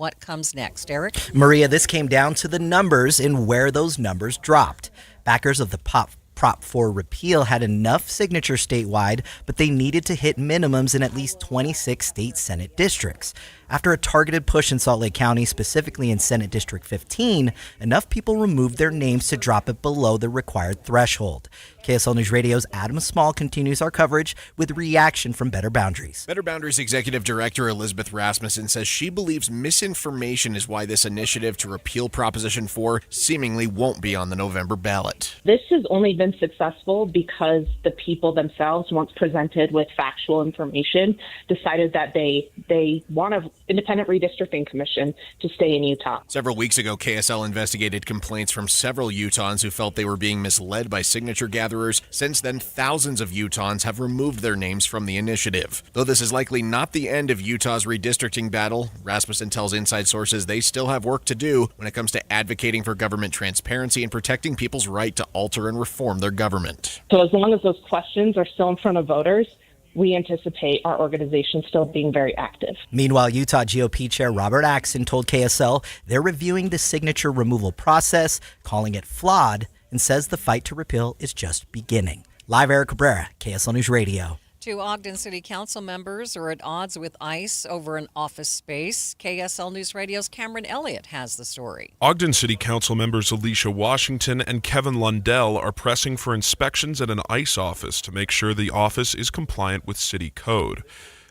what comes next. Eric? Maria, this came down to the numbers and where those numbers dropped. Backers of the Prop 4 repeal had enough signatures statewide, but they needed to hit minimums in at least 26 state Senate districts. After a targeted push in Salt Lake County, specifically in Senate District 15, enough people removed their names to drop it below the required threshold. KSL News Radio's Adam Small continues our coverage with reaction from Better Boundaries. Better Boundaries Executive Director Elizabeth Rasmussen says she believes misinformation is why this initiative to repeal Proposition 4 seemingly won't be on the November ballot. This has only been successful because the people themselves, once presented with factual information, decided that they want an independent redistricting commission to stay in Utah. Several weeks ago, KSL investigated complaints from several Utahns who felt they were being misled by signature gatherers. Since then, thousands of Utahns have removed their names from the initiative. Though this is likely not the end of Utah's redistricting battle, Rasmussen tells inside sources they still have work to do when it comes to advocating for government transparency and protecting people's right to alter and reform their government. So as long as those questions are still in front of voters, we anticipate our organization still being very active. Meanwhile, Utah GOP Chair Robert Axson told KSL they're reviewing the signature removal process, calling it flawed, and says the fight to repeal is just beginning. Live, Eric Cabrera, KSL News Radio. Two Ogden City Council members are at odds with ICE over an office space. KSL News Radio's Cameron Elliott has the story. Ogden City Council members Alicia Washington and Kevin Lundell are pressing for inspections at an ICE office to make sure the office is compliant with city code.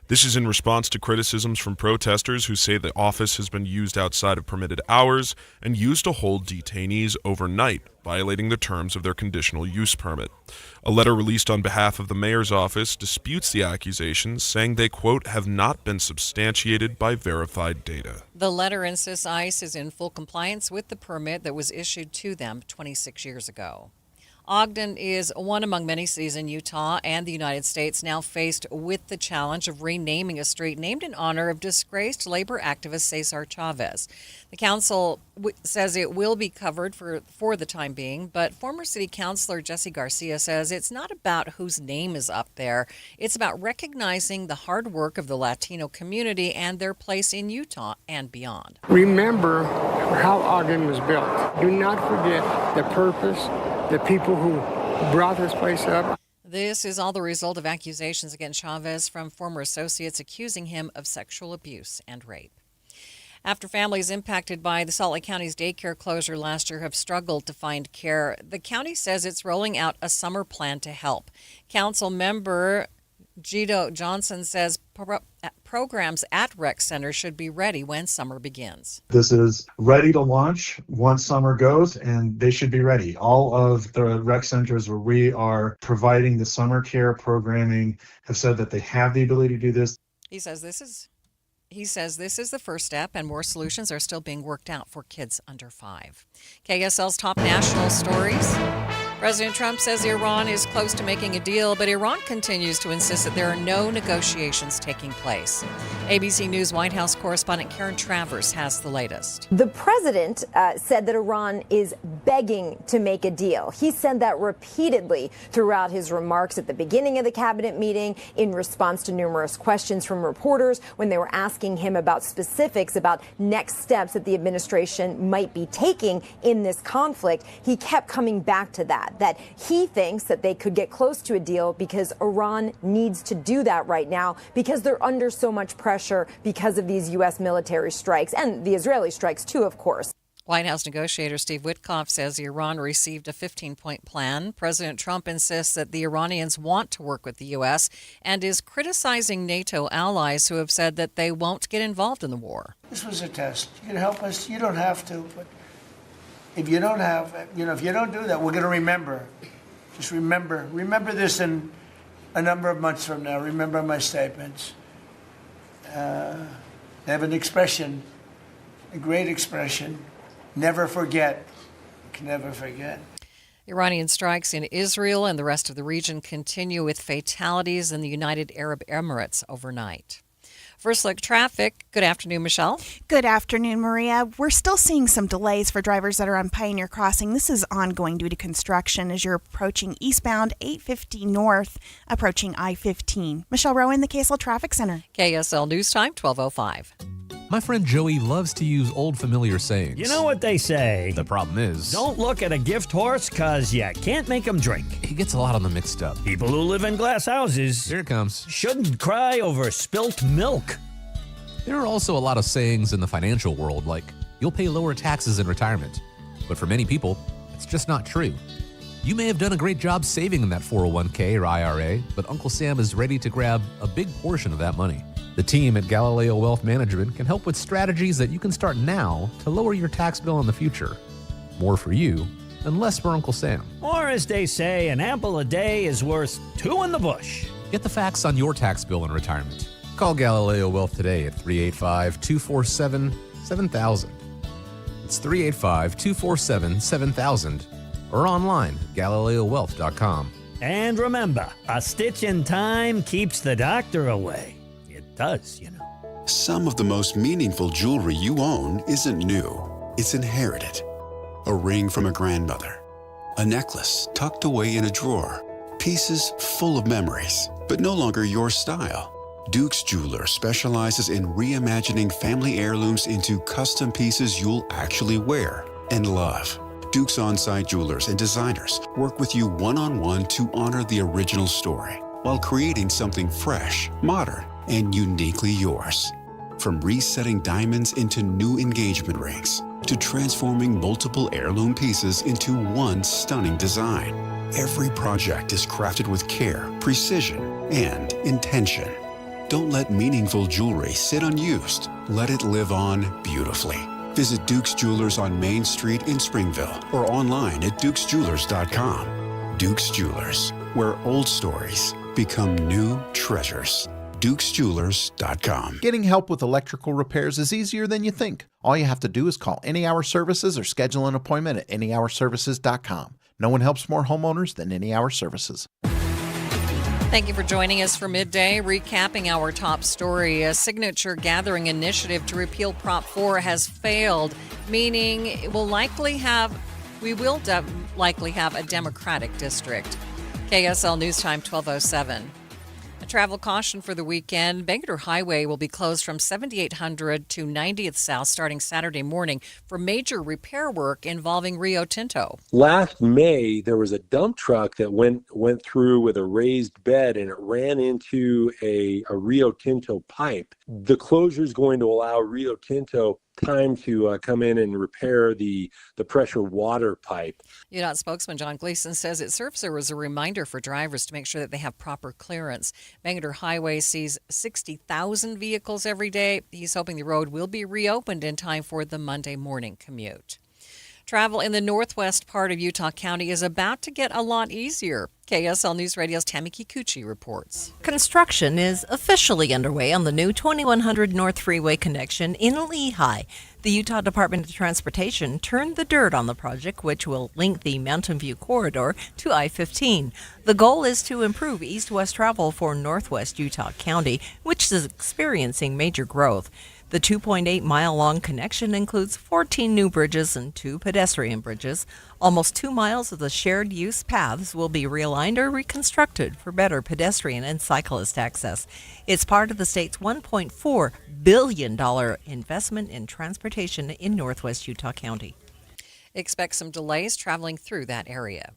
This is in response to criticisms from protesters who say the office has been used outside of permitted hours and used to hold detainees overnight, violating the terms of their conditional use permit. A letter released on behalf of the mayor's office disputes the accusations, saying they, quote, have not been substantiated by verified data. The letter insists ICE is in full compliance with the permit that was issued to them 26 years ago. Ogden is one among many cities in Utah and the United States now faced with the challenge of renaming a street named in honor of disgraced labor activist Cesar Chavez. The council says it will be covered for the time being, but former city councilor Jesse Garcia says it's not about whose name is up there. It's about recognizing the hard work of the Latino community and their place in Utah and beyond. Remember how Ogden was built. Do not forget the purpose, the people who brought this place up. This is all the result of accusations against Chavez from former associates accusing him of sexual abuse and rape. After families impacted by the Salt Lake County's daycare closure last year have struggled to find care, the county says it's rolling out a summer plan to help. Council member Gito Johnson says programs at rec centers should be ready when summer begins. This is ready to launch once summer goes, and they should be ready. All of the rec centers where we are providing the summer care programming have said that they have the ability to do this. He says this is the first step, and more solutions are still being worked out for kids under 5. KSL's top national stories. President Trump says Iran is close to making a deal, but Iran continues to insist that there are no negotiations taking place. ABC News White House correspondent Karen Travers has the latest. The president said that Iran is begging to make a deal. He said that repeatedly throughout his remarks at the beginning of the cabinet meeting in response to numerous questions from reporters when they were asking him about specifics about next steps that the administration might be taking in this conflict. He kept coming back to that he thinks that they could get close to a deal because Iran needs to do that right now because they're under so much pressure because of these U.S. military strikes and the Israeli strikes, too, of course. White House negotiator Steve Witkoff says Iran received a 15-point plan. President Trump insists that the Iranians want to work with the U.S. and is criticizing NATO allies who have said that they won't get involved in the war. This was a test. You can help us. You don't have to, but if you don't if you don't do that, we're going to remember. Just remember this in a number of months from now. Remember my statements. They have an expression, a great expression. Never forget. You can never forget. Iranian strikes in Israel and the rest of the region continue with fatalities in the United Arab Emirates overnight. First look traffic. Good afternoon, Michelle. Good afternoon, Maria. We're still seeing some delays for drivers that are on Pioneer Crossing. This is ongoing due to construction as you're approaching eastbound 850 north, approaching I-15. Michelle Rowan, the KSL Traffic Center. KSL News Time, 12:05. My friend Joey loves to use old familiar sayings. You know what they say. The problem is, Don't look at a gift horse, cause you can't make them drink. he gets a lot of them mixed up. People who live in glass houses Here it comes. shouldn't cry over spilt milk. There are also a lot of sayings in the financial world, like, you'll pay lower taxes in retirement. But for many people, it's just not true. You may have done a great job saving in that 401k or IRA, but Uncle Sam is ready to grab a big portion of that money. The team at Galileo Wealth Management can help with strategies that you can start now to lower your tax bill in the future. More for you and less for Uncle Sam. Or as they say, an apple a day is worth two in the bush. Get the facts on your tax bill in retirement. Call Galileo Wealth today at 385-247-7000. It's 385-247-7000 or online at GalileoWealth.com. And remember, a stitch in time keeps the doctor away. It does, you know. Some of the most meaningful jewelry you own isn't new, it's inherited. A ring from a grandmother, a necklace tucked away in a drawer, pieces full of memories, but no longer your style. Duke's Jeweler specializes in reimagining family heirlooms into custom pieces you'll actually wear and love. Duke's on-site jewelers and designers work with you one-on-one to honor the original story while creating something fresh, modern, and uniquely yours. From resetting diamonds into new engagement rings to transforming multiple heirloom pieces into one stunning design, every project is crafted with care, precision, and intention. Don't let meaningful jewelry sit unused. Let it live on beautifully. Visit Duke's Jewelers on Main Street in Springville or online at dukesjewelers.com. Duke's Jewelers, where old stories become new treasures. dukesjewelers.com. Getting help with electrical repairs is easier than you think. All you have to do is call Any Hour Services or schedule an appointment at anyhourservices.com. No one helps more homeowners than Any Hour Services. Thank you for joining us for Midday. Recapping our top story, a signature gathering initiative to repeal Prop 4 has failed, meaning we will likely have a Democratic district. KSL News Time 12:07. A travel caution for the weekend. Bangerter Highway will be closed from 7800 to 90th South starting Saturday morning for major repair work involving Rio Tinto. Last May, there was a dump truck that went through with a raised bed and it ran into a Rio Tinto pipe. The closure is going to allow Rio Tinto time to come in and repair the pressure water pipe. UDOT spokesman John Gleason says it serves as a reminder for drivers to make sure that they have proper clearance. Bangerter Highway sees 60,000 vehicles every day. He's hoping the road will be reopened in time for the Monday morning commute. Travel in the northwest part of Utah County is about to get a lot easier. KSL News Radio's Tammy Kikuchi reports. Construction is officially underway on the new 2100 North Freeway connection in Lehi. The Utah Department of Transportation turned the dirt on the project, which will link the Mountain View corridor to I-15. The goal is to improve east-west travel for northwest Utah County, which is experiencing major growth. The 2.8-mile-long connection includes 14 new bridges and 2 pedestrian bridges. Almost 2 miles of the shared-use paths will be realigned or reconstructed for better pedestrian and cyclist access. It's part of the state's $1.4 billion investment in transportation in northwest Utah County. Expect some delays traveling through that area.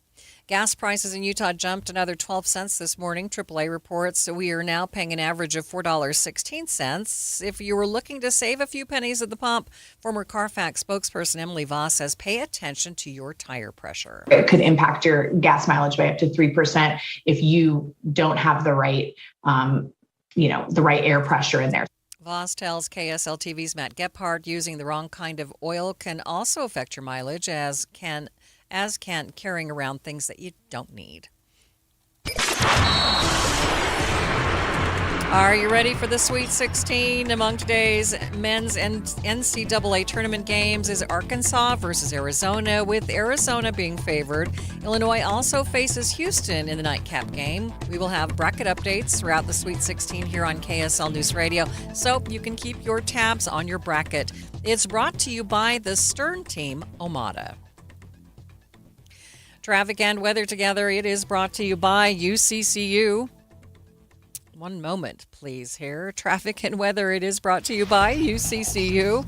Gas prices in Utah jumped another 12 cents this morning. AAA reports we are now paying an average of $4.16. If you were looking to save a few pennies at the pump, former Carfax spokesperson Emily Voss says pay attention to your tire pressure. It could impact your gas mileage by up to 3% if you don't have the right, the right air pressure in there. Voss tells KSL TV's Matt Gephardt using the wrong kind of oil can also affect your mileage, as can carrying around things that you don't need. Are you ready for the Sweet 16? Among today's men's NCAA tournament games is Arkansas versus Arizona, with Arizona being favored. Illinois also faces Houston in the nightcap game. We will have bracket updates throughout the Sweet 16 here on KSL News Radio, so you can keep your tabs on your bracket. It's brought to you by the Stern Team Omada. Traffic and weather together. It is brought to you by UCCU. One moment, please, here. Traffic and weather, it is brought to you by UCCU.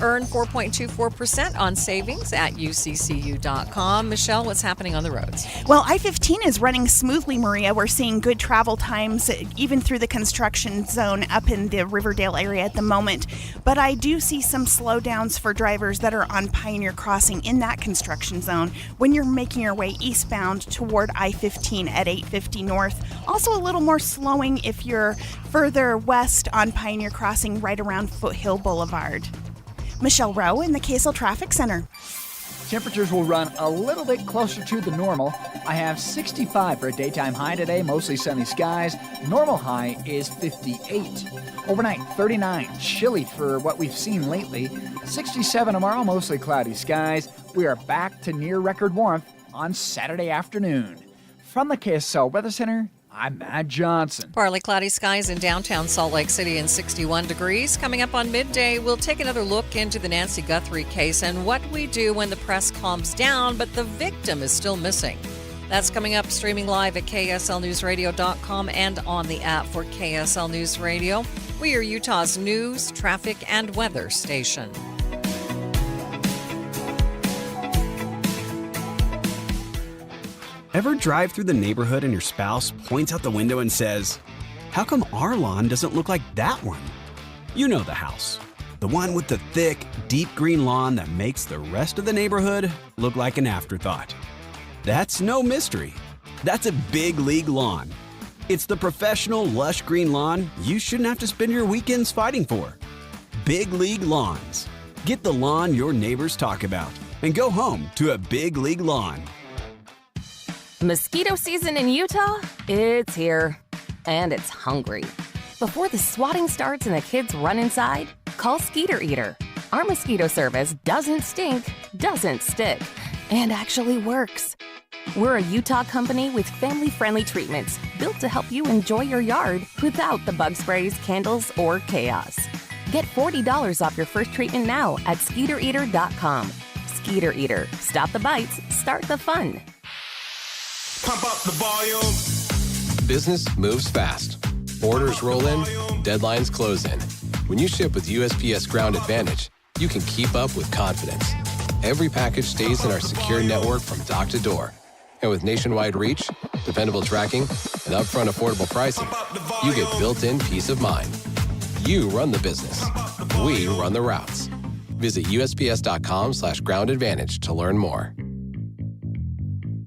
Earn 4.24% on savings at uccu.com. Michelle, what's happening on the roads? Well, I-15 is running smoothly, Maria. We're seeing good travel times, even through the construction zone up in the Riverdale area at the moment. But I do see some slowdowns for drivers that are on Pioneer Crossing in that construction zone when you're making your way eastbound toward I-15 at 850 North. Also a little more slowing if you're further west on Pioneer Crossing right around Foothill Boulevard. Michelle Rowe in the KSL Traffic Center. Temperatures will run a little bit closer to the normal. I have 65 for a daytime high today, mostly sunny skies. Normal high is 58. Overnight, 39. Chilly for what we've seen lately. 67 tomorrow, mostly cloudy skies. We are back to near record warmth on Saturday afternoon. From the KSL Weather Center, I'm Matt Johnson. Partly cloudy skies in downtown Salt Lake City and 61 degrees. Coming up on Midday, we'll take another look into the Nancy Guthrie case and what we do when the press calms down, but the victim is still missing. That's coming up, streaming live at kslnewsradio.com and on the app for KSL News Radio. We are Utah's news, traffic, and weather station. Ever drive through the neighborhood and your spouse points out the window and says, "How come our lawn doesn't look like that one?" You know the house. The one with the thick, deep green lawn that makes the rest of the neighborhood look like an afterthought. That's no mystery. That's a big league lawn. It's the professional, lush green lawn you shouldn't have to spend your weekends fighting for. Big League Lawns. Get the lawn your neighbors talk about and go home to a Big League Lawn. Mosquito season in Utah? It's here. And it's hungry. Before the swatting starts and the kids run inside, call Skeeter Eater. Our mosquito service doesn't stink, doesn't stick, and actually works. We're a Utah company with family-friendly treatments built to help you enjoy your yard without the bug sprays, candles, or chaos. Get $40 off your first treatment now at SkeeterEater.com. Skeeter Eater. Stop the bites, start the fun. Pump up the volume. Business moves fast. Orders roll in, deadlines close in. When you ship with USPS Ground Advantage, you can keep up with confidence. Every package stays in our secure network from dock to door. And with nationwide reach, dependable tracking, and upfront affordable pricing, you get built-in peace of mind. You run the business. We run the routes. Visit USPS.com/Ground Advantage to learn more.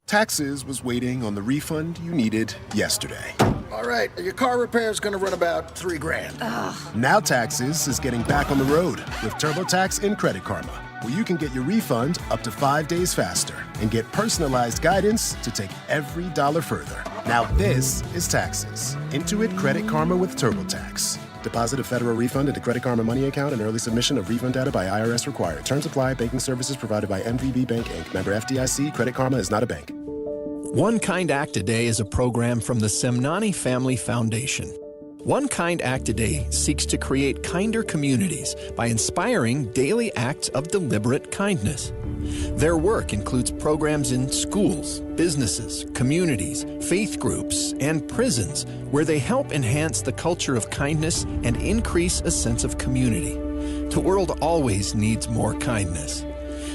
Taxes was waiting on the refund you needed yesterday. All right, your car repair is going to run about $3,000. Now Taxes is getting back on the road with TurboTax and Credit Karma, where you can get your refund up to 5 days faster and get personalized guidance to take every dollar further. Now this is Taxes. Intuit Credit Karma with TurboTax. Deposit a federal refund into Credit Karma Money account and early submission of refund data by IRS required. Terms apply. Banking services provided by MVB Bank, Inc. Member FDIC. Credit Karma is not a bank. One Kind Act a Day is a program from the Semnani Family Foundation. One Kind Act a Day seeks to create kinder communities by inspiring daily acts of deliberate kindness. Their work includes programs in schools, businesses, communities, faith groups, and prisons where they help enhance the culture of kindness and increase a sense of community. The world always needs more kindness.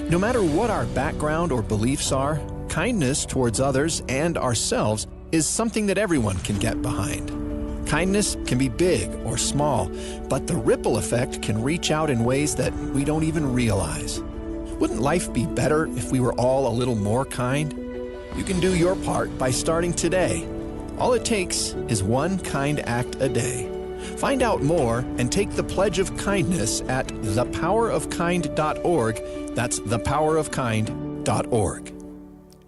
No matter what our background or beliefs are, kindness towards others and ourselves is something that everyone can get behind. Kindness can be big or small, but the ripple effect can reach out in ways that we don't even realize. Wouldn't life be better if we were all a little more kind? You can do your part by starting today. All it takes is one kind act a day. Find out more and take the pledge of kindness at thepowerofkind.org. That's thepowerofkind.org.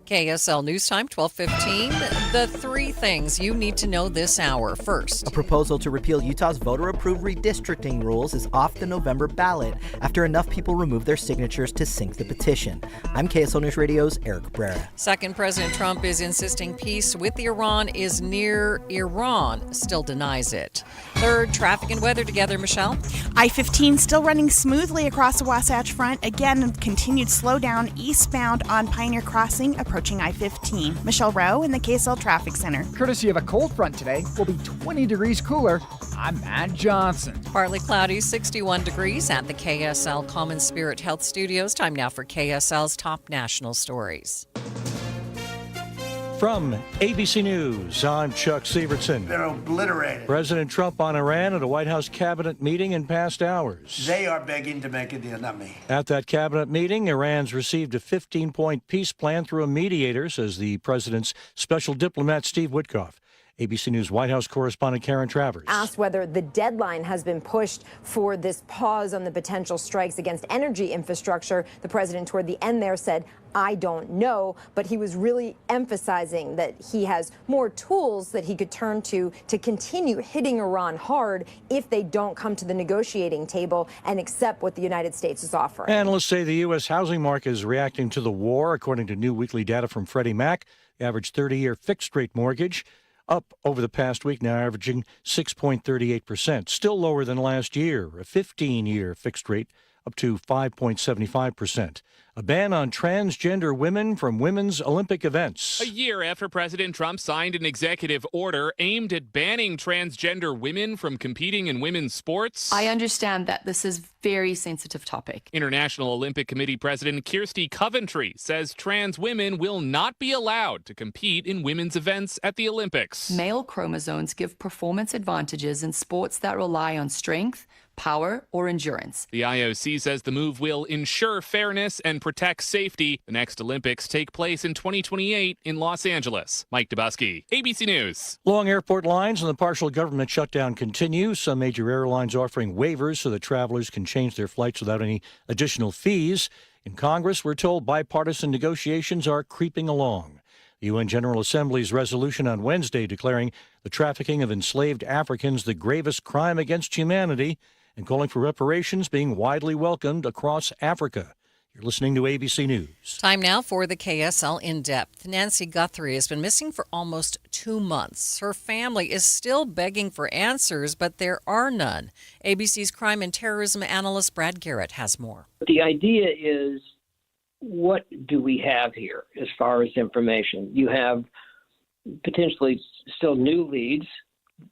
KSL News Time, 12:15. The three things you need to know this hour. First, a proposal to repeal Utah's voter-approved redistricting rules is off the November ballot after enough people removed their signatures to sink the petition. I'm KSL News Radio's Eric Brera. Second, President Trump is insisting peace with Iran is near. Iran still denies it. Third, traffic and weather together, Michelle. I-15 still running smoothly across the Wasatch Front. Again, continued slowdown eastbound on Pioneer Crossing, approaching approaching I-15. Michelle Rowe in the KSL Traffic Center. Courtesy of a cold front today, will be 20 degrees cooler. I'm Matt Johnson. Partly cloudy, 61 degrees at the KSL Common Spirit Health Studios. Time now for KSL's top national stories. From ABC News, I'm Chuck Sievertson. They're obliterated. President Trump on Iran at a White House cabinet meeting in past hours. They are begging to make a deal, not me. At that cabinet meeting, Iran's received a 15-point peace plan through a mediator, says the president's special diplomat Steve Witkoff. ABC News White House correspondent Karen Travers. Asked whether the deadline has been pushed for this pause on the potential strikes against energy infrastructure, the president toward the end there said, I don't know, but he was really emphasizing that he has more tools that he could turn to continue hitting Iran hard if they don't come to the negotiating table and accept what the United States is offering. Analysts say the U.S. housing market is reacting to the war. According to new weekly data from Freddie Mac, the average 30-year fixed-rate mortgage up over the past week, now averaging 6.38%, still lower than last year. A 15-year fixed rate up to 5.75%. A ban on transgender women from women's Olympic events. A year after President Trump signed an executive order aimed at banning transgender women from competing in women's sports. I understand that this is a very sensitive topic. International Olympic Committee President Kirsty Coventry says trans women will not be allowed to compete in women's events at the Olympics. Male chromosomes give performance advantages in sports that rely on strength, power, or endurance. The IOC says the move will ensure fairness and protect safety. The next Olympics take place in 2028 in Los Angeles. Mike Dubusky, ABC News. Long airport lines and the partial government shutdown continue. Some major airlines offering waivers so that travelers can change their flights without any additional fees. In Congress, we're told bipartisan negotiations are creeping along. The UN General Assembly's resolution on Wednesday declaring the trafficking of enslaved Africans the gravest crime against humanity and calling for reparations being widely welcomed across Africa. You're listening to ABC News. Time now for the KSL In-Depth. Nancy Guthrie has been missing for almost 2 months. Her family is still begging for answers, but there are none. ABC's crime and terrorism analyst Brad Garrett has more. The idea is, what do we have here as far as information? You have potentially still new leads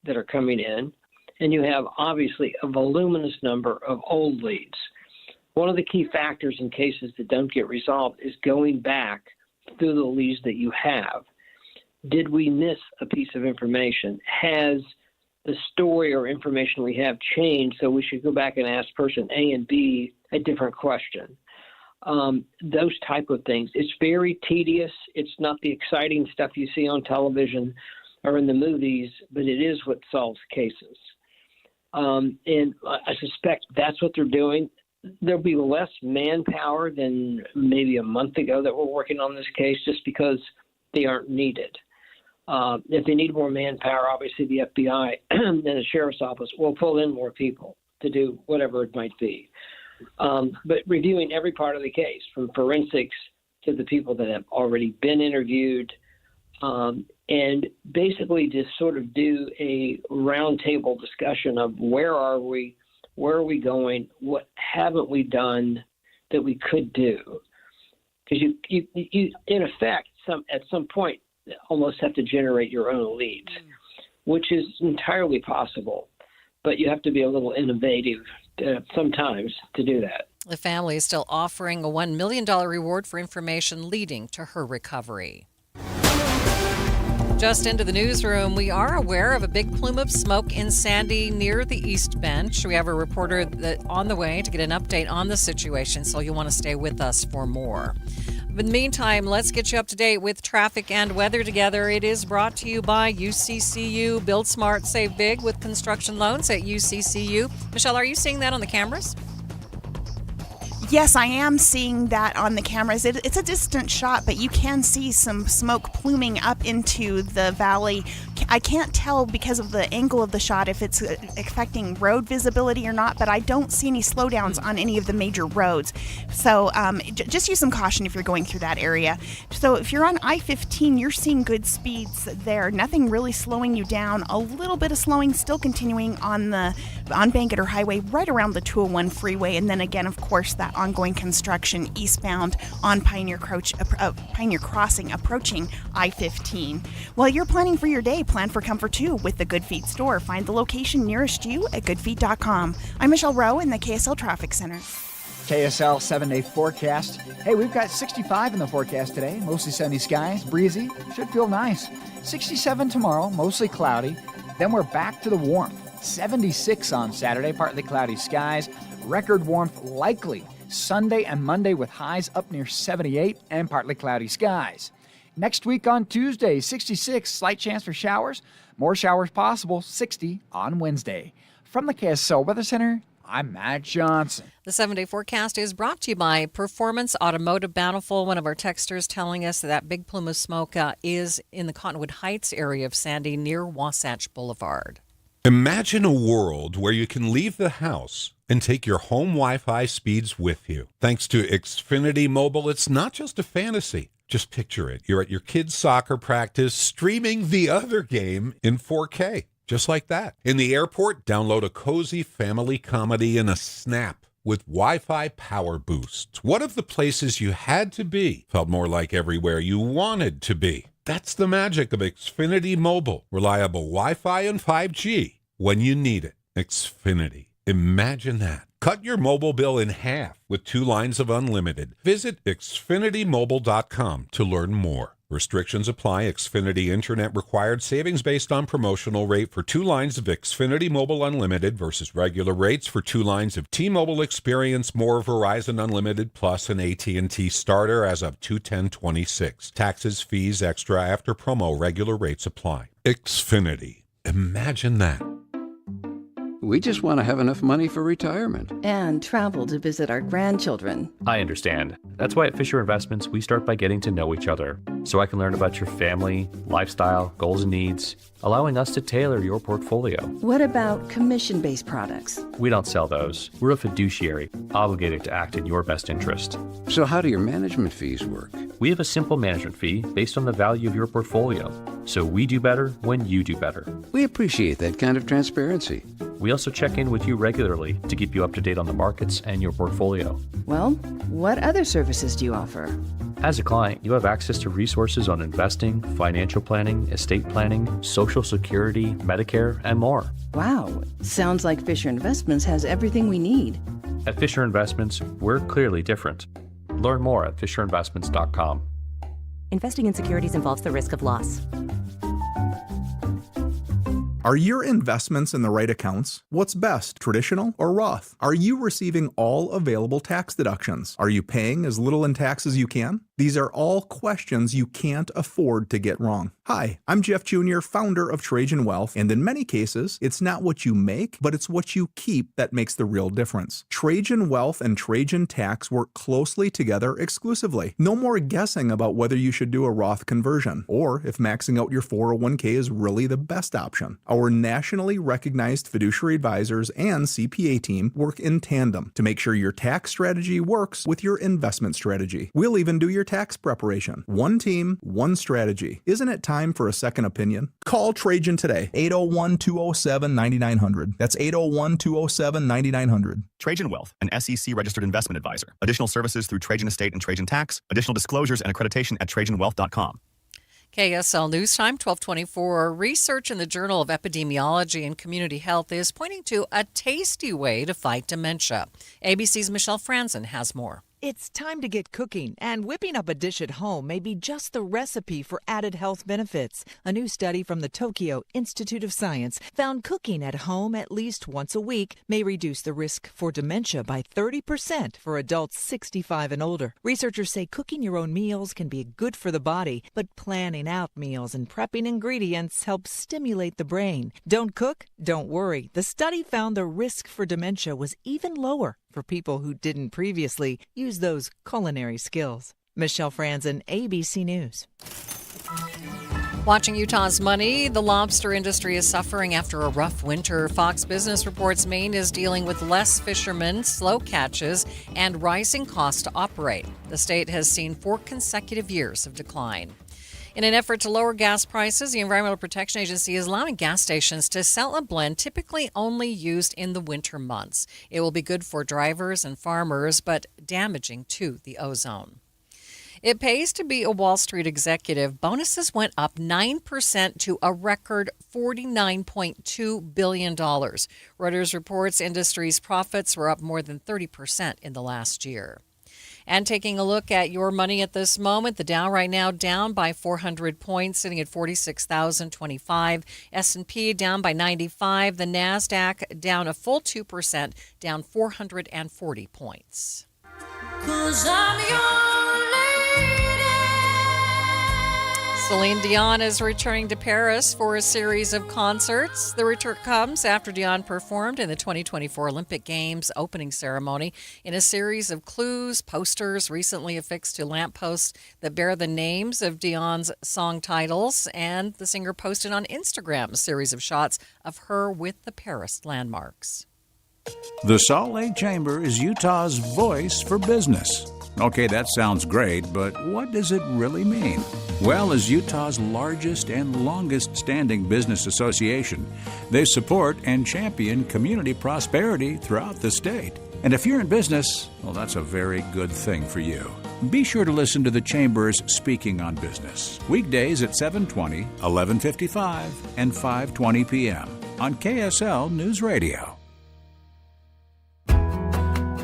that are coming in, and you have obviously a voluminous number of old leads. One of the key factors in cases that don't get resolved is going back through the leads that you have. Did we miss a piece of information? Has the story or information we have changed so we should go back and ask person A and B a different question? Those type of things. It's very tedious. It's not the exciting stuff you see on television or in the movies, but it is what solves cases. And I suspect that's what they're doing. There'll be less manpower than maybe a month ago that we're working on this case just because they aren't needed. If they need more manpower, obviously the FBI and the sheriff's office will pull in more people to do whatever it might be. But reviewing every part of the case, from forensics to the people that have already been interviewed, and basically just sort of do a roundtable discussion of where are we going, what haven't we done that we could do? Because you in effect, at some point, almost have to generate your own leads, which is entirely possible, but you have to be a little innovative sometimes to do that. The family is still offering a $1 million reward for information leading to her recovery. Just into the newsroom, we are aware of a big plume of smoke in Sandy near the East Bench. We have a reporter on the way to get an update on the situation, so you'll want to stay with us for more. But in the meantime, let's get you up to date with traffic and weather together. It is brought to you by UCCU. Build smart, save big with construction loans at UCCU. Michelle, are you seeing that on the cameras? Yes, I am seeing that on the cameras. It's a distant shot, but you can see some smoke pluming up into the valley. I can't tell because of the angle of the shot if it's affecting road visibility or not, but I don't see any slowdowns on any of the major roads. So just use some caution if you're going through that area. So if you're on I-15, you're seeing good speeds there. Nothing really slowing you down. A little bit of slowing still continuing on Bangerter Highway right around the 201 freeway. And then again, of course, that ongoing construction eastbound on Pioneer Crossing approaching I-15. While you're planning for your day, plan for comfort too with the Good Feet store. Find the location nearest you at goodfeet.com. I'm Michelle Rowe in the KSL Traffic Center. KSL 7-day forecast. Hey, we've got 65 in the forecast today. Mostly sunny skies, breezy. Should feel nice. 67 tomorrow, mostly cloudy. Then we're back to the warmth. 76 on Saturday, partly cloudy skies. Record warmth likely Sunday and Monday with highs up near 78 and partly cloudy skies. Next week on Tuesday, 66, slight chance for showers. More showers possible, 60 on Wednesday. From the KSL Weather Center, I'm Matt Johnson. The 7-day forecast is brought to you by Performance Automotive Bountiful. One of our texters telling us that big plume of smoke is in the Cottonwood Heights area of Sandy near Wasatch Boulevard. Imagine a world where you can leave the house and take your home Wi-Fi speeds with you. Thanks to Xfinity Mobile, it's not just a fantasy. Just picture it. You're at your kid's soccer practice streaming the other game in 4K. Just like that. In the airport, download a cozy family comedy in a snap with Wi-Fi power boost. What if the places you had to be felt more like everywhere you wanted to be? That's the magic of Xfinity Mobile. Reliable Wi-Fi and 5G when you need it. Xfinity. Imagine that. Cut your mobile bill in half with 2 lines of unlimited. Visit xfinitymobile.com to learn more. Restrictions apply. Xfinity Internet required. Savings based on promotional rate for 2 lines of Xfinity Mobile Unlimited versus regular rates for 2 lines of T-Mobile Experience More, Verizon Unlimited Plus, and AT&T Starter as of 2/10/26. Taxes, fees, extra after promo. Regular rates apply. Xfinity. Imagine that. We just want to have enough money for retirement. And travel to visit our grandchildren. I understand. That's why at Fisher Investments, we start by getting to know each other, so I can learn about your family, lifestyle, goals and needs, allowing us to tailor your portfolio. What about commission-based products? We don't sell those. We're a fiduciary, obligated to act in your best interest. So how do your management fees work? We have a simple management fee based on the value of your portfolio, so we do better when you do better. We appreciate that kind of transparency. We also check in with you regularly to keep you up to date on the markets and your portfolio. Well, what other services do you offer? As a client, you have access to resources on investing, financial planning, estate planning, Social Security, Medicare, and more. Wow, sounds like Fisher Investments has everything we need. At Fisher Investments, we're clearly different. Learn more at fisherinvestments.com. Investing in securities involves the risk of loss. Are your investments in the right accounts? What's best, traditional or Roth? Are you receiving all available tax deductions? Are you paying as little in tax as you can? These are all questions you can't afford to get wrong. Hi, I'm Jeff Jr., founder of Trajan Wealth, and in many cases, it's not what you make, but it's what you keep that makes the real difference. Trajan Wealth and Trajan Tax work closely together exclusively. No more guessing about whether you should do a Roth conversion, or if maxing out your 401k is really the best option. Our nationally recognized fiduciary advisors and CPA team work in tandem to make sure your tax strategy works with your investment strategy. We'll even do your tax preparation. One team, one strategy. Isn't it time for a second opinion? Call Trajan today. 801-207-9900. That's 801-207-9900. Trajan Wealth, an SEC registered investment advisor. Additional services through Trajan Estate and Trajan Tax. Additional disclosures and accreditation at TrajanWealth.com. KSL News Time, 1224. Research in the Journal of Epidemiology and Community Health is pointing to a tasty way to fight dementia. ABC's Michelle Franzen has more. It's time to get cooking, and whipping up a dish at home may be just the recipe for added health benefits. A new study from the Tokyo Institute of Science found cooking at home at least once a week may reduce the risk for dementia by 30% for adults 65 and older. Researchers say cooking your own meals can be good for the body, but planning out meals and prepping ingredients helps stimulate the brain. Don't cook? Don't worry. The study found the risk for dementia was even lower for people who didn't previously use those culinary skills. Michelle Franzen, ABC News. Watching Utah's money, the lobster industry is suffering after a rough winter. Fox Business reports Maine is dealing with less fishermen, slow catches, and rising costs to operate. The state has seen 4 consecutive years of decline. In an effort to lower gas prices, the Environmental Protection Agency is allowing gas stations to sell a blend typically only used in the winter months. It will be good for drivers and farmers, but damaging to the ozone. It pays to be a Wall Street executive. Bonuses went up 9% to a record $49.2 billion. Reuters reports industry's profits were up more than 30% in the last year. And taking a look at your money at this moment, the Dow right now down by 400 points, sitting at 46,025. S&P down by 95. The NASDAQ down a full 2%, down 440 points. 'Cause I'm your lady. Celine Dion is returning to Paris for a series of concerts. The return comes after Dion performed in the 2024 Olympic Games opening ceremony in a series of clues, posters recently affixed to lampposts that bear the names of Dion's song titles, and the singer posted on Instagram a series of shots of her with the Paris landmarks. The Salt Lake Chamber is Utah's voice for business. Okay, that sounds great, but what does it really mean? Well, as Utah's largest and longest-standing business association, they support and champion community prosperity throughout the state. And if you're in business, well, that's a very good thing for you. Be sure to listen to the Chamber's Speaking on Business, weekdays at 7:20, 11:55, and 5:20 p.m. on KSL News Radio.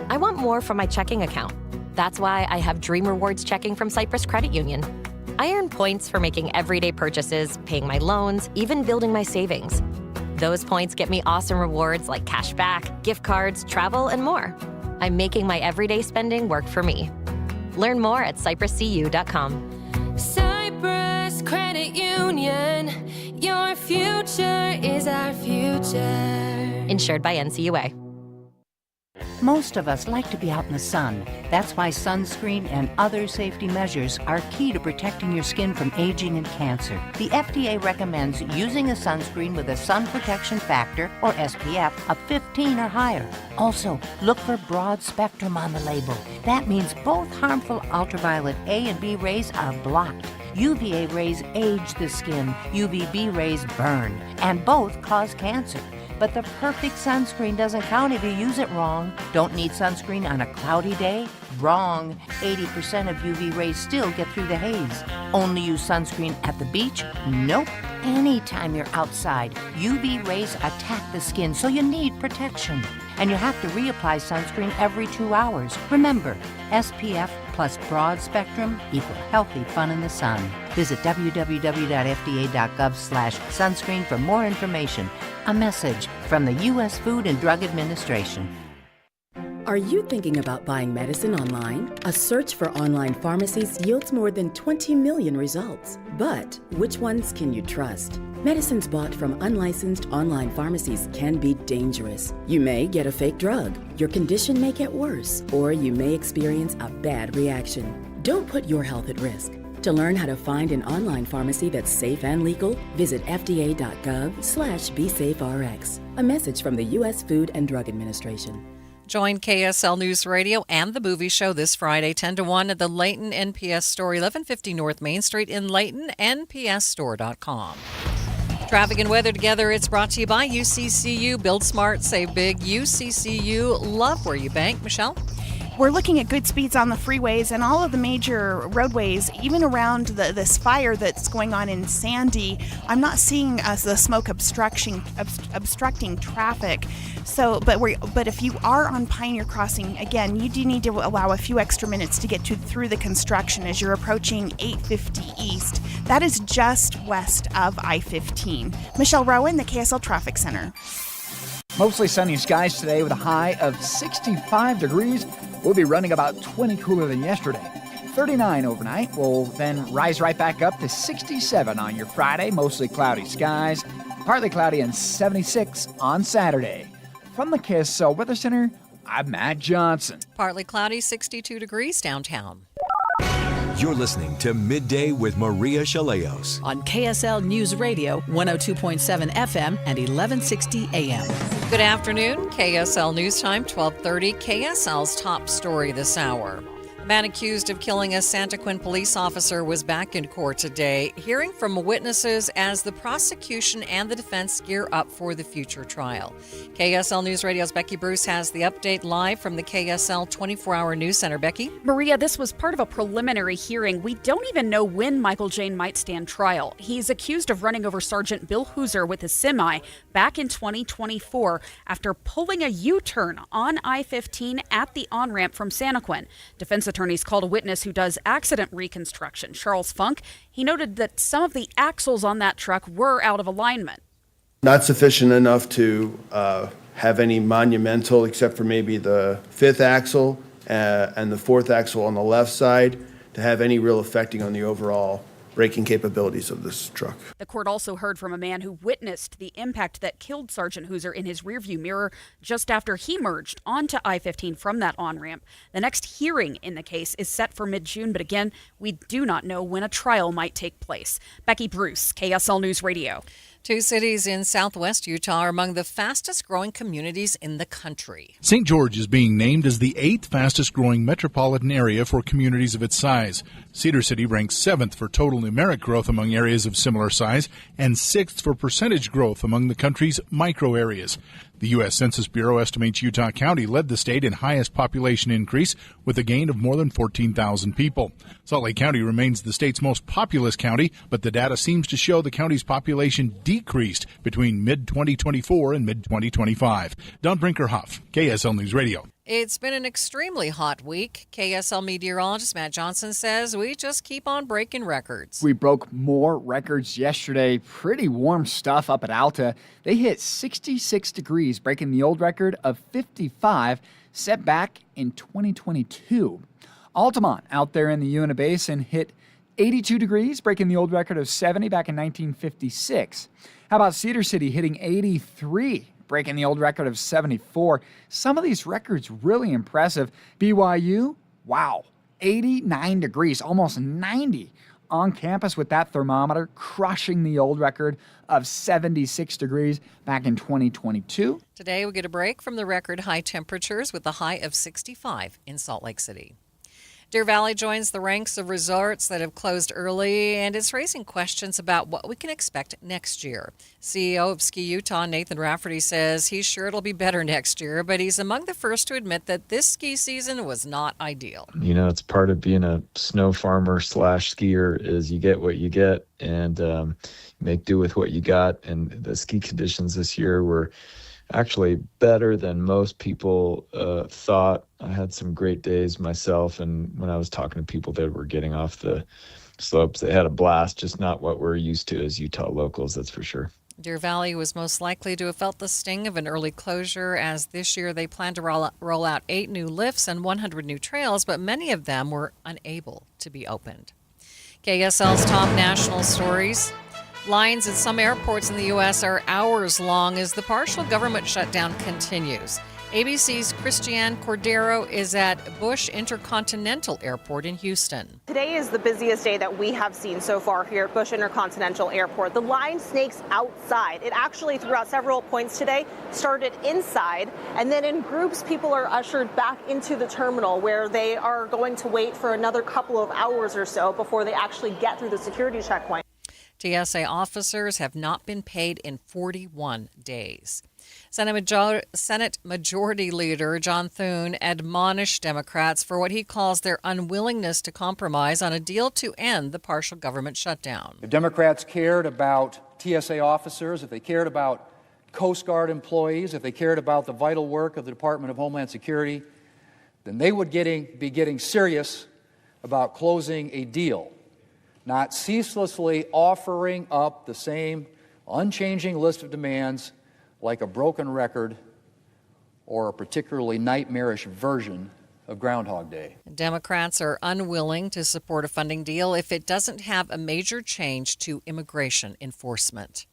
I want more from my checking account. That's why I have Dream Rewards checking from Cyprus Credit Union. I earn points for making everyday purchases, paying my loans, even building my savings. Those points get me awesome rewards like cash back, gift cards, travel, and more. I'm making my everyday spending work for me. Learn more at cypruscu.com. Cyprus Credit Union, your future is our future. Insured by NCUA. Most of us like to be out in the sun. That's why sunscreen and other safety measures are key to protecting your skin from aging and cancer. The FDA recommends using a sunscreen with a sun protection factor, or SPF, of 15 or higher. Also, look for broad spectrum on the label. That means both harmful ultraviolet A and B rays are blocked. UVA rays age the skin, UVB rays burn, and both cause cancer. But the perfect sunscreen doesn't count if you use it wrong. Don't need sunscreen on a cloudy day? Wrong. 80% of UV rays still get through the haze. Only use sunscreen at the beach? Nope. Anytime you're outside, UV rays attack the skin, so you need protection. And you have to reapply sunscreen every 2 hours. Remember, SPF plus broad spectrum equal healthy fun in the sun. Visit www.fda.gov/sunscreen for more information. A message from the U.S. Food and Drug Administration. Are you thinking about buying medicine online? A search for online pharmacies yields more than 20 million results. But which ones can you trust? Medicines bought from unlicensed online pharmacies can be dangerous. You may get a fake drug, your condition may get worse, or you may experience a bad reaction. Don't put your health at risk. To learn how to find an online pharmacy that's safe and legal, visit fda.gov/BeSafeRx. A message from the U.S. Food and Drug Administration. Join KSL News Radio and the movie show this Friday, 10 to 1 at the Layton NPS store, 1150 North Main Street in Layton, npsstore.com. Traffic and weather together, it's brought to you by UCCU. Build smart, save big. UCCU, love where you bank. Michelle? We're looking at good speeds on the freeways and all of the major roadways, even around this fire that's going on in Sandy. I'm not seeing the smoke obstructing traffic. So, but if you are on Pioneer Crossing, again, you do need to allow a few extra minutes to get through the construction as you're approaching 850 East. That is just west of I-15. Michelle Rowan, the KSL Traffic Center. Mostly sunny skies today with a high of 65 degrees. We'll be running about 20 cooler than yesterday. 39 overnight. We'll then rise right back up to 67 on your Friday. Mostly cloudy skies. Partly cloudy and 76 on Saturday. From the KSL Weather Center, I'm Matt Johnson. Partly cloudy, 62 degrees downtown. You're listening to Midday with Maria Shilaos on KSL News Radio, 102.7 FM and 1160 AM. Good afternoon. KSL News Time, 12:30. KSL's top story this hour. The man accused of killing a Santaquin police officer was back in court today, hearing from witnesses as the prosecution and the defense gear up for the future trial. KSL News Radio's Becky Bruce has the update live from the KSL 24-hour news center. Becky? Maria, this was part of a preliminary hearing. We don't even know when Michael Jane might stand trial. He's accused of running over Sergeant Bill Hooser with his semi back in 2024 after pulling a U-turn on I-15 at the on-ramp from Santaquin. Defense attorneys called a witness who does accident reconstruction, Charles Funk. He noted that some of the axles on that truck were out of alignment. Not sufficient enough to have any monumental, except for maybe the fifth axle and the fourth axle on the left side, to have any real affecting on the overall braking capabilities of this truck. The court also heard from a man who witnessed the impact that killed Sergeant Hooser in his rearview mirror just after he merged onto I-15 from that on-ramp. The next hearing in the case is set for mid-June, but again, we do not know when a trial might take place. Becky Bruce, KSL News Radio. Two cities in southwest Utah are among the fastest growing communities in the country. St. George is being named as the 8th fastest growing metropolitan area for communities of its size. Cedar City ranks 7th for total numeric growth among areas of similar size and 6th for percentage growth among the country's micro areas. The U.S. Census Bureau estimates Utah County led the state in highest population increase with a gain of more than 14,000 people. Salt Lake County remains the state's most populous county, but the data seems to show the county's population decreased between mid-2024 and mid-2025. Don Brinkerhoff, KSL News Radio. It's been an extremely hot week. KSL meteorologist Matt Johnson says we just keep on breaking records. We broke more records yesterday. Pretty warm stuff up at Alta. They hit 66 degrees, breaking the old record of 55 set back in 2022. Altamont out there in the Uinta Basin hit 82 degrees, breaking the old record of 70 back in 1956. How about Cedar City hitting 83? Breaking the old record of 74. Some of these records really impressive. BYU, wow, 89 degrees, almost 90 on campus with that thermometer, crushing the old record of 76 degrees back in 2022. Today we get a break from the record high temperatures with a high of 65 in Salt Lake City. Deer Valley joins the ranks of resorts that have closed early, and it's raising questions about what we can expect next year. CEO of Ski Utah, Nathan Rafferty, says he's sure it'll be better next year, but he's among the first to admit that this ski season was not ideal. You know, it's part of being a snow farmer / skier is you get what you get and make do with what you got. And the ski conditions this year were actually better than most people thought. I had some great days myself, and when I was talking to people that were getting off the slopes, they had a blast, just not what we're used to as Utah locals, that's for sure. Deer Valley was most likely to have felt the sting of an early closure, as this year they plan to roll out 8 new lifts and 100 new trails, but many of them were unable to be opened. KSL's top national stories. Lines at some airports in the U.S. are hours long as the partial government shutdown continues. ABC's Christiane Cordero is at Bush Intercontinental Airport in Houston. Today is the busiest day that we have seen so far here at Bush Intercontinental Airport. The line snakes outside. It actually, throughout several points today, started inside, and then in groups, people are ushered back into the terminal where they are going to wait for another couple of hours or so before they actually get through the security checkpoint. TSA officers have not been paid in 41 days. Senate Majority Leader John Thune admonished Democrats for what he calls their unwillingness to compromise on a deal to end the partial government shutdown. If Democrats cared about TSA officers, if they cared about Coast Guard employees, if they cared about the vital work of the Department of Homeland Security, then they would be getting serious about closing a deal, not ceaselessly offering up the same unchanging list of demands like a broken record or a particularly nightmarish version of Groundhog Day. Democrats are unwilling to support a funding deal if it doesn't have a major change to immigration enforcement.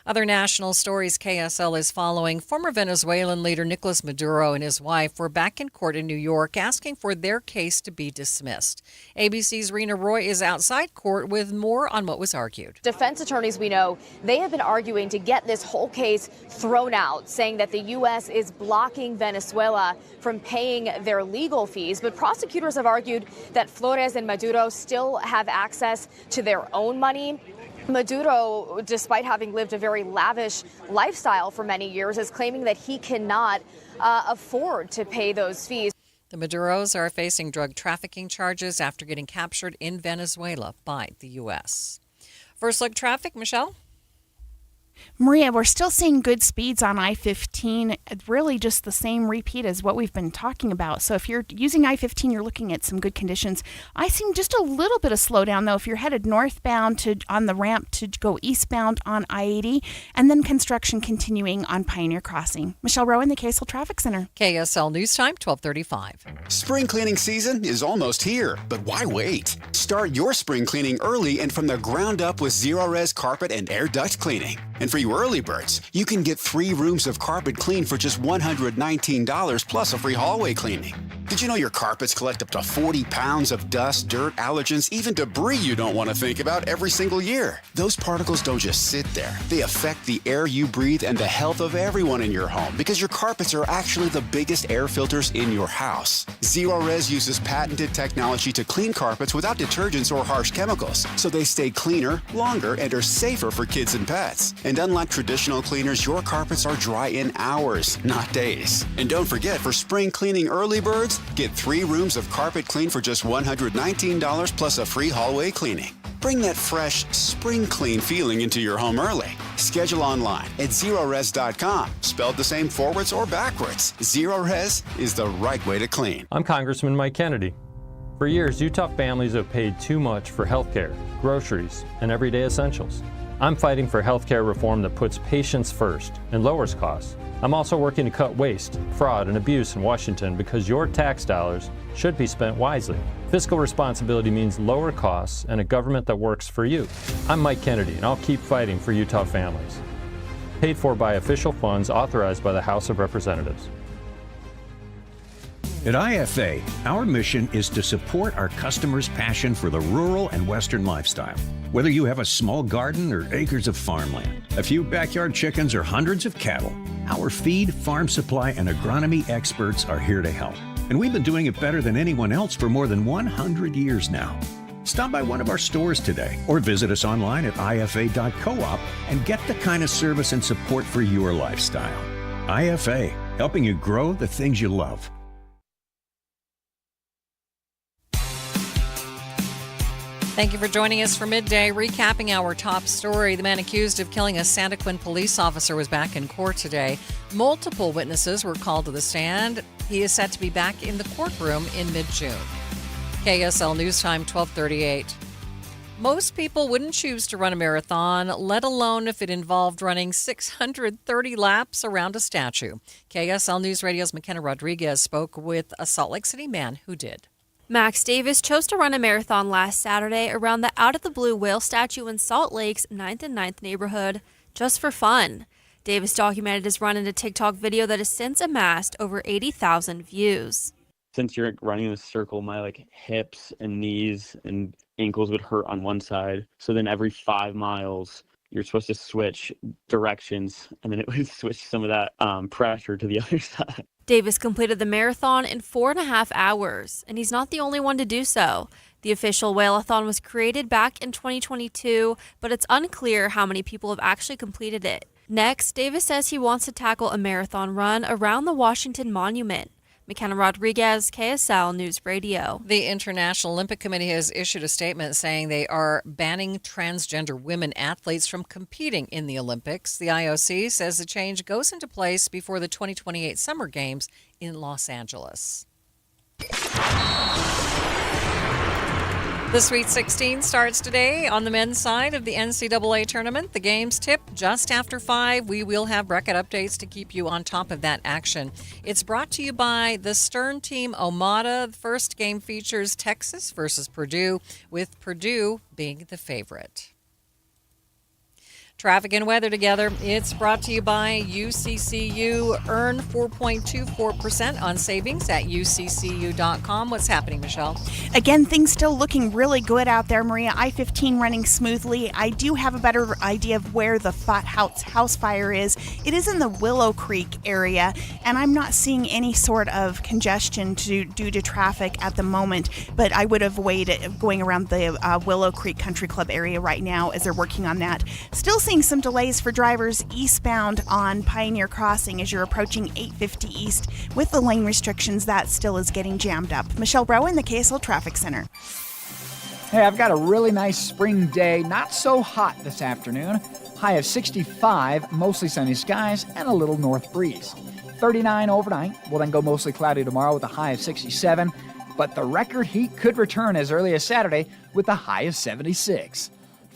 Other national stories KSL is following. Former Venezuelan leader Nicolas Maduro and his wife were back in court in New York asking for their case to be dismissed. ABC's Rena Roy is outside court with more on what was argued. Defense attorneys, we know, they have been arguing to get this whole case thrown out, saying that the U.S. is blocking Venezuela from paying their legal fees. But prosecutors have argued that Flores and Maduro still have access to their own money. Maduro, despite having lived a very lavish lifestyle for many years, is claiming that he cannot afford to pay those fees. The Maduros are facing drug trafficking charges after getting captured in Venezuela by the U.S. First look traffic, Michelle. Maria, we're still seeing good speeds on I-15, really just the same repeat as what we've been talking about. So if you're using I-15, you're looking at some good conditions. I see just a little bit of slowdown, though, if you're headed northbound on the ramp to go eastbound on I-80, and then construction continuing on Pioneer Crossing. Michelle Rowan, the KSL Traffic Center. KSL News Time, 12:35. Spring cleaning season is almost here, but why wait? Start your spring cleaning early and from the ground up with Zero-Res carpet and air duct cleaning. And for you early birds, you can get 3 rooms of carpet clean for just $119 plus a free hallway cleaning. Did you know your carpets collect up to 40 pounds of dust, dirt, allergens, even debris you don't want to think about every single year? Those particles don't just sit there. They affect the air you breathe and the health of everyone in your home because your carpets are actually the biggest air filters in your house. Zero-Res uses patented technology to clean carpets without detergents or harsh chemicals, so they stay cleaner, longer, and are safer for kids and pets. And unlike traditional cleaners, your carpets are dry in hours, not days. And don't forget, for spring cleaning early birds, get 3 rooms of carpet clean for just $119 plus a free hallway cleaning. Bring that fresh, spring clean feeling into your home early. Schedule online at zerores.com. Spelled the same forwards or backwards. Zero-Res is the right way to clean. I'm Congressman Mike Kennedy. For years, Utah families have paid too much for health care, groceries, and everyday essentials. I'm fighting for health care reform that puts patients first and lowers costs. I'm also working to cut waste, fraud, and abuse in Washington because your tax dollars should be spent wisely. Fiscal responsibility means lower costs and a government that works for you. I'm Mike Kennedy, and I'll keep fighting for Utah families. Paid for by official funds authorized by the House of Representatives. At IFA, our mission is to support our customers' passion for the rural and Western lifestyle. Whether you have a small garden or acres of farmland, a few backyard chickens or hundreds of cattle, our feed, farm supply, and agronomy experts are here to help. And we've been doing it better than anyone else for more than 100 years now. Stop by one of our stores today or visit us online at ifa.coop and get the kind of service and support for your lifestyle. IFA, helping you grow the things you love. Thank you for joining us for Midday. Recapping our top story, the man accused of killing a Santaquin police officer was back in court today. Multiple witnesses were called to the stand. He is set to be back in the courtroom in mid-June. KSL News Time, 12:38. Most people wouldn't choose to run a marathon, let alone if it involved running 630 laps around a statue. KSL News Radio's McKenna Rodriguez spoke with a Salt Lake City man who did. Max Davis chose to run a marathon last Saturday around the out-of-the-blue whale statue in Salt Lake's 9th and 9th neighborhood, just for fun. Davis documented his run in a TikTok video that has since amassed over 80,000 views. Since you're running in a circle, my hips and knees and ankles would hurt on one side. So then every 5 miles, you're supposed to switch directions, and then it would switch some of that pressure to the other side. Davis completed the marathon in 4.5 hours, and he's not the only one to do so. The official Whale-a-thon was created back in 2022, but it's unclear how many people have actually completed it. Next, Davis says he wants to tackle a marathon run around the Washington Monument. McKenna Rodriguez, KSL News Radio. The International Olympic Committee has issued a statement saying they are banning transgender women athletes from competing in the Olympics. The IOC says the change goes into place before the 2028 Summer Games in Los Angeles. The Sweet 16 starts today on the men's side of the NCAA tournament. The games tip just after 5. We will have bracket updates to keep you on top of that action. It's brought to you by the Stern Team Omada. The first game features Texas versus Purdue, with Purdue being the favorite. Traffic and weather together. It's brought to you by UCCU. Earn 4.24% on savings at uccu.com. What's happening, Michelle? Again, things still looking really good out there, Maria. I-15 running smoothly. I do have a better idea of where the house fire is. It is in the Willow Creek area, and I'm not seeing any sort of congestion due to traffic at the moment, but I would avoid going around the Willow Creek Country Club area right now as they're working on that. Still seeing some delays for drivers eastbound on Pioneer Crossing as you're approaching 850 East. With the lane restrictions, that still is getting jammed up. Michelle Browen, the KSL Traffic Center. Hey, I've got a really nice spring day, not so hot this afternoon. High of 65, mostly sunny skies, and a little north breeze. 39 overnight, will then go mostly cloudy tomorrow with a high of 67. But the record heat could return as early as Saturday with a high of 76.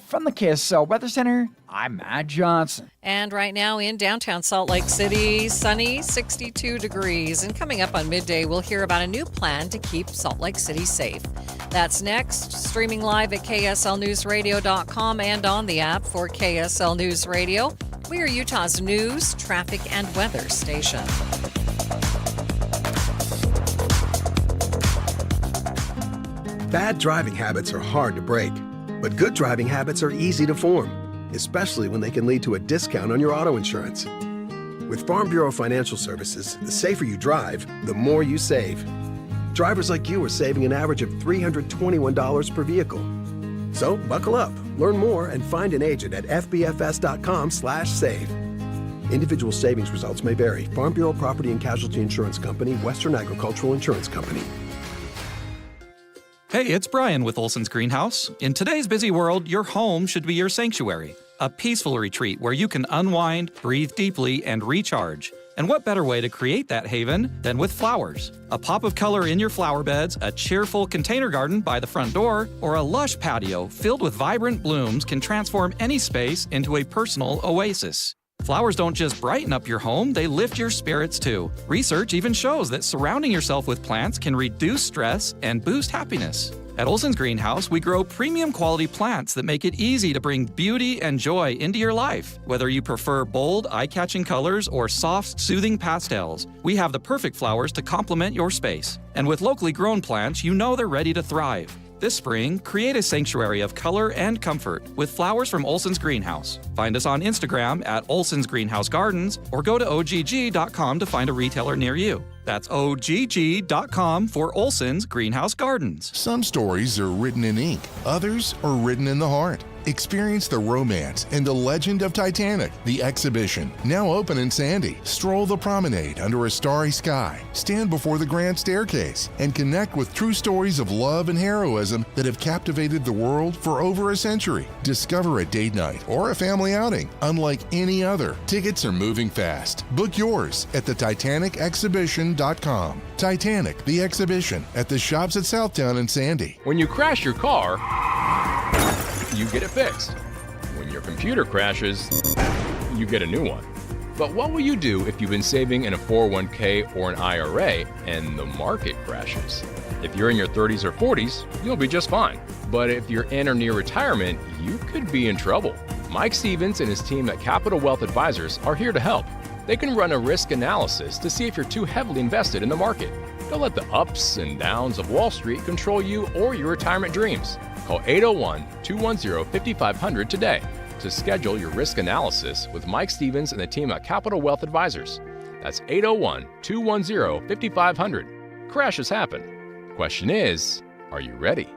From the KSL Weather Center, I'm Matt Johnson. And right now in downtown Salt Lake City, sunny, 62 degrees. And coming up on Midday, we'll hear about a new plan to keep Salt Lake City safe. That's next, streaming live at kslnewsradio.com and on the app for KSL News Radio. We are Utah's news, traffic, and weather station. Bad driving habits are hard to break, but good driving habits are easy to form, especially when they can lead to a discount on your auto insurance. With Farm Bureau Financial Services, the safer you drive, the more you save. Drivers like you are saving an average of $321 per vehicle. So buckle up, learn more, and find an agent at fbfs.com/save. Individual savings results may vary. Farm Bureau Property and Casualty Insurance Company, Western Agricultural Insurance Company. Hey, it's Brian with Olson's Greenhouse. In today's busy world, your home should be your sanctuary, a peaceful retreat where you can unwind, breathe deeply, and recharge. And what better way to create that haven than with flowers? A pop of color in your flower beds, a cheerful container garden by the front door, or a lush patio filled with vibrant blooms can transform any space into a personal oasis. Flowers don't just brighten up your home, they lift your spirits too. Research even shows that surrounding yourself with plants can reduce stress and boost happiness. At Olson's Greenhouse, we grow premium quality plants that make it easy to bring beauty and joy into your life. Whether you prefer bold, eye-catching colors or soft, soothing pastels, we have the perfect flowers to complement your space. And with locally grown plants, you know they're ready to thrive. This spring, create a sanctuary of color and comfort with flowers from Olson's Greenhouse. Find us on Instagram at Olson's Greenhouse Gardens or go to ogg.com to find a retailer near you. That's ogg.com for Olson's Greenhouse Gardens. Some stories are written in ink, others are written in the heart. Experience the romance and the legend of Titanic, the exhibition, now open in Sandy. Stroll the promenade under a starry sky, stand before the grand staircase, and connect with true stories of love and heroism that have captivated the world for over a century. Discover a date night or a family outing unlike any other. Tickets are moving fast. Book yours at titanicexhibition.com. Titanic, the exhibition, at the shops at Southtown and Sandy. When you crash your car, you get it fixed. When your computer crashes, you get a new one. But what will you do if you've been saving in a 401k or an IRA and the market crashes? If you're in your 30s or 40s, you'll be just fine. But if you're in or near retirement, you could be in trouble. Mike Stevens and his team at Capital Wealth Advisors are here to help. They can run a risk analysis to see if you're too heavily invested in the market. Don't let the ups and downs of Wall Street control you or your retirement dreams. Call 801-210-5500 today to schedule your risk analysis with Mike Stevens and the team at Capital Wealth Advisors. That's 801-210-5500. Crashes happen. Question is, are you ready?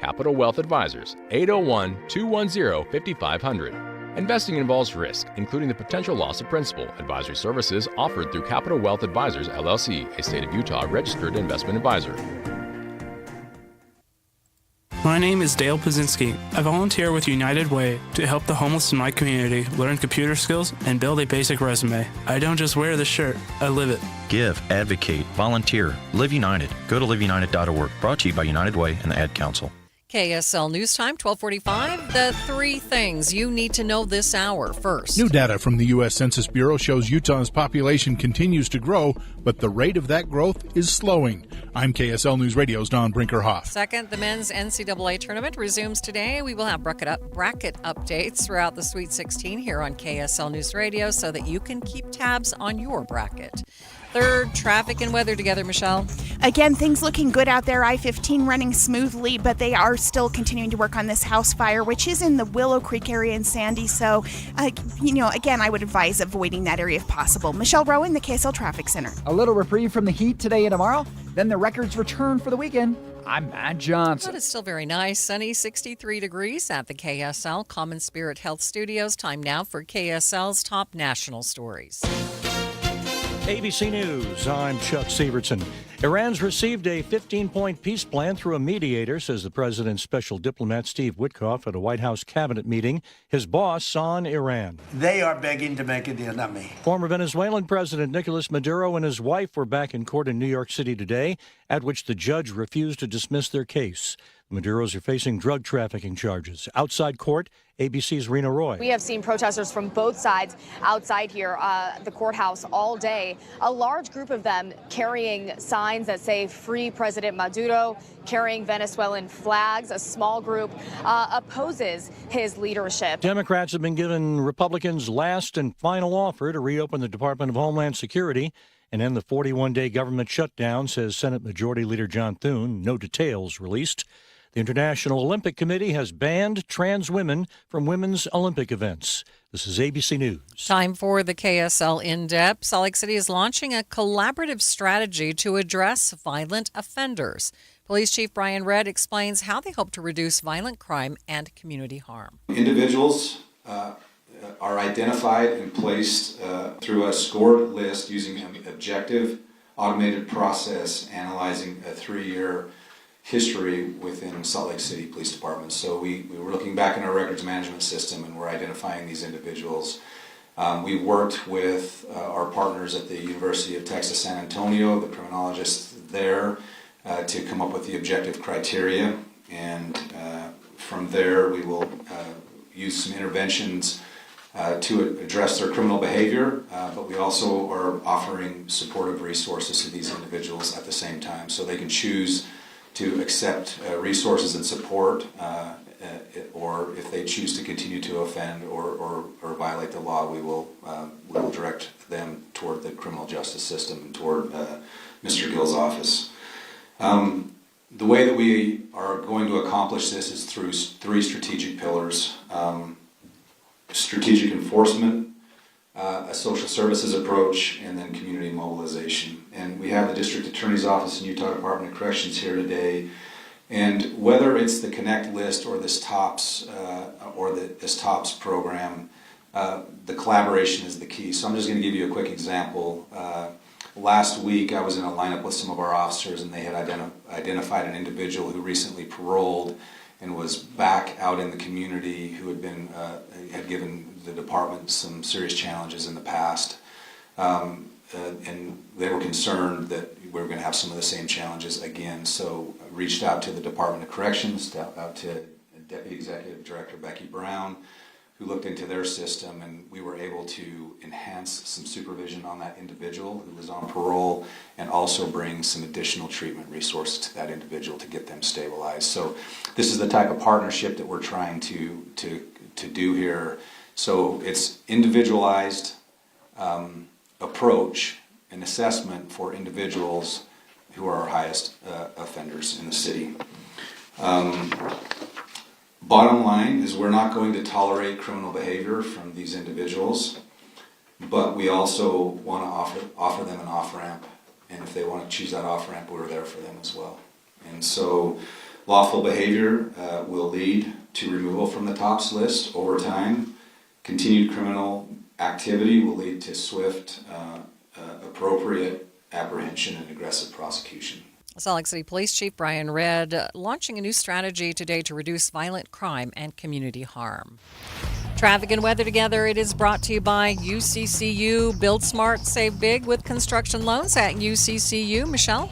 Capital Wealth Advisors, 801-210-5500. Investing involves risk, including the potential loss of principal. Advisory services offered through Capital Wealth Advisors, LLC, a state of Utah registered investment advisor. My name is Dale Pazinski. I volunteer with United Way to help the homeless in my community learn computer skills and build a basic resume. I don't just wear the shirt, I live it. Give, advocate, volunteer, Live United. Go to liveunited.org. Brought to you by United Way and the Ad Council. KSL News Time, 1245. The three things you need to know this hour. First, New data from the U.S. Census Bureau shows Utah's population continues to grow, but the rate of that growth is slowing. I'm KSL News Radio's Don Brinkerhoff. second, the men's NCAA tournament resumes today. We will have bracket updates throughout the Sweet 16 here on KSL News Radio so that you can keep tabs on your bracket. Third, traffic and weather together, Michelle. Again, things looking good out there. I-15 running smoothly, but they are still continuing to work on this house fire, which is in the Willow Creek area in Sandy. So, again, I would advise avoiding that area if possible. Michelle Rowan, the KSL Traffic Center. A little reprieve from the heat today and tomorrow. Then the records return for the weekend. I'm Matt Johnson. But it's still very nice. Sunny, 63 degrees at the KSL Common Spirit Health Studios. Time now for KSL's top national stories. ABC News, I'm Chuck Severson. Iran's received a 15-point peace plan through a mediator, says the president's special diplomat Steve Witkoff at a White House cabinet meeting. His boss on Iran. They are begging to make a deal, not me. Former Venezuelan President Nicolas Maduro and his wife were back in court in New York City today, at which the judge refused to dismiss their case. The Maduros are facing drug trafficking charges. Outside court, ABC's Rena Roy. We have seen protesters from both sides outside here, the courthouse, all day. A large group of them carrying signs that say "Free President Maduro," carrying Venezuelan flags. A small group opposes his leadership. Democrats have been given Republicans' last and final offer to reopen the Department of Homeland Security and end the 41-day government shutdown, says Senate Majority Leader John Thune. No details released. The International Olympic Committee has banned trans women from women's Olympic events. This is ABC News. Time for the KSL In-Depth. Salt Lake City is launching a collaborative strategy to address violent offenders. Police Chief Brian Redd explains how they hope to reduce violent crime and community harm. Individuals are identified and placed through a scored list using an objective, automated process analyzing a 3-year history within Salt Lake City Police Department. So we were looking back in our records management system and we're identifying these individuals. We worked with our partners at the University of Texas San Antonio, the criminologists there, to come up with the objective criteria. And from there we will use some interventions to address their criminal behavior, but we also are offering supportive resources to these individuals at the same time so they can choose to accept resources and support, or if they choose to continue to offend or violate the law, we will direct them toward the criminal justice system and toward Mr. Gill's office. The way that we are going to accomplish this is through 3 strategic pillars: strategic enforcement, a social services approach, and then community mobilization. And we have the District Attorney's Office and Utah Department of Corrections here today. And whether it's the Connect list or this TOPS this TOPS program, the collaboration is the key. So I'm just going to give you a quick example. Last week I was in a lineup with some of our officers and they had identified an individual who recently paroled and was back out in the community, who had been had given the department some serious challenges in the past, and they were concerned that we were going to have some of the same challenges again. So I reached out to the Department of Corrections, out to Deputy Executive Director Becky Brown, who looked into their system, and we were able to enhance some supervision on that individual who was on parole and also bring some additional treatment resources to that individual to get them stabilized. So this is the type of partnership that we're trying to do here. So it's individualized approach and assessment for individuals who are our highest offenders in the city. Bottom line is we're not going to tolerate criminal behavior from these individuals, but we also want to offer them an off-ramp, and if they want to choose that off-ramp, we're there for them as well. And so lawful behavior will lead to removal from the TOPS list over time. Continued criminal activity will lead to swift, appropriate apprehension and aggressive prosecution. Salt Lake City Police Chief Brian Redd launching a new strategy today to reduce violent crime and community harm. Traffic and weather together. It is brought to you by UCCU. Build smart, save big with construction loans at UCCU. Michelle?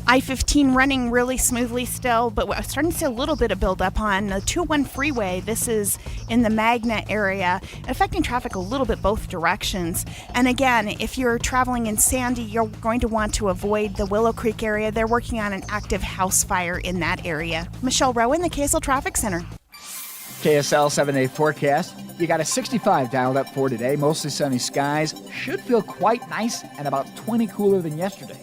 I-15 running really smoothly still, but we're starting to see a little bit of buildup on the 201 freeway. This is in the Magna area, affecting traffic a little bit both directions. And again, if you're traveling in Sandy, you're going to want to avoid the Willow Creek area. They're working on an active house fire in that area. Michelle Rowan, the KSL Traffic Center. KSL 7-day forecast. You got a 65 dialed up for today. Mostly sunny skies. Should feel quite nice and about 20 cooler than yesterday.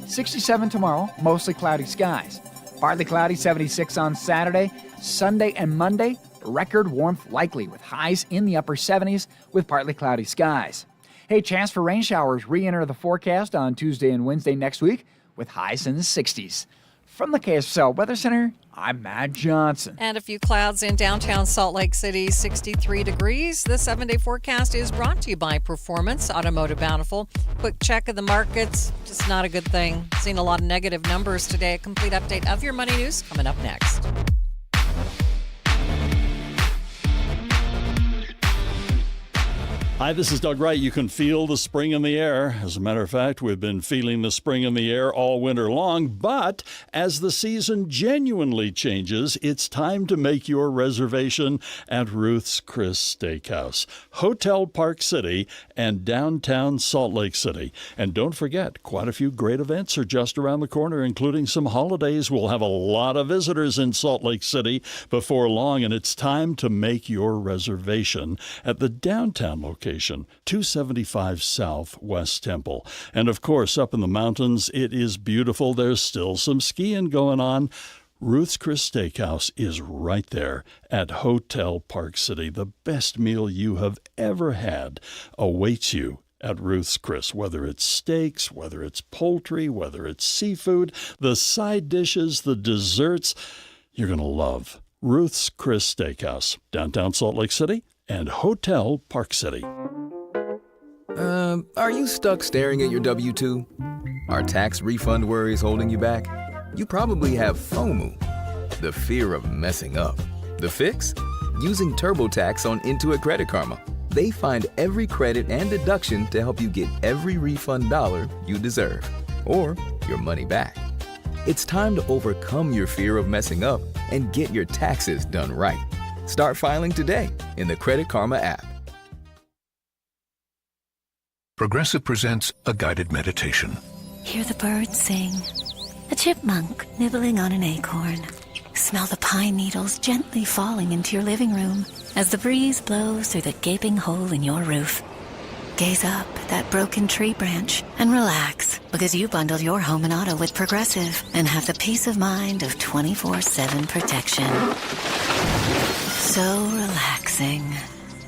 67 tomorrow, mostly cloudy skies. Partly cloudy, 76 on Saturday. Sunday and Monday, record warmth likely with highs in the upper 70s with partly cloudy skies. Hey, chance for rain showers re-enter the forecast on Tuesday and Wednesday next week with highs in the 60s. From the KSL Weather Center, I'm Matt Johnson. And a few clouds in downtown Salt Lake City, 63 degrees. The 7-day forecast is brought to you by Performance Automotive Bountiful. Quick check of the markets, just not a good thing. Seen a lot of negative numbers today. A complete update of your money news coming up next. Hi, this is Doug Wright. You can feel the spring in the air. As a matter of fact, we've been feeling the spring in the air all winter long. But as the season genuinely changes, it's time to make your reservation at Ruth's Chris Steakhouse, Hotel Park City and downtown Salt Lake City. And don't forget, quite a few great events are just around the corner, including some holidays. We'll have a lot of visitors in Salt Lake City before long, and it's time to make your reservation at the downtown location. 275 South West Temple. And of course, up in the mountains, it is beautiful. There's still some skiing going on. Ruth's Chris Steakhouse is right there at Hotel Park City. The best meal you have ever had awaits you at Ruth's Chris, whether it's steaks, whether it's poultry, whether it's seafood, the side dishes, the desserts. You're going to love Ruth's Chris Steakhouse, downtown Salt Lake City and Hotel Park City. Are you stuck staring at your W-2? Are tax refund worries holding you back? You probably have FOMO, the fear of messing up. The fix? Using TurboTax on Intuit Credit Karma. They find every credit and deduction to help you get every refund dollar you deserve, or your money back. It's time to overcome your fear of messing up and get your taxes done right. Start filing today in the Credit Karma app. Progressive presents a guided meditation. Hear the birds sing. A chipmunk nibbling on an acorn. Smell the pine needles gently falling into your living room as the breeze blows through the gaping hole in your roof. Gaze up at that broken tree branch and relax, because you bundled your home and auto with Progressive and have the peace of mind of 24/7 protection. So relaxing.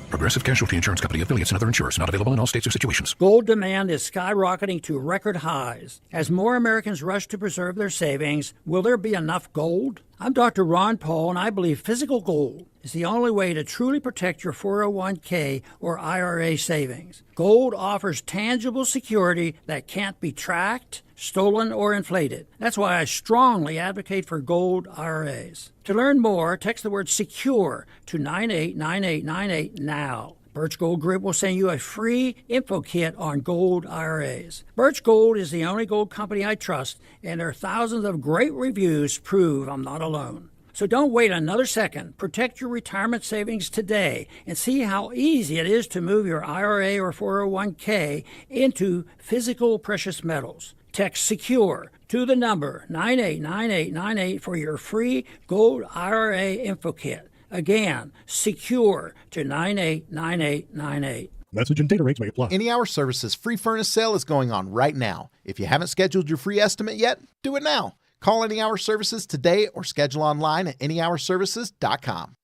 Progressive Casualty Insurance Company, affiliates, and other insurers. Not available in all states or situations. Gold demand is skyrocketing to record highs. As more Americans rush to preserve their savings, will there be enough gold? I'm Dr. Ron Paul, and I believe physical gold is the only way to truly protect your 401k or IRA savings. Gold offers tangible security that can't be tracked, stolen, or inflated. That's why I strongly advocate for gold IRAs. To learn more, text the word SECURE to 989898 now. Birch Gold Group will send you a free info kit on gold IRAs. Birch Gold is the only gold company I trust, and their thousands of great reviews prove I'm not alone. So don't wait another second. Protect your retirement savings today and see how easy it is to move your IRA or 401k into physical precious metals. Text SECURE to the number 989898 for your free gold IRA info kit. Again, SECURE to 989898. Message and data rates may apply. Any Hour Services free furnace sale is going on right now. If you haven't scheduled your free estimate yet, do it now. Call Any Hour Services today or schedule online at anyhourservices.com.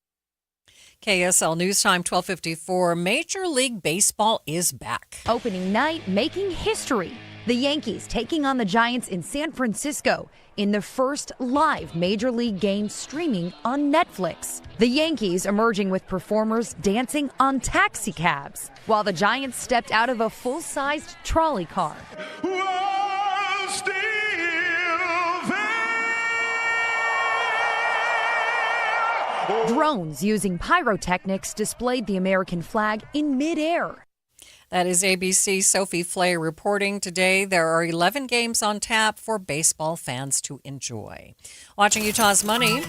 KSL News Time 12:54. Major League Baseball is back. Opening night making history. The Yankees taking on the Giants in San Francisco in the first live Major League game streaming on Netflix. The Yankees emerging with performers dancing on taxi cabs, while the Giants stepped out of a full-sized trolley car. Drones using pyrotechnics displayed the American flag in midair. That is ABC's Sophie Flay reporting. Today, there are 11 games on tap for baseball fans to enjoy. Watching Utah's Money,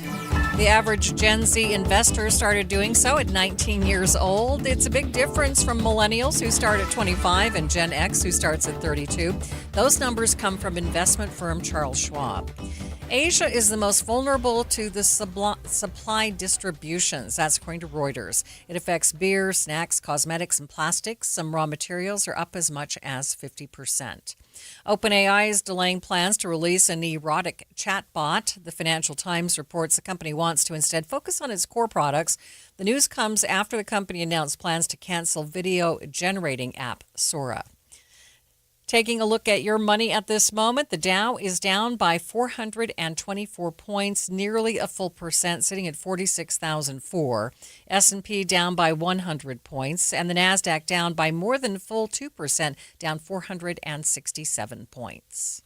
the average Gen Z investor started doing so at 19 years old. It's a big difference from millennials who start at 25 and Gen X who starts at 32. Those numbers come from investment firm Charles Schwab. Asia is the most vulnerable to the supply distributions. That's according to Reuters. It affects beer, snacks, cosmetics, and plastics. Some raw materials are up as much as 50%. OpenAI is delaying plans to release an erotic chatbot. The Financial Times reports the company wants to instead focus on its core products. The news comes after the company announced plans to cancel video generating app Sora. Taking a look at your money at this moment, the Dow is down by 424 points, nearly a full percent, sitting at 46,004. S&P down by 100 points, and the Nasdaq down by more than a full 2%, down 467 points.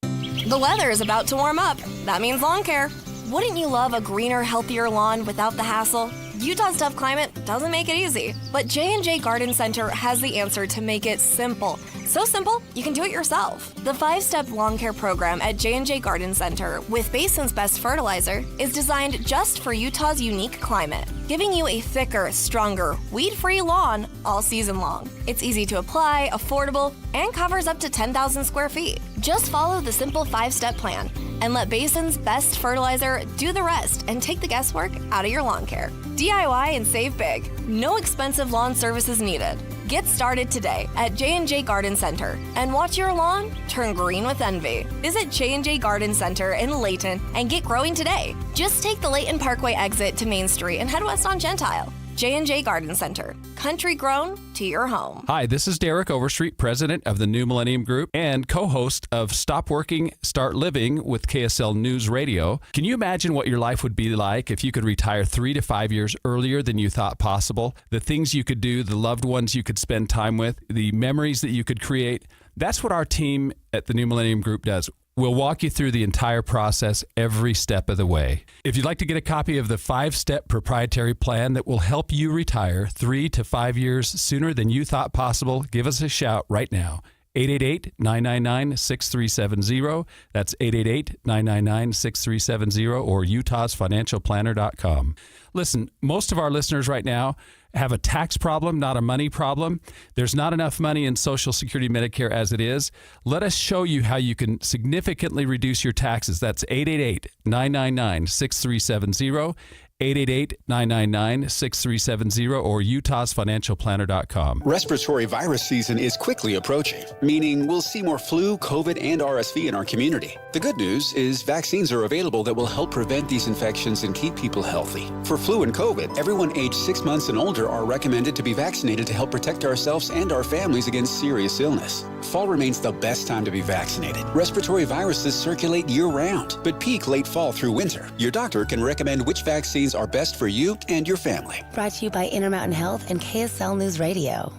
The weather is about to warm up. That means lawn care. Wouldn't you love a greener, healthier lawn without the hassle? Utah's tough climate doesn't make it easy, but J&J Garden Center has the answer to make it simple. So simple, you can do it yourself. The 5-step lawn care program at J&J Garden Center with Basin's Best Fertilizer is designed just for Utah's unique climate, giving you a thicker, stronger, weed-free lawn all season long. It's easy to apply, affordable, and covers up to 10,000 square feet. Just follow the simple 5-step plan and let Basin's Best Fertilizer do the rest and take the guesswork out of your lawn care. DIY and save big. No expensive lawn services needed. Get started today at J&J Garden Center and watch your lawn turn green with envy. Visit J&J Garden Center in Layton and get growing today. Just take the Layton Parkway exit to Main Street and head west on Gentile. J&J Garden Center, country grown to your home. Hi, this is Derek Overstreet, president of the New Millennium Group and co-host of Stop Working, Start Living with KSL News Radio. Can you imagine what your life would be like if you could retire 3 to 5 years earlier than you thought possible? The things you could do, the loved ones you could spend time with, the memories that you could create. That's what our team at the New Millennium Group does. We'll walk you through the entire process every step of the way. If you'd like to get a copy of the 5-step proprietary plan that will help you retire 3 to 5 years sooner than you thought possible, give us a shout right now. 888-999-6370. That's 888-999-6370 or utahsfinancialplanner.com. Listen, most of our listeners right now have a tax problem, not a money problem. There's not enough money in Social Security Medicare as it is. Let us show you how you can significantly reduce your taxes. That's 888-999-6370. 888-999-6370 or utahsfinancialplanner.com. Respiratory virus season is quickly approaching, meaning we'll see more flu, COVID, and RSV in our community. The good news is vaccines are available that will help prevent these infections and keep people healthy. For flu and COVID, everyone aged 6 months and older are recommended to be vaccinated to help protect ourselves and our families against serious illness. Fall remains the best time to be vaccinated. Respiratory viruses circulate year-round, but peak late fall through winter. Your doctor can recommend which vaccines are best for you and your family. Brought to you by Intermountain Health and KSL News Radio.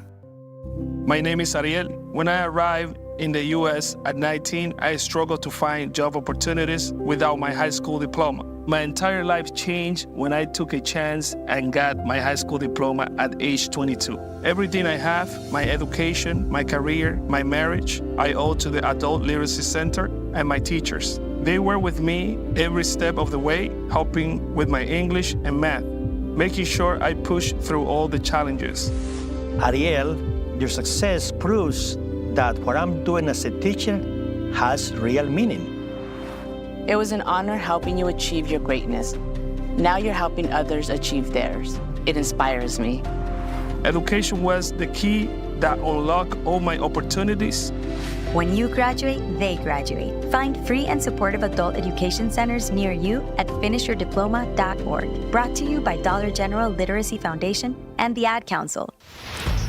My name is Ariel. When I arrived in the U.S. at 19, I struggled to find job opportunities without my high school diploma. My entire life changed when I took a chance and got my high school diploma at age 22. Everything I have, my education, my career, my marriage, I owe to the Adult Literacy Center and my teachers. They were with me every step of the way, helping with my English and math, making sure I push through all the challenges. Ariel, your success proves that what I'm doing as a teacher has real meaning. It was an honor helping you achieve your greatness. Now you're helping others achieve theirs. It inspires me. Education was the key that unlocked all my opportunities. When you graduate, they graduate. Find free and supportive adult education centers near you at finishyourdiploma.org. Brought to you by Dollar General Literacy Foundation and the Ad Council.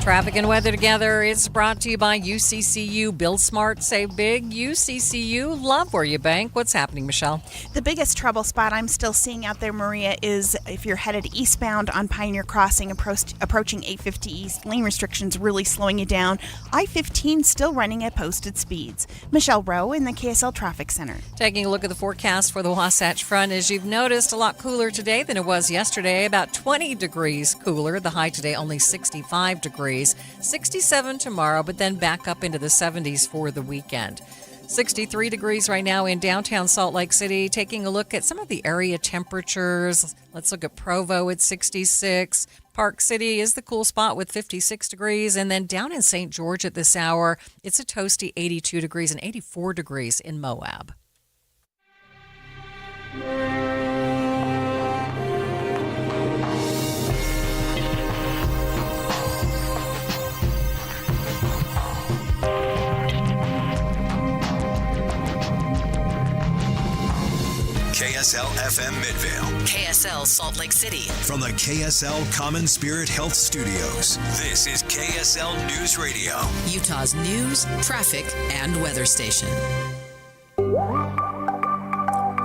Traffic and weather together. It's brought to you by UCCU. Build smart, save big. UCCU, love where you bank. What's happening, Michelle? The biggest trouble spot I'm still seeing out there, Maria, is if you're headed eastbound on Pioneer Crossing, approaching 850 East. Lane restrictions really slowing you down. I-15 still running at posted speeds. Michelle Rowe in the KSL Traffic Center. Taking a look at the forecast for the Wasatch Front, as you've noticed, a lot cooler today than it was yesterday. About 20 degrees cooler. The high today only 65 degrees. 67 tomorrow, but then back up into the 70s for the weekend. 63 degrees right now in downtown Salt Lake City. Taking a look at some of the area temperatures. Let's look at Provo at 66. Park City is the cool spot with 56 degrees. And then down in St. George at this hour, it's a toasty 82 degrees and 84 degrees in Moab. KSL FM Midvale. KSL Salt Lake City. From the KSL Common Spirit Health Studios, this is KSL News Radio. Utah's news, traffic, and weather station.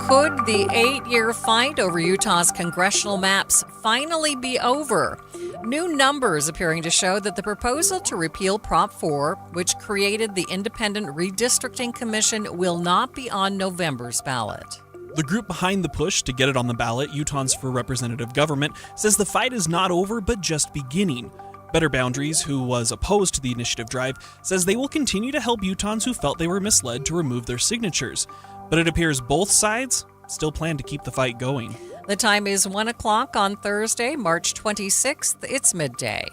Could the 8-year fight over Utah's congressional maps finally be over? New numbers appearing to show that the proposal to repeal Prop 4, which created the Independent Redistricting Commission, will not be on November's ballot. The group behind the push to get it on the ballot, Utahns for Representative Government, says the fight is not over but just beginning. Better Boundaries, who was opposed to the initiative drive, says they will continue to help Utahns who felt they were misled to remove their signatures. But it appears both sides still plan to keep the fight going. The time is 1 o'clock on Thursday, March 26th. It's midday.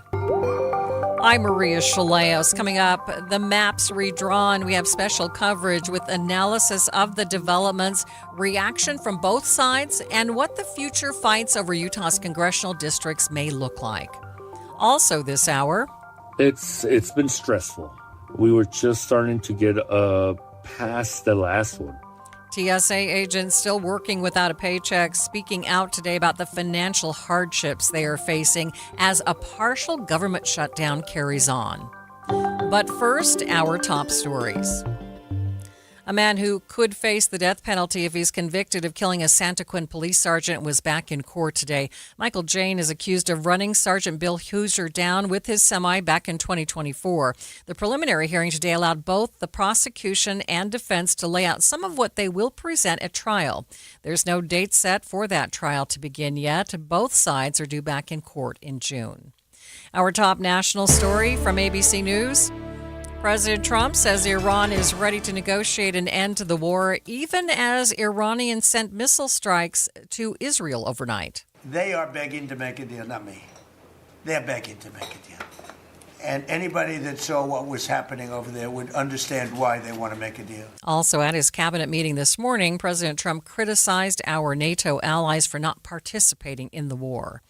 I'm Maria Shilaos. Coming up, the maps redrawn. We have special coverage with analysis of the developments, reaction from both sides, and what the future fights over Utah's congressional districts may look like. Also this hour, It's been stressful. We were just starting to get past the last one. TSA agents still working without a paycheck, speaking out today about the financial hardships they are facing as a partial government shutdown carries on. But first, our top stories. A man who could face the death penalty if he's convicted of killing a Santa Quinn police sergeant was back in court today. Michael Jane is accused of running Sergeant Bill Hoosier down with his semi back in 2024. The preliminary hearing today allowed both the prosecution and defense to lay out some of what they will present at trial. There's no date set for that trial to begin yet. Both sides are due back in court in June. Our top national story from ABC News. President Trump says Iran is ready to negotiate an end to the war, even as Iranians sent missile strikes to Israel overnight. They are begging to make a deal, not me. They're begging to make a deal. And anybody that saw what was happening over there would understand why they want to make a deal. Also at his cabinet meeting this morning, President Trump criticized our NATO allies for not participating in the war.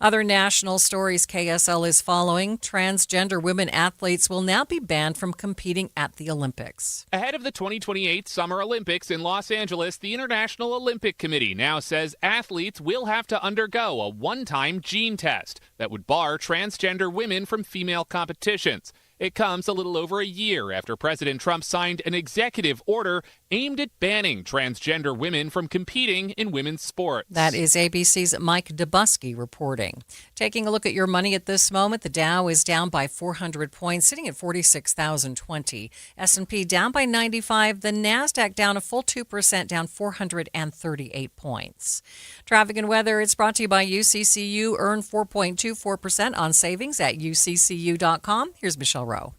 Other national stories KSL is following. Transgender women athletes will now be banned from competing at the Olympics. Ahead of the 2028 Summer Olympics in Los Angeles, the International Olympic Committee now says athletes will have to undergo a one-time gene test that would bar transgender women from female competitions. It comes a little over a year after President Trump signed an executive order aimed at banning transgender women from competing in women's sports. That is ABC's Mike Dubusky reporting. Taking a look at your money at this moment, the Dow is down by 400 points, sitting at 46,020. S&P down by 95. The NASDAQ down a full 2%, down 438 points. Traffic and weather, it's brought to you by UCCU. Earn 4.24% on savings at uccu.com. Here's Michelle Rowe.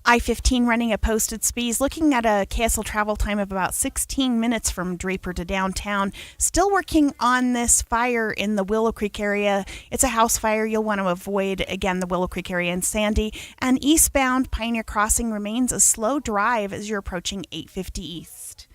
I-15 running at posted speeds, looking at a KSL travel time of about 16 minutes from Draper to downtown. Still working on this fire in the Willow Creek area. It's a house fire. You'll want to avoid, again, the Willow Creek area and Sandy. And eastbound Pioneer Crossing remains a slow drive as you're approaching 850 East.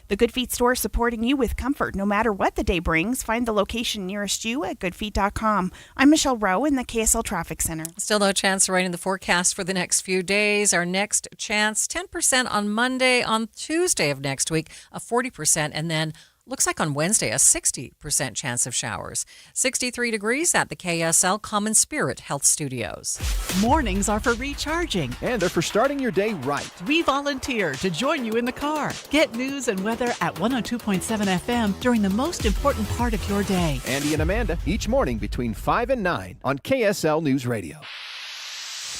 The Good Feet store supporting you with comfort no matter what the day brings. Find the location nearest you at goodfeet.com. I'm Michelle Rowe in the KSL Traffic Center. Still no chance of rain in the forecast for the next few days. Our next chance, 10% on Monday. On Tuesday of next week, a 40%, and then Looks like on Wednesday, a 60% chance of showers. 63 degrees at the KSL Common Spirit Health Studios. Mornings are for recharging. And they're for starting your day right. We volunteer to join you in the car. Get news and weather at 102.7 FM during the most important part of your day. Andy and Amanda, each morning between 5 and 9 on KSL News Radio.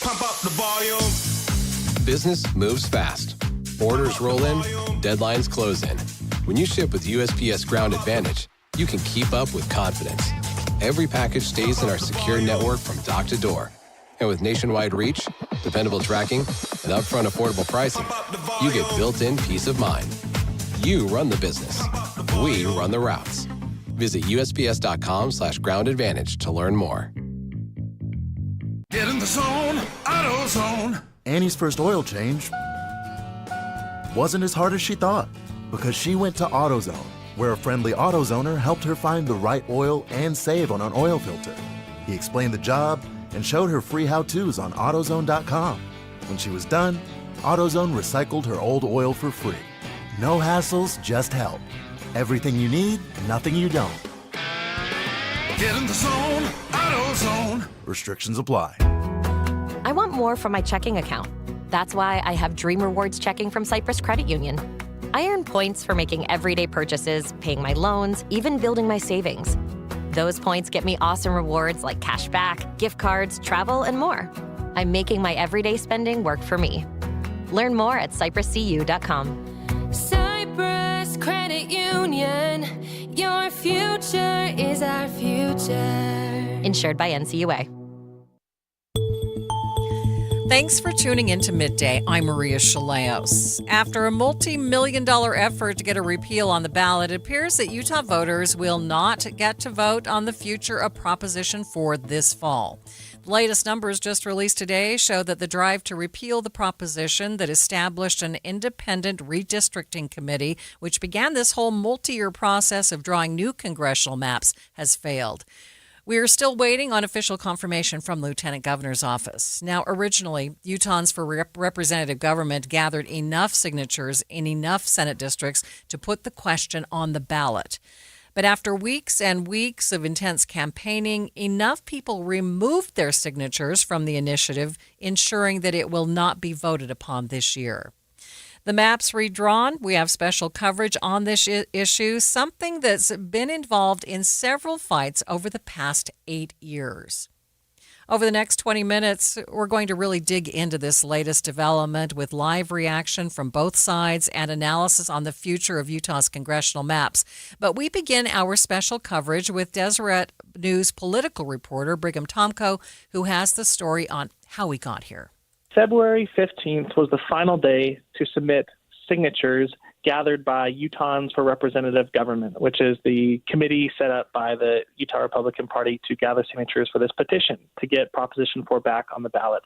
Pump up the volume. Business moves fast. Orders roll in, deadlines close in. When you ship with USPS Ground Advantage, you can keep up with confidence. Every package stays in our secure network from dock to door. And with nationwide reach, dependable tracking, and upfront affordable pricing, you get built-in peace of mind. You run the business. We run the routes. Visit USPS.com/Ground Advantage to learn more. Get in the zone, AutoZone. Annie's first oil change wasn't as hard as she thought, because she went to AutoZone, where a friendly AutoZoner helped her find the right oil and save on an oil filter. He explained the job and showed her free how-tos on AutoZone.com. When she was done, AutoZone recycled her old oil for free. No hassles, just help. Everything you need, nothing you don't. Get in the zone, AutoZone. Restrictions apply. I want more from my checking account. That's why I have Dream Rewards checking from Cyprus Credit Union. I earn points for making everyday purchases, paying my loans, even building my savings. Those points get me awesome rewards like cash back, gift cards, travel, and more. I'm making my everyday spending work for me. Learn more at cypruscu.com. Cyprus Credit Union, your future is our future. Insured by NCUA. Thanks for tuning in to Midday. I'm Maria Shilaos. After a multi-million-dollar effort to get a repeal on the ballot, it appears that Utah voters will not get to vote on the future of Proposition 4 this fall. The latest numbers just released today show that the drive to repeal the proposition that established an independent redistricting committee, which began this whole multi-year process of drawing new congressional maps, has failed. We are still waiting on official confirmation from the Lieutenant Governor's office. Now, originally, Utahns for Representative Government gathered enough signatures in enough Senate districts to put the question on the ballot. But after weeks and weeks of intense campaigning, enough people removed their signatures from the initiative, ensuring that it will not be voted upon this year. The maps redrawn, we have special coverage on this issue, something that's been involved in several fights over the past 8 years. Over the next 20 minutes, we're going to really dig into this latest development with live reaction from both sides and analysis on the future of Utah's congressional maps. But we begin our special coverage with Deseret News political reporter Brigham Tomko, who has the story on how we got here. February 15th was the final day to submit signatures gathered by Utahns for Representative Government, which is the committee set up by the Utah Republican Party to gather signatures for this petition to get Proposition 4 back on the ballot.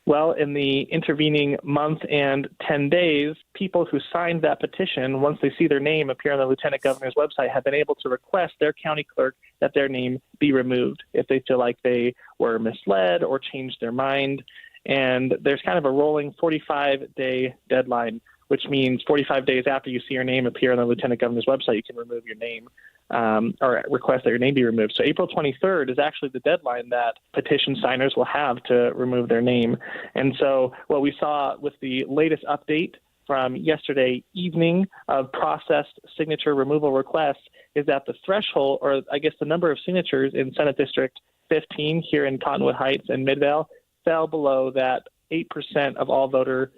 Well, in the intervening month and 10 days, people who signed that petition, once they see their name appear on the Lieutenant Governor's website, have been able to request their county clerk that their name be removed if they feel like they were misled or changed their mind. And there's kind of a rolling 45-day deadline, which means 45 days after you see your name appear on the Lieutenant Governor's website, you can remove your name or request that your name be removed. So April 23rd is actually the deadline that petition signers will have to remove their name. And so what we saw with the latest update from yesterday evening of processed signature removal requests is that the threshold, or I guess the number of signatures in Senate District 15 here in Cottonwood Heights and Midvale fell below that 8% of all voter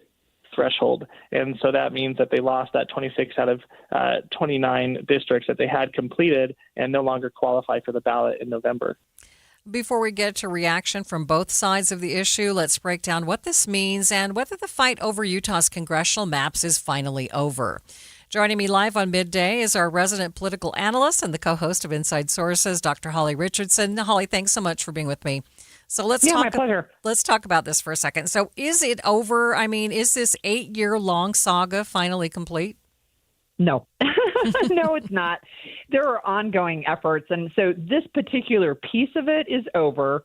threshold. And so that means that they lost that 26 out of 29 districts that they had completed and no longer qualify for the ballot in November. Before we get to reaction from both sides of the issue, let's break down what this means and whether the fight over Utah's congressional maps is finally over. Joining me live on Midday is our resident political analyst and the co-host of Inside Sources, Dr. Holly Richardson. Holly, thanks so much for being with me. So let's my pleasure. Let's talk about this for a second. So is it over? I mean, is this 8-year-long saga finally complete? No. No, it's not. There are ongoing efforts. And so this particular piece of it is over.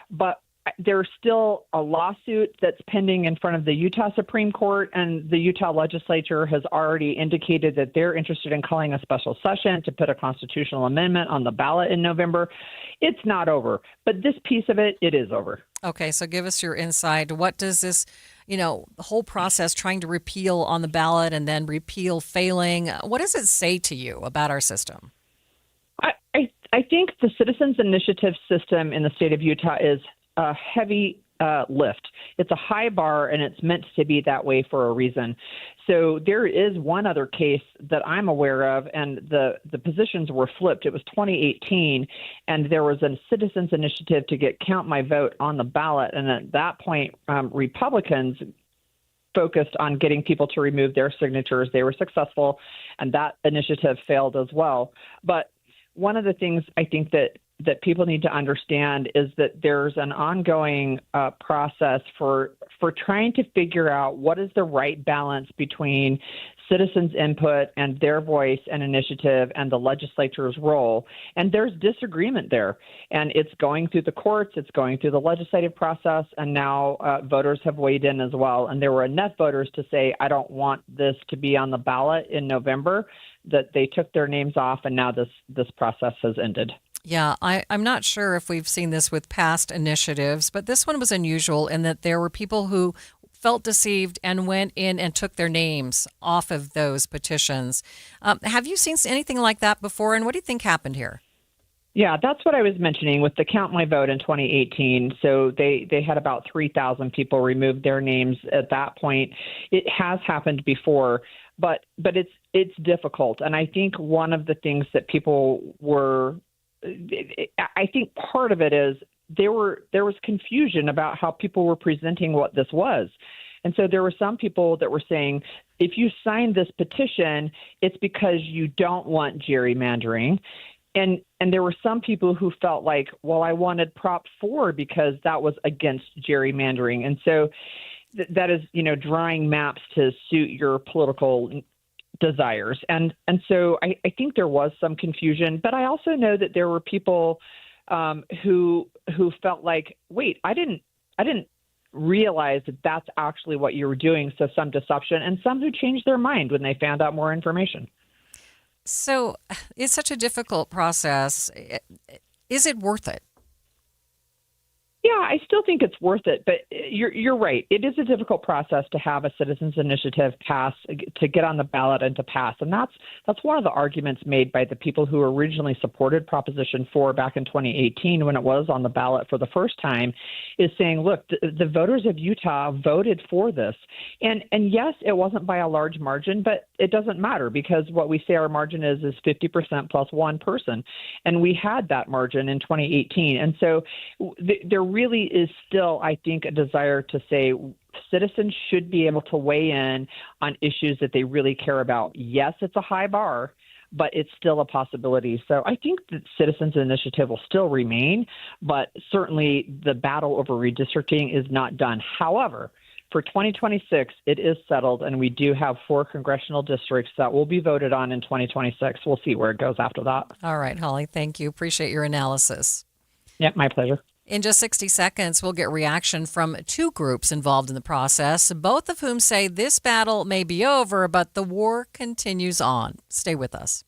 But there's still a lawsuit that's pending in front of the Utah Supreme Court, and the Utah legislature has already indicated that they're interested in calling a special session to put a constitutional amendment on the ballot in November. It's not over, but this piece of it is over. Okay, so give us your insight. What does this, the whole process trying to repeal on the ballot and then repeal failing, what does it say to you about our system? I think the Citizens Initiative system in the state of Utah is a heavy lift. It's a high bar, and it's meant to be that way for a reason. So there is one other case that I'm aware of, and the positions were flipped. It was 2018, and there was a Citizens Initiative to get Count My Vote on the ballot. And at that point, Republicans focused on getting people to remove their signatures. They were successful, and that initiative failed as well. But one of the things I think that people need to understand is that there's an ongoing process for trying to figure out what is the right balance between citizens' input and their voice and initiative and the legislature's role. And there's disagreement there. And it's going through the courts, it's going through the legislative process, and now voters have weighed in as well. And there were enough voters to say, I don't want this to be on the ballot in November, that they took their names off, and now this process has ended. Yeah, I'm not sure if we've seen this with past initiatives, but this one was unusual in that there were people who felt deceived and went in and took their names off of those petitions. Have you seen anything like that before, and what do you think happened here? Yeah, that's what I was mentioning with the Count My Vote in 2018. So they had about 3,000 people remove their names at that point. It has happened before, but it's difficult. And I think one of the things that people were I think part of it is there was confusion about how people were presenting what this was. And so there were some people that were saying, if you sign this petition, it's because you don't want gerrymandering. And there were some people who felt like, well, I wanted Prop 4 because that was against gerrymandering. And so that is, drawing maps to suit your political desires. And so I think there was some confusion, but I also know that there were people who felt like, wait, I didn't realize that that's actually what you were doing. So some deception, and some who changed their mind when they found out more information. So it's such a difficult process. Is it worth it? Yeah, I still think it's worth it, but you're right. It is a difficult process to have a citizens initiative pass, to get on the ballot and to pass. And that's one of the arguments made by the people who originally supported Proposition 4 back in 2018 when it was on the ballot for the first time, is saying, look, the voters of Utah voted for this. And yes, it wasn't by a large margin, but it doesn't matter because what we say our margin is 50% plus one person. And we had that margin in 2018. And so there really is still, I think, a desire to say citizens should be able to weigh in on issues that they really care about. Yes, it's a high bar, but it's still a possibility. So I think that Citizens Initiative will still remain, but certainly the battle over redistricting is not done. However, for 2026, it is settled, and we do have 4 congressional districts that will be voted on in 2026. We'll see where it goes after that. All right, Holly, thank you. Appreciate your analysis. Yeah, my pleasure. In just 60 seconds, we'll get reaction from 2 groups involved in the process, both of whom say this battle may be over, but the war continues on. Stay with us.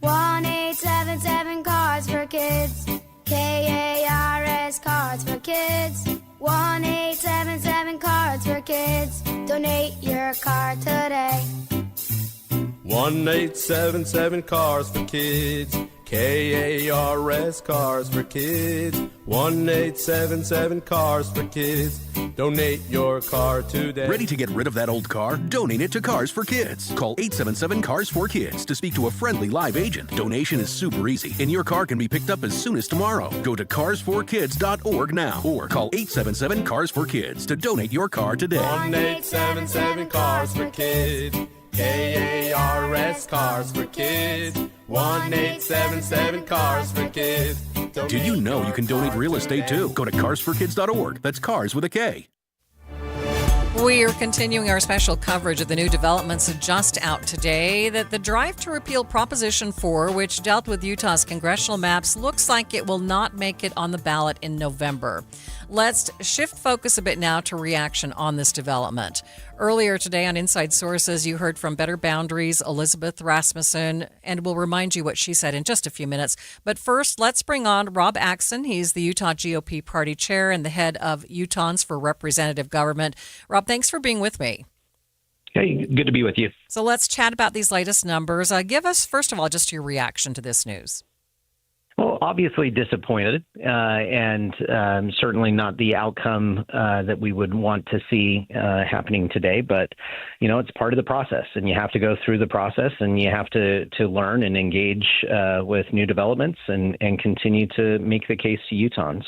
1-877 Cards for Kids. KARS Cards for Kids. 1-877 Cards for Kids. Donate your card today. 1-877 Cars for Kids. KARS Cars for Kids. 1-877 Cars for Kids. Donate your car today. Ready to get rid of that old car? Donate it to Cars for Kids. Call 877 Cars for Kids to speak to a friendly live agent. Donation is super easy, and your car can be picked up as soon as tomorrow. Go to carsforkids.org now or call 877 Cars for Kids to donate your car today. 1-877 Cars for Kids. KARS Cars for Kids. 1-877 Cars for Kids. Did you know you can donate real estate too? Go to carsforkids.org. That's cars with a K. We are continuing our special coverage of the new developments just out today that the drive to repeal Proposition 4, which dealt with Utah's congressional maps, looks like it will not make it on the ballot in November. Let's shift focus a bit now to reaction on this development. Earlier today on Inside Sources, you heard from Better Boundaries' Elizabeth Rasmussen, and we'll remind you what she said in just a few minutes. But first, let's bring on Rob Axson. He's the Utah GOP party chair and the head of Utahns for Representative Government. Rob, thanks for being with me. Hey, good to be with you. So let's chat about these latest numbers. Give us, first of all, just your reaction to this news. Well, obviously disappointed, and certainly not the outcome that we would want to see happening today. But, you know, it's part of the process, and you have to go through the process, and you have to learn and engage with new developments and continue to make the case to Utahns.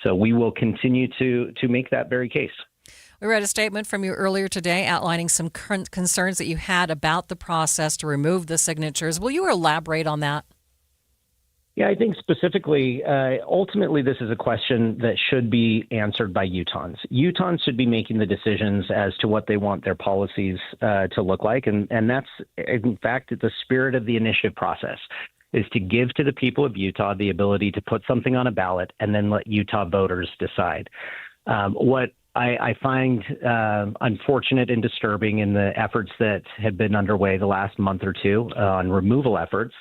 So we will continue to make that very case. We read a statement from you earlier today outlining some current concerns that you had about the process to remove the signatures. Will you elaborate on that? Yeah, I think specifically, ultimately, this is a question that should be answered by Utahns. Utahns should be making the decisions as to what they want their policies to look like. And that's, in fact, the spirit of the initiative process, is to give to the people of Utah the ability to put something on a ballot and then let Utah voters decide. What I find unfortunate and disturbing in the efforts that have been underway the last month or two on removal efforts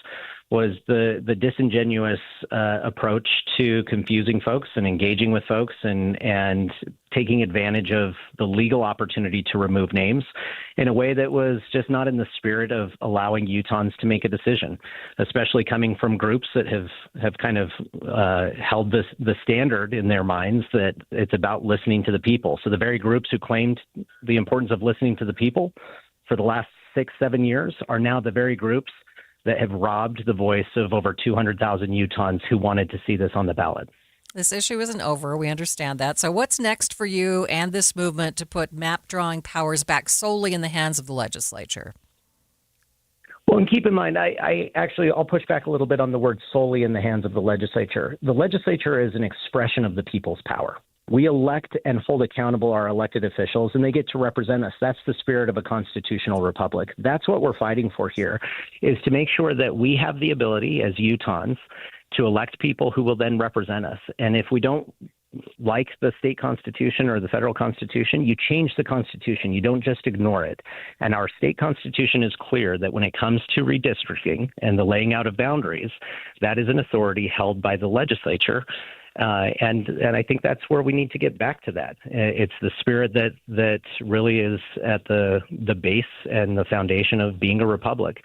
was the disingenuous approach to confusing folks and engaging with folks and taking advantage of the legal opportunity to remove names in a way that was just not in the spirit of allowing Utahns to make a decision, especially coming from groups that have kind of held the standard in their minds that it's about listening to the people. So the very groups who claimed the importance of listening to the people for the last 6-7 years are now the very groups that have robbed the voice of over 200,000 Utahns who wanted to see this on the ballot. This issue isn't over. We understand that. So what's next for you and this movement to put map drawing powers back solely in the hands of the legislature? Well, and keep in mind, I'll push back a little bit on the word solely in the hands of the legislature. The legislature is an expression of the people's power. We elect and hold accountable our elected officials, and they get to represent us. That's the spirit of a constitutional republic. That's what we're fighting for here, is to make sure that we have the ability as Utahns to elect people who will then represent us. And if we don't like the state constitution or the federal constitution, you change the constitution. You don't just ignore it. And our state constitution is clear that when it comes to redistricting and the laying out of boundaries, that is an authority held by the legislature. And I think that's where we need to get back to that. It's the spirit that really is at the base and the foundation of being a republic.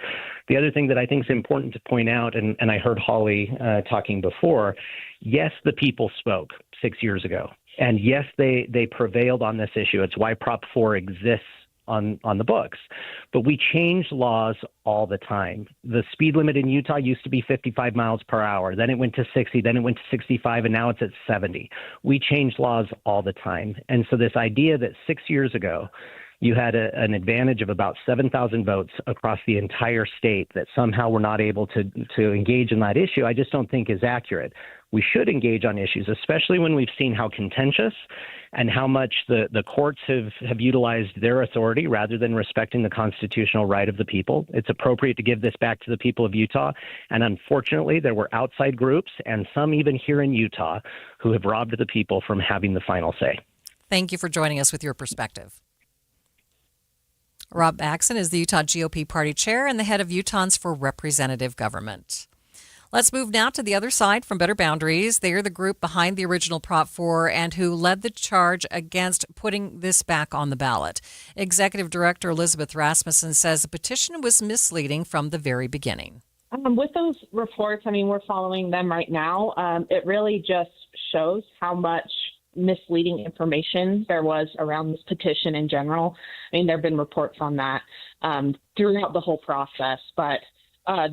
The other thing that I think is important to point out, and I heard Holly talking before, yes, the people spoke 6 years ago. And yes, they prevailed on this issue. It's why Prop 4 exists on the books. But we change laws all the time. The speed limit in Utah used to be 55 miles per hour. Then it went to 60. Then it went to 65. And now it's at 70. We change laws all the time. And so this idea that 6 years ago, you had an advantage of about 7,000 votes across the entire state that somehow we're not able to engage in that issue, I just don't think is accurate. We should engage on issues, especially when we've seen how contentious and how much the courts have utilized their authority rather than respecting the constitutional right of the people. It's appropriate to give this back to the people of Utah. And unfortunately, there were outside groups and some even here in Utah who have robbed the people from having the final say. Thank you for joining us with your perspective. Rob Axson is the Utah GOP party chair and the head of Utahns for Representative Government. Let's move now to the other side from Better Boundaries. They are the group behind the original Prop 4 and who led the charge against putting this back on the ballot. Executive Director Elizabeth Rasmussen says the petition was misleading from the very beginning. With those reports, we're following them right now. It really just shows how much misleading information there was around this petition in general. There have been reports on that throughout the whole process, but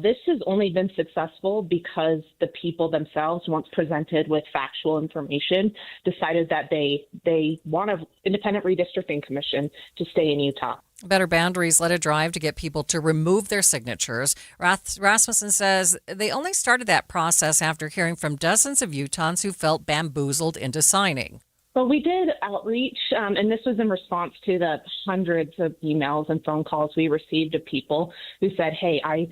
this has only been successful because the people themselves, once presented with factual information, decided that they want an independent redistricting commission to stay in Utah. Better Boundaries led a drive to get people to remove their signatures. Rasmussen says they only started that process after hearing from dozens of Utahns who felt bamboozled into signing. Well, we did outreach, and this was in response to the hundreds of emails and phone calls we received of people who said, hey, I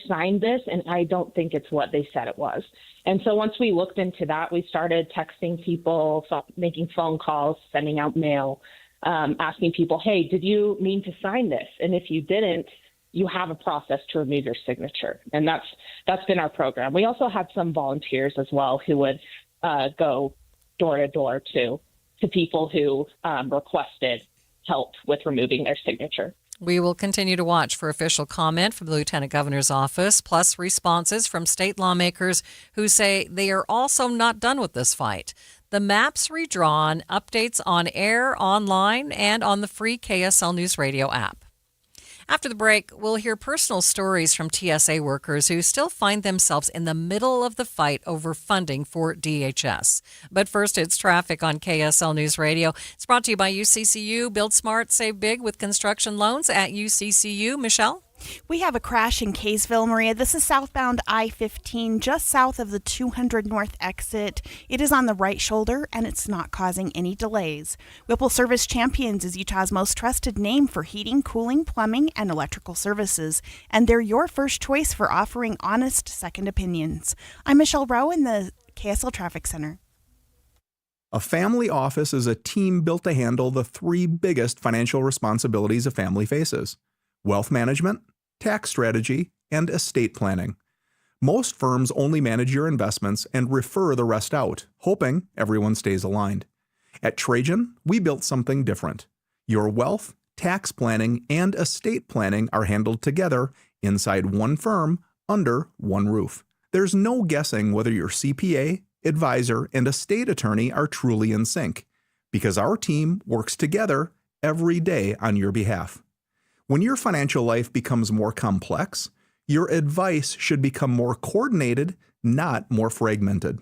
signed this, and I don't think it's what they said it was. And so once we looked into that, we started texting people, making phone calls, sending out mail, asking people, hey, did you mean to sign this? And if you didn't, you have a process to remove your signature. And that's been our program. We also had some volunteers as well who would go door to door to people who requested help with removing their signature. We will continue to watch for official comment from the Lieutenant Governor's office, plus responses from state lawmakers who say they are also not done with this fight. The maps redrawn, updates on air, online, and on the free KSL News Radio app. After the break, we'll hear personal stories from TSA workers who still find themselves in the middle of the fight over funding for DHS. But first, it's traffic on KSL News Radio. It's brought to you by UCCU. Build smart, save big with construction loans at UCCU. Michelle? We have a crash in Kaysville, Maria. This is southbound I-15, just south of the 200 North exit. It is on the right shoulder, and it's not causing any delays. Whipple Service Champions is Utah's most trusted name for heating, cooling, plumbing, and electrical services, and they're your first choice for offering honest second opinions. I'm Michelle Rowe in the KSL Traffic Center. A family office is a team built to handle the three biggest financial responsibilities a family faces: wealth management, tax strategy, and estate planning. Most firms only manage your investments and refer the rest out, hoping everyone stays aligned. At Trajan, we built something different. Your wealth, tax planning, and estate planning are handled together inside one firm under one roof. There's no guessing whether your CPA, advisor, and estate attorney are truly in sync, because our team works together every day on your behalf. When your financial life becomes more complex, your advice should become more coordinated, not more fragmented.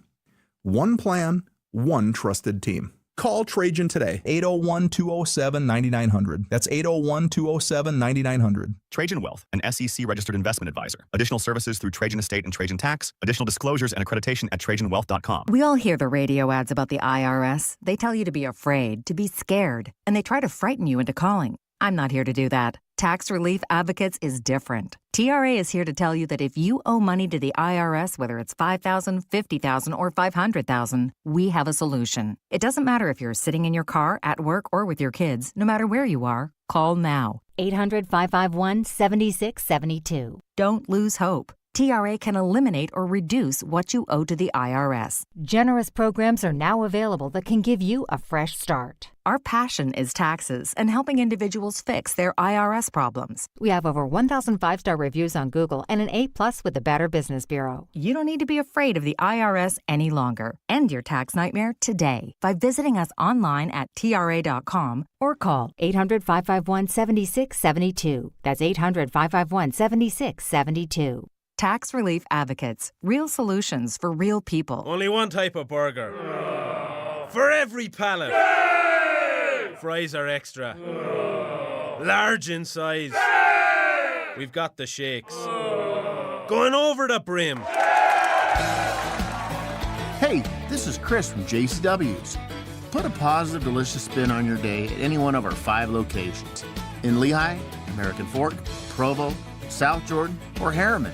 One plan, one trusted team. Call Trajan today, 801-207-9900. That's 801-207-9900. Trajan Wealth, an SEC-registered investment advisor. Additional services through Trajan Estate and Trajan Tax. Additional disclosures and accreditation at TrajanWealth.com. We all hear the radio ads about the IRS. They tell you to be afraid, to be scared, and they try to frighten you into calling. I'm not here to do that. Tax Relief Advocates is different. TRA is here to tell you that if you owe money to the IRS, whether it's $5,000, $50,000, or $500,000, we have a solution. It doesn't matter if you're sitting in your car, at work, or with your kids. No matter where you are, call now. 800-551-7672. Don't lose hope. TRA can eliminate or reduce what you owe to the IRS. Generous programs are now available that can give you a fresh start. Our passion is taxes and helping individuals fix their IRS problems. We have over 1,000 5-star reviews on Google and an A+ with the Better Business Bureau. You don't need to be afraid of the IRS any longer. End your tax nightmare today by visiting us online at TRA.com or call 800-551-7672. That's 800-551-7672. Tax Relief Advocates. Real solutions for real people. Only one type of burger. For every pallet. Fries are extra. Large in size. We've got the shakes. Going over the brim. Hey, this is Chris from JCW's. Put a positive, delicious spin on your day at any one of our 5 locations. In Lehigh, American Fork, Provo, South Jordan, or Harriman.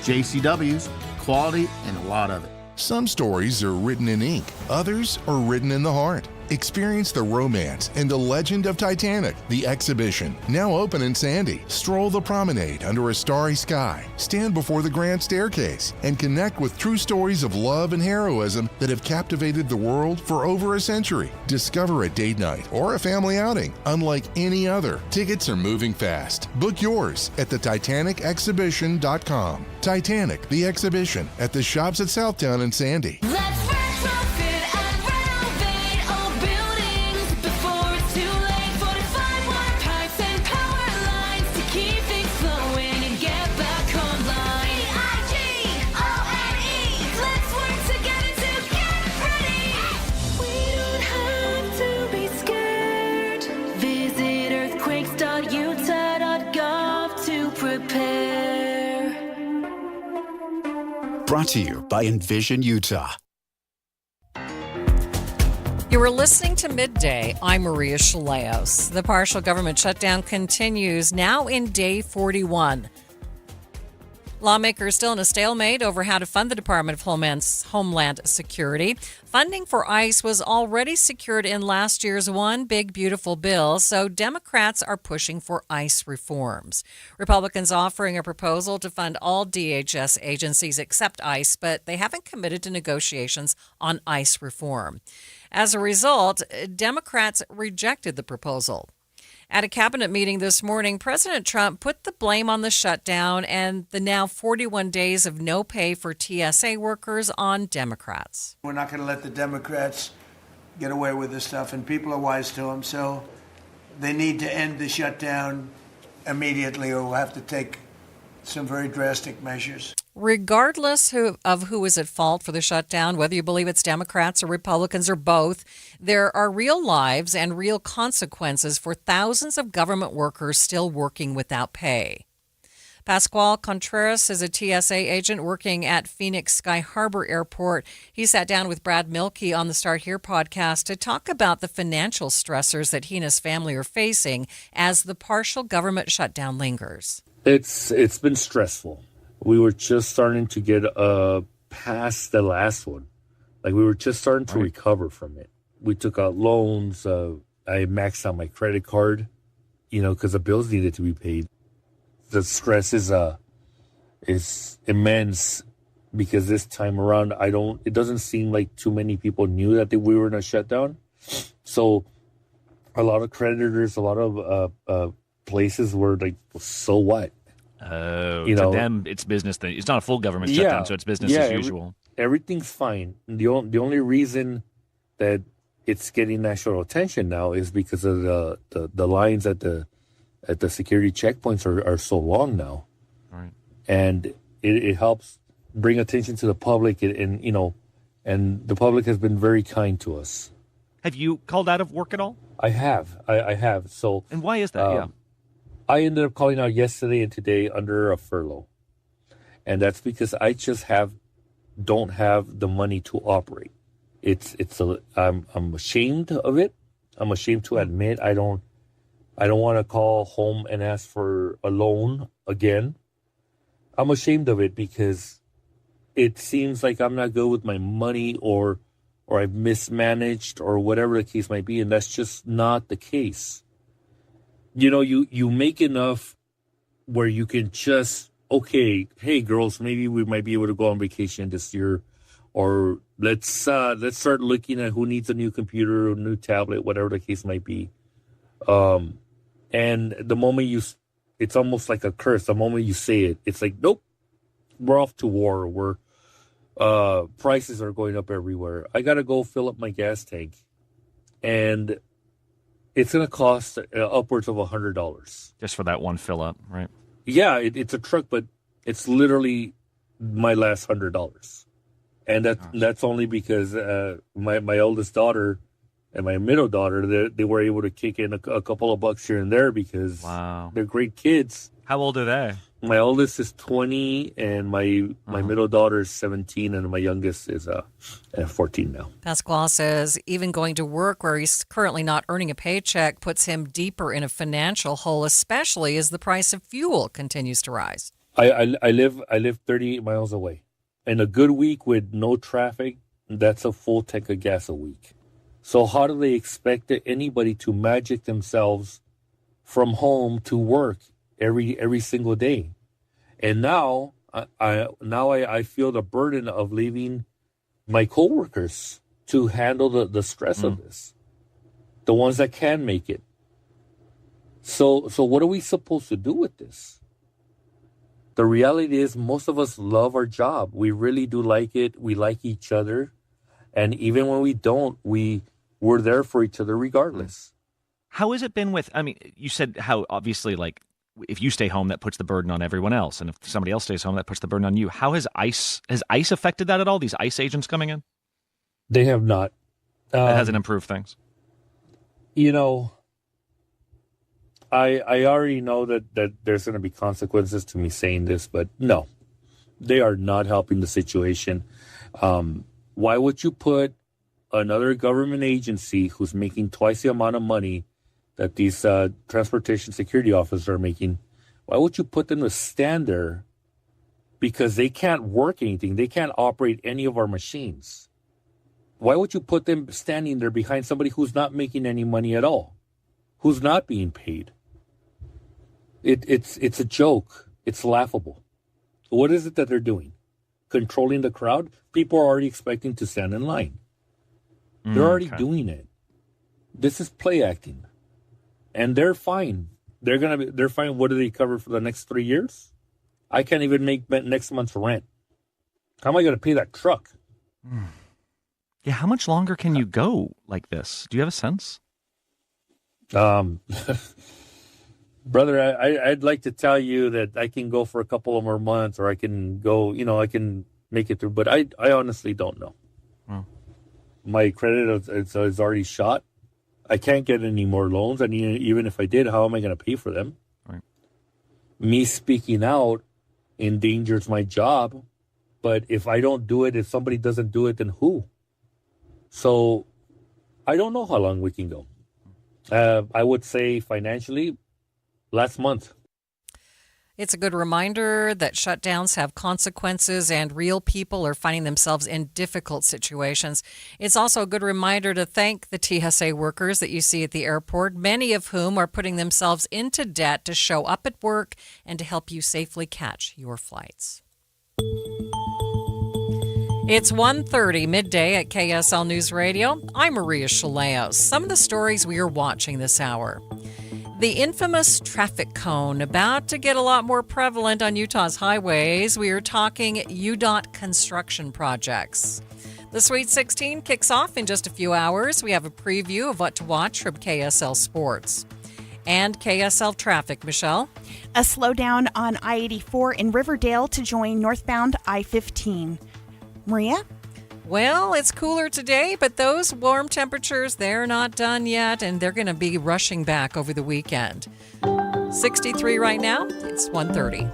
JCW's, quality and a lot of it. Some stories are written in ink, others are written in the heart. Experience the romance and the legend of Titanic, the exhibition, now open in Sandy. Stroll the promenade under a starry sky, stand before the grand staircase, and connect with true stories of love and heroism that have captivated the world for over a century. Discover a date night or a family outing unlike any other. Tickets are moving fast. Book yours at titanicexhibition.com. Titanic, the exhibition, at the shops at Southtown and Sandy. Brought to you by Envision Utah. You were listening to Midday. I'm Maria Shilaos. The partial government shutdown continues, now in day 41. Lawmakers still in a stalemate over how to fund the Department of Homeland Security. Funding for ICE was already secured in last year's One Big Beautiful Bill, so Democrats are pushing for ICE reforms. Republicans offering a proposal to fund all DHS agencies except ICE, but they haven't committed to negotiations on ICE reform. As a result, Democrats rejected the proposal. At a cabinet meeting this morning, President Trump put the blame on the shutdown and the now 41 days of no pay for TSA workers on Democrats. We're not going to let the Democrats get away with this stuff, and people are wise to them, so they need to end the shutdown immediately, or we'll have to take some very drastic measures. Regardless of who is at fault for the shutdown, whether you believe it's Democrats or Republicans or both, there are real lives and real consequences for thousands of government workers still working without pay. Pascual Contreras is a TSA agent working at Phoenix Sky Harbor Airport. He sat down with Brad Milkey on the Start Here podcast to talk about the financial stressors that he and his family are facing as the partial government shutdown lingers. It's been stressful. We were just starting to get past the last one. Like, we were just starting to recover from it. We took out loans. I maxed out my credit card, because the bills needed to be paid. The stress is immense because this time around, it doesn't seem like too many people knew that we were in a shutdown. So a lot of creditors, a lot of places were like, well, so what? To them, it's business. It's not a full government shutdown, so it's business as usual. Everything's fine. The only reason that it's getting national attention now is because of the lines at the security checkpoints are so long now, right? And it helps bring attention to the public, and the public has been very kind to us. Have you called out of work at all? I have. I have. So, and why is that? I ended up calling out yesterday and today under a furlough. And that's because I just don't have the money to operate. I'm ashamed of it. I'm ashamed to admit I don't want to call home and ask for a loan again. I'm ashamed of it because it seems like I'm not good with my money or I've mismanaged or whatever the case might be, and that's just not the case. You make enough where you can just, okay, hey girls, maybe we might be able to go on vacation this year, or let's start looking at who needs a new computer, a new tablet, whatever the case might be. And the moment it's almost like a curse. The moment you say it, it's like, nope, we're off to war. Prices are going up everywhere. I got to go fill up my gas tank, and it's going to cost upwards of $100. Just for that one fill up, right? Yeah, it's a truck, but it's literally my last $100. And that's only because my oldest daughter and my middle daughter, they were able to kick in a couple of bucks here and there because they're great kids. How old are they? My oldest is 20, and my middle daughter is 17, and my youngest is 14 now. Pascual says even going to work where he's currently not earning a paycheck puts him deeper in a financial hole, especially as the price of fuel continues to rise. I live 38 miles away. In a good week with no traffic, that's a full tank of gas a week. So how do they expect anybody to magic themselves from home to work every single day? And now I feel the burden of leaving my coworkers to handle the stress of this, the ones that can make it. So what are we supposed to do with this? The reality is most of us love our job. We really do like it. We like each other. And even when we don't, we're there for each other regardless. How has it been with, you said how obviously if you stay home, that puts the burden on everyone else. And if somebody else stays home, that puts the burden on you. How has ICE affected that at all? These ICE agents coming in? They have not. It hasn't improved things. I already know that there's going to be consequences to me saying this, but no, they are not helping the situation. Why would you put another government agency who's making twice the amount of money that these transportation security officers are making, why would you put them to stand there? Because they can't work anything. They can't operate any of our machines. Why would you put them standing there behind somebody who's not making any money at all? Who's not being paid? It's a joke. It's laughable. What is it that they're doing? Controlling the crowd? People are already expecting to stand in line. They're already doing it. This is play acting. And they're fine. They're fine. What do they cover for the next 3 years? I can't even make next month's rent. How am I going to pay that truck? Yeah, how much longer can you go like this? Do you have a sense? Brother, I'd like to tell you that I can go for a couple of more months, or I can go, I can make it through. But I honestly don't know. My credit is already shot. I can't get any more loans. I mean, even if I did, how am I going to pay for them? Right. Me speaking out endangers my job. But if I don't do it, if somebody doesn't do it, then who? So I don't know how long we can go. I would say financially, last month. It's a good reminder that shutdowns have consequences and real people are finding themselves in difficult situations. It's also a good reminder to thank the TSA workers that you see at the airport, many of whom are putting themselves into debt to show up at work and to help you safely catch your flights. It's 1:30 midday at KSL News Radio. I'm Maria Shilaos. Some of the stories we are watching this hour. The infamous traffic cone about to get a lot more prevalent on Utah's highways. We are talking UDOT construction projects. The Sweet 16 kicks off in just a few hours. We have a preview of what to watch from KSL Sports. And KSL traffic, Michelle. A slowdown on I-84 in Riverdale to join northbound I-15. Maria? Well, it's cooler today, but those warm temperatures, they're not done yet, and they're going to be rushing back over the weekend. 63 right now. It's 1:30.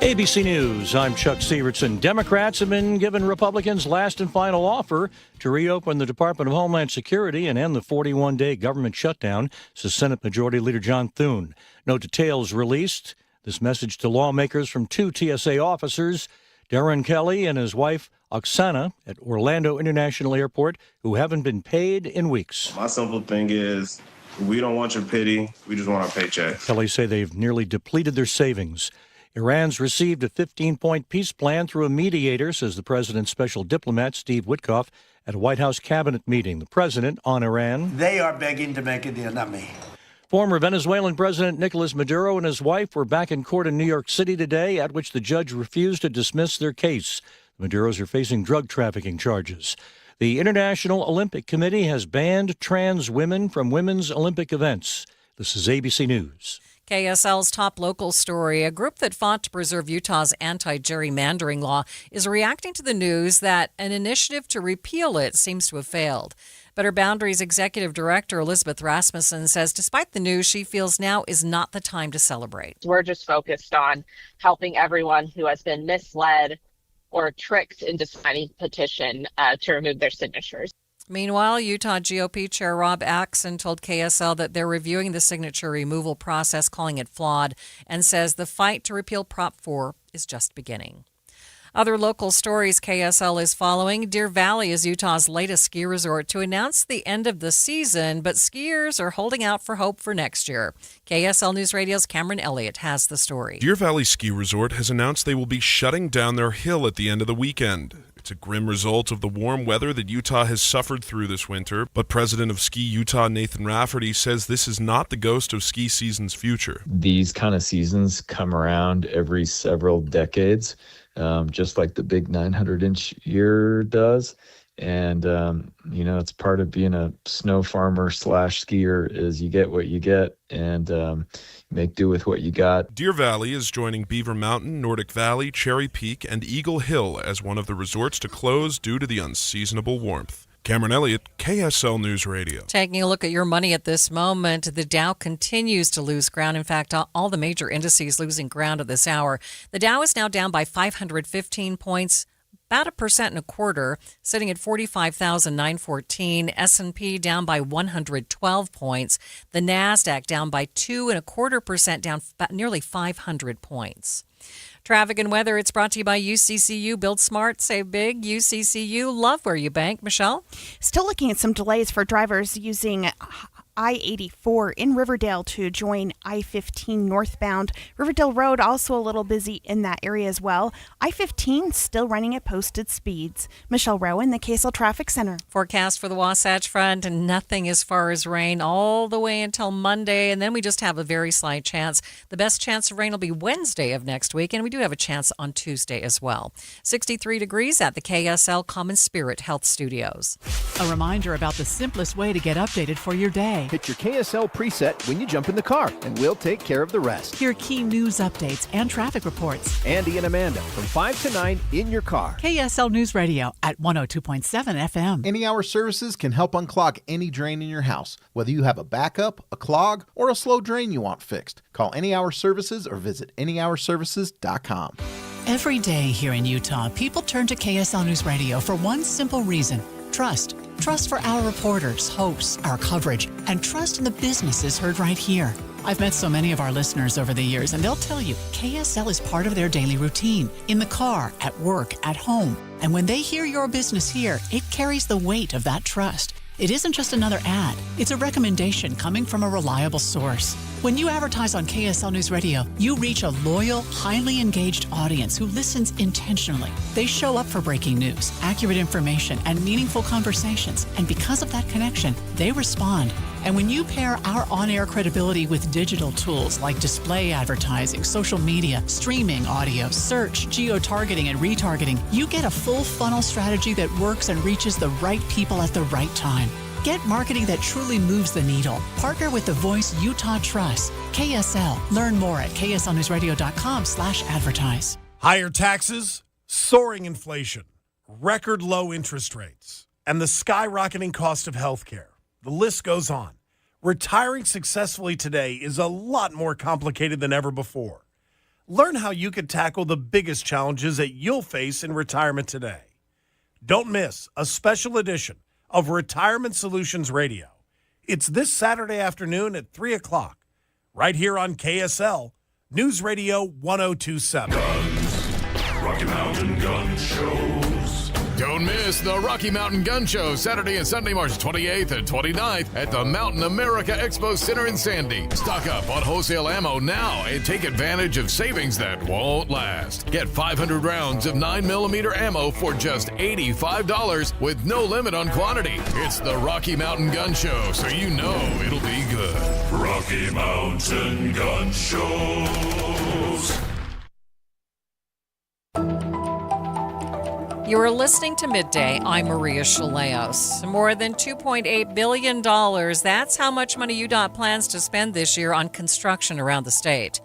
ABC News, I'm Chuck Severson. Democrats have been given Republicans' last and final offer to reopen the Department of Homeland Security and end the 41-day government shutdown, says Senate Majority Leader John Thune. No details released. This message to lawmakers from two TSA officers, Darren Kelly and his wife, Oksana, at Orlando International Airport, who haven't been paid in weeks. My simple thing is, we don't want your pity. We just want our paycheck. Kelly say they've nearly depleted their savings. Iran's received a 15-point peace plan through a mediator, says the president's special diplomat, Steve Witkoff, at a White House cabinet meeting. The president on Iran. They are begging to make a deal, not me. Former Venezuelan President Nicolas Maduro and his wife were back in court in New York City today, at which the judge refused to dismiss their case. The Maduros are facing drug trafficking charges. The International Olympic Committee has banned trans women from women's Olympic events. This is ABC News. KSL's top local story. A group that fought to preserve Utah's anti-gerrymandering law is reacting to the news that an initiative to repeal it seems to have failed. Better Boundaries Executive Director Elizabeth Rasmussen says despite the news, she feels now is not the time to celebrate. We're just focused on helping everyone who has been misled or tricked into signing a petition to remove their signatures. Meanwhile, Utah GOP Chair Rob Axson told KSL that they're reviewing the signature removal process, calling it flawed, and says the fight to repeal Prop 4 is just beginning. Other local stories KSL is following. Deer Valley is Utah's latest ski resort to announce the end of the season, but skiers are holding out for hope for next year. KSL News Radio's Cameron Elliott has the story. Deer Valley Ski Resort has announced they will be shutting down their hill at the end of the weekend. It's a grim result of the warm weather that Utah has suffered through this winter, but President of Ski Utah Nathan Rafferty says this is not the ghost of ski season's future. These kind of seasons come around every several decades. Just like the big 900-inch year does. And, it's part of being a snow farmer / skier is you get what you get and make do with what you got. Deer Valley is joining Beaver Mountain, Nordic Valley, Cherry Peak, and Eagle Hill as one of the resorts to close due to the unseasonable warmth. Cameron Elliott, KSL News Radio. Taking a look at your money at this moment, the Dow continues to lose ground. In fact, all the major indices losing ground at this hour. The Dow is now down by 515 points. about 1.25%, sitting at 45,914. S&P down by 112 points. The NASDAQ down by 2.25%, down nearly 500 points. Traffic and weather, it's brought to you by UCCU. Build smart, save big. UCCU, love where you bank. Michelle? Still looking at some delays for drivers using I-84 in Riverdale to join I-15 northbound. Riverdale Road also a little busy in that area as well. I-15 still running at posted speeds. Michelle Rowan, the KSL Traffic Center. Forecast for the Wasatch Front, and nothing as far as rain all the way until Monday, and then we just have a very slight chance. The best chance of rain will be Wednesday of next week, and we do have a chance on Tuesday as well. 63 degrees at the KSL Common Spirit Health Studios. A reminder about the simplest way to get updated for your day. Hit your KSL preset when you jump in the car, and we'll take care of the rest. Hear key news updates and traffic reports. Andy and Amanda from 5 to 9 in your car. KSL News Radio at 102.7 FM. Any Hour Services can help unclog any drain in your house, whether you have a backup, a clog, or a slow drain you want fixed. Call Any Hour Services or visit anyhourservices.com. Every day here in Utah, people turn to KSL News Radio for one simple reason: trust. Trust for our reporters, hosts, our coverage, and trust in the businesses heard right here. I've met so many of our listeners over the years, and they'll tell you KSL is part of their daily routine, in the car, at work, at home. And when they hear your business here, it carries the weight of that trust. It isn't just another ad. It's a recommendation coming from a reliable source. When you advertise on KSL News Radio, you reach a loyal, highly engaged audience who listens intentionally. They show up for breaking news, accurate information, and meaningful conversations. And because of that connection, they respond. And when you pair our on-air credibility with digital tools like display advertising, social media, streaming audio, search, geo-targeting, and retargeting, you get a full funnel strategy that works and reaches the right people at the right time. Get marketing that truly moves the needle. Partner with the voice Utah trusts. KSL. Learn more at kslnewsradio.com/advertise. Higher taxes, soaring inflation, record low interest rates, and the skyrocketing cost of healthcare. The list goes on. Retiring successfully today is a lot more complicated than ever before. Learn how you can tackle the biggest challenges that you'll face in retirement today. Don't miss a special edition of Retirement Solutions Radio. It's this Saturday afternoon at 3 o'clock, right here on KSL, News Radio 1027. Rocky Mountain Gun Shows. Don't miss the Rocky Mountain Gun Show Saturday and Sunday, March 28th and 29th at the Mountain America Expo Center in Sandy. Stock up on wholesale ammo now and take advantage of savings that won't last. Get 500 rounds of 9mm ammo for just $85 with no limit on quantity. It's the Rocky Mountain Gun Show, so you know it'll be good. Rocky Mountain Gun Shows. You are listening to Midday. I'm Maria Shilaos. More than $2.8 billion. That's how much money UDOT plans to spend this year on construction around the state.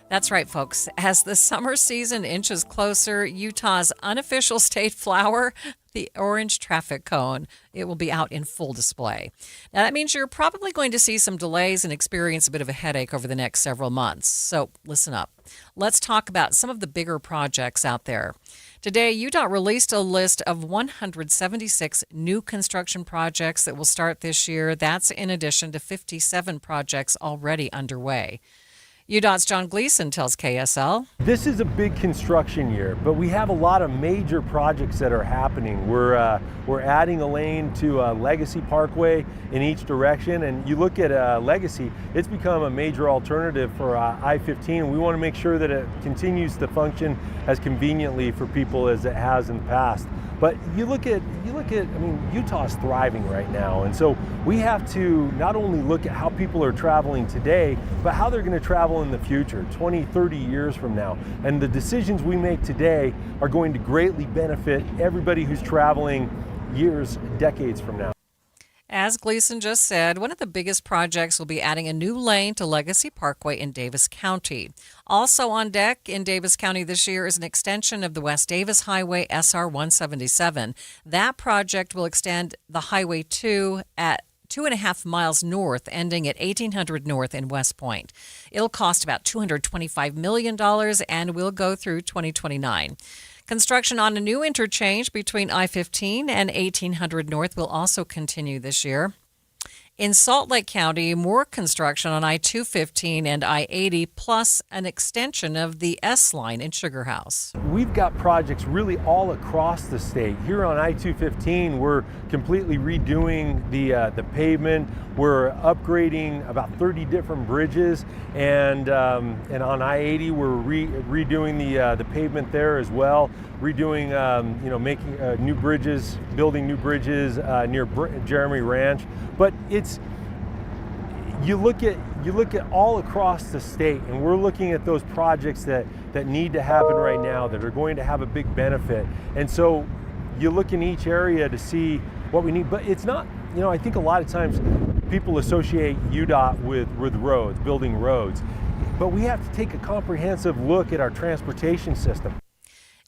That's right, folks. As the summer season inches closer, Utah's unofficial state flower, the orange traffic cone, it will be out in full display. Now, that means you're probably going to see some delays and experience a bit of a headache over the next several months. So listen up. Let's talk about some of the bigger projects out there. Today, UDOT released a list of 176 new construction projects that will start this year. That's in addition to 57 projects already underway. UDOT's John Gleason tells KSL. This is a big construction year, but we have a lot of major projects that are happening. We're adding a lane to Legacy Parkway in each direction, and you look at Legacy, it's become a major alternative for I-15, and we want to make sure that it continues to function as conveniently for people as it has in the past. But you look at, Utah's thriving right now. And so we have to not only look at how people are traveling today, but how they're going to travel in the future, 20, 30 years from now. And the decisions we make today are going to greatly benefit everybody who's traveling years, decades from now. As Gleason just said, one of the biggest projects will be adding a new lane to Legacy Parkway in Davis County. Also on deck in Davis County this year is an extension of the West Davis Highway SR 177. That project will extend the Highway 2 at 2.5 miles north, ending at 1800 North in West Point. It'll cost about $225 million and will go through 2029. Construction on a new interchange between I-15 and 1800 North will also continue this year. In Salt Lake County, more construction on I-215 and I-80, plus an extension of the S-line in Sugar House. We've got projects really all across the state. Here on I-215, we're completely redoing the pavement. We're upgrading about 30 different bridges, and on I-80, we're redoing the pavement there as well. Redoing, making new bridges, building new bridges near Jeremy Ranch. But you look at all across the state, and we're looking at those projects that need to happen right now, that are going to have a big benefit. And so you look in each area to see what we need. But it's not, I think a lot of times people associate UDOT with roads, building roads. But we have to take a comprehensive look at our transportation system.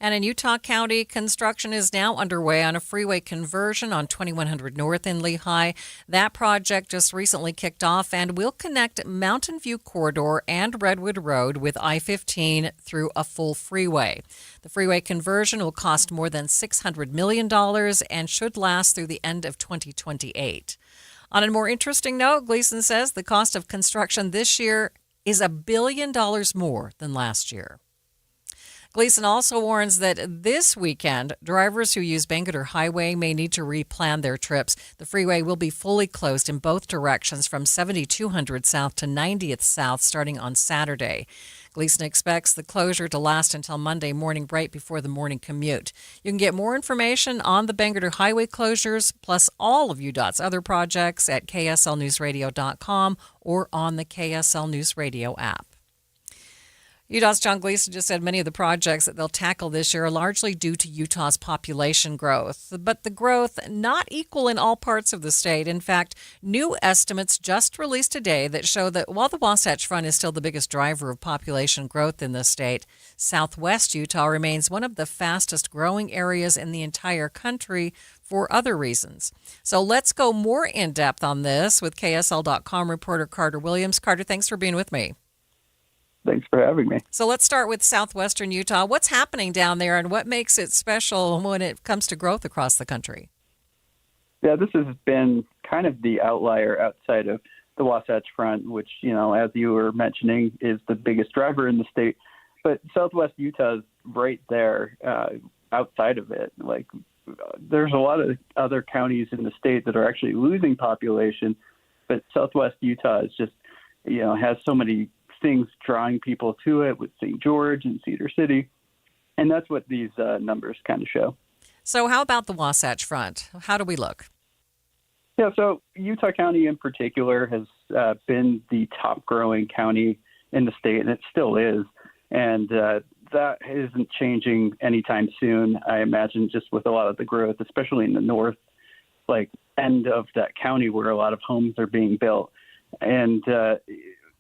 And in Utah County, construction is now underway on a freeway conversion on 2100 North in Lehigh. That project just recently kicked off and will connect Mountain View Corridor and Redwood Road with I-15 through a full freeway. The freeway conversion will cost more than $600 million and should last through the end of 2028. On a more interesting note, Gleason says the cost of construction this year is $1 billion more than last year. Gleason also warns that this weekend, drivers who use Bangerter Highway may need to replan their trips. The freeway will be fully closed in both directions from 7200 south to 90th south starting on Saturday. Gleason expects the closure to last until Monday morning, right before the morning commute. You can get more information on the Bangerter Highway closures, plus all of UDOT's other projects at kslnewsradio.com or on the KSL News Radio app. UDOT's John Gleason just said many of the projects that they'll tackle this year are largely due to Utah's population growth, but the growth not equal in all parts of the state. In fact, new estimates just released today that show that while the Wasatch Front is still the biggest driver of population growth in the state, southwest Utah remains one of the fastest growing areas in the entire country for other reasons. So let's go more in depth on this with KSL.com reporter Carter Williams. Carter, thanks for being with me. Thanks for having me. So let's start with southwestern Utah. What's happening down there and what makes it special when it comes to growth across the country? Yeah, this has been kind of the outlier outside of the Wasatch Front, which, as you were mentioning, is the biggest driver in the state. But southwest Utah is right there outside of it. Like, there's a lot of other counties in the state that are actually losing population, but southwest Utah is just, has so many things drawing people to it with St. George and Cedar City. And that's what these numbers kind of show. So how about the Wasatch Front? How do we look? Yeah, so Utah County in particular has been the top growing county in the state, and it still is. And that isn't changing anytime soon, I imagine, just with a lot of the growth, especially in the north, like end of that county where a lot of homes are being built. And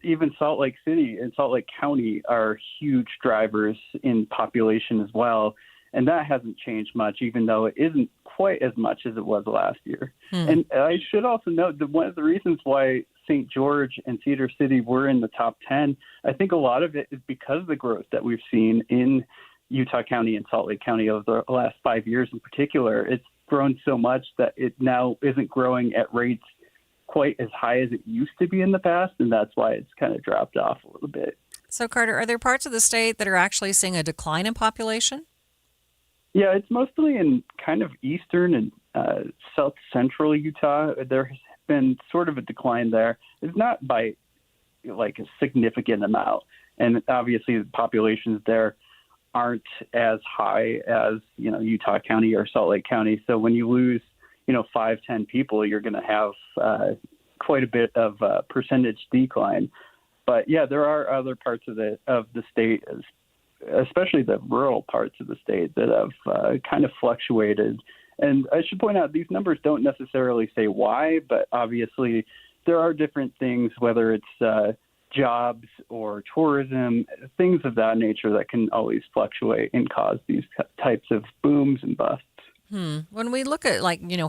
even Salt Lake City and Salt Lake County are huge drivers in population as well. And that hasn't changed much, even though it isn't quite as much as it was last year. And I should also note that one of the reasons why St. George and Cedar City were in the top 10, I think a lot of it is because of the growth that we've seen in Utah County and Salt Lake County over the last 5 years in particular. It's grown so much that it now isn't growing at rates quite as high as it used to be in the past, and that's why it's kind of dropped off a little bit. So, Carter, are there parts of the state that are actually seeing a decline in population? Yeah, it's mostly in kind of eastern and south central Utah. There has been sort of a decline there. It's not by like a significant amount, and obviously the populations there aren't as high as Utah County or Salt Lake County. So when you lose 5-10 people, you're going to have quite a bit of percentage decline. But yeah, there are other parts of the state, especially the rural parts of the state, that have kind of fluctuated. And I should point out, these numbers don't necessarily say why, but obviously there are different things, whether it's jobs or tourism, things of that nature that can always fluctuate and cause these types of booms and busts. When we look at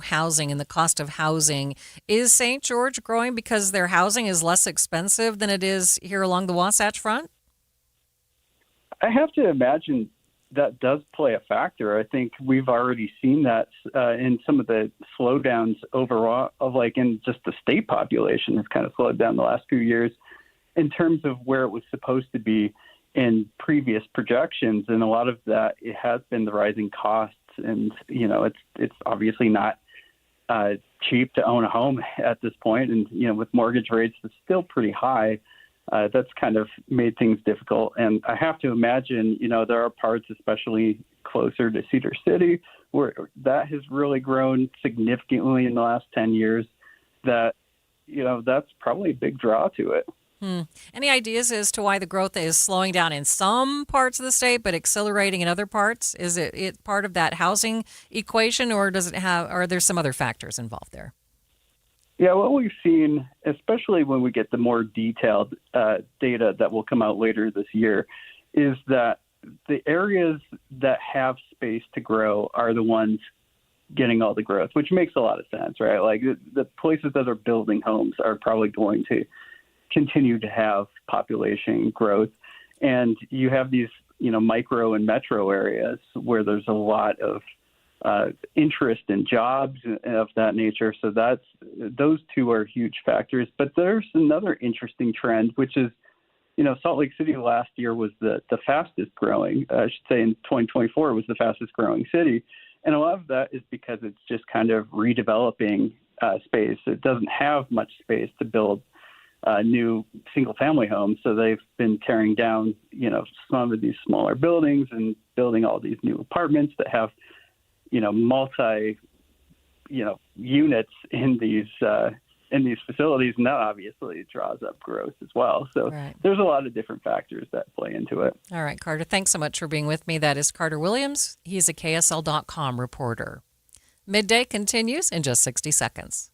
housing and the cost of housing, is St. George growing because their housing is less expensive than it is here along the Wasatch Front? I have to imagine that does play a factor. I think we've already seen that in some of the slowdowns overall, of like in just the state population has kind of slowed down the last few years in terms of where it was supposed to be in previous projections. And a lot of that, it has been the rising costs. And, you know, it's obviously not cheap to own a home at this point. And, you know, with mortgage rates, it's still pretty high. That's kind of made things difficult. And I have to imagine, you know, there are parts, especially closer to Cedar City, where that has really grown significantly in the last 10 years, that, you know, that's probably a big draw to it. Any ideas as to why the growth is slowing down in some parts of the state but accelerating in other parts? Is it part of that housing equation, or does it have, or are there some other factors involved there? Yeah, what we've seen, especially when we get the more detailed data that will come out later this year, is that the areas that have space to grow are the ones getting all the growth, which makes a lot of sense, right? Like the places that are building homes are probably going to continue to have population growth. And you have these, you know, micro and metro areas where there's a lot of interest in jobs of that nature. So those two are huge factors. But there's another interesting trend, which is, you know, Salt Lake City last year was the fastest growing. I should say in 2024 was the fastest growing city. And a lot of that is because it's just kind of redeveloping space. It doesn't have much space to build new single-family homes, so they've been tearing down, you know, some of these smaller buildings and building all these new apartments that have, you know, multi, you know, units in these facilities, and that obviously draws up growth as well. So There's a lot of different factors that play into it. All right, Carter, thanks so much for being with me. That is Carter Williams. He's a KSL.com reporter. Midday continues in just 60 seconds.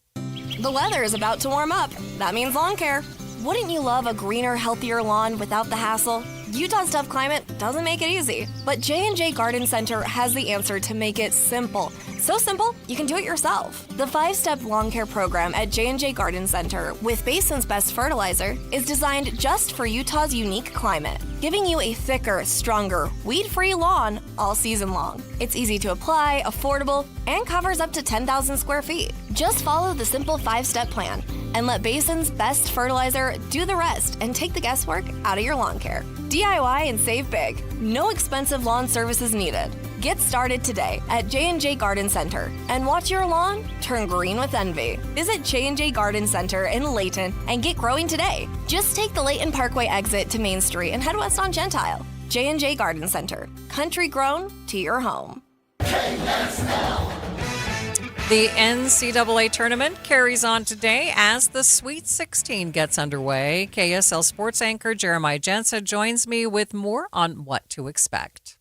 The weather is about to warm up. That means lawn care. Wouldn't you love a greener, healthier lawn without the hassle? Utah's tough climate doesn't make it easy, but J&J Garden Center has the answer to make it simple. So simple, you can do it yourself. The 5-step lawn care program at J&J Garden Center with Basin's Best Fertilizer is designed just for Utah's unique climate, giving you a thicker, stronger, weed-free lawn all season long. It's easy to apply, affordable, and covers up to 10,000 square feet. Just follow the simple 5-step plan and let Basin's Best Fertilizer do the rest and take the guesswork out of your lawn care. DIY and save big. No expensive lawn services needed. Get started today at J&J Garden Center and watch your lawn turn green with envy. Visit J&J Garden Center in Layton and get growing today. Just take the Layton Parkway exit to Main Street and head west on Gentile. J&J Garden Center. Country grown to your home. The NCAA tournament carries on today as the Sweet 16 gets underway. KSL sports anchor Jeremiah Jensen joins me with more on what to expect.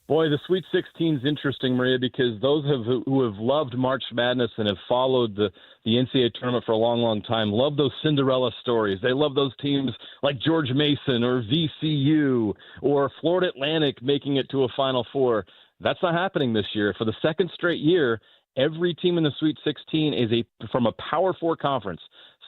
Boy, the Sweet 16 is interesting, Maria, because those who have loved March Madness and have followed the NCAA tournament for a long, long time love those Cinderella stories. They love those teams like George Mason or VCU or Florida Atlantic making it to a Final Four. That's not happening this year. For the second straight year, every team in the Sweet 16 is from a Power 4 conference.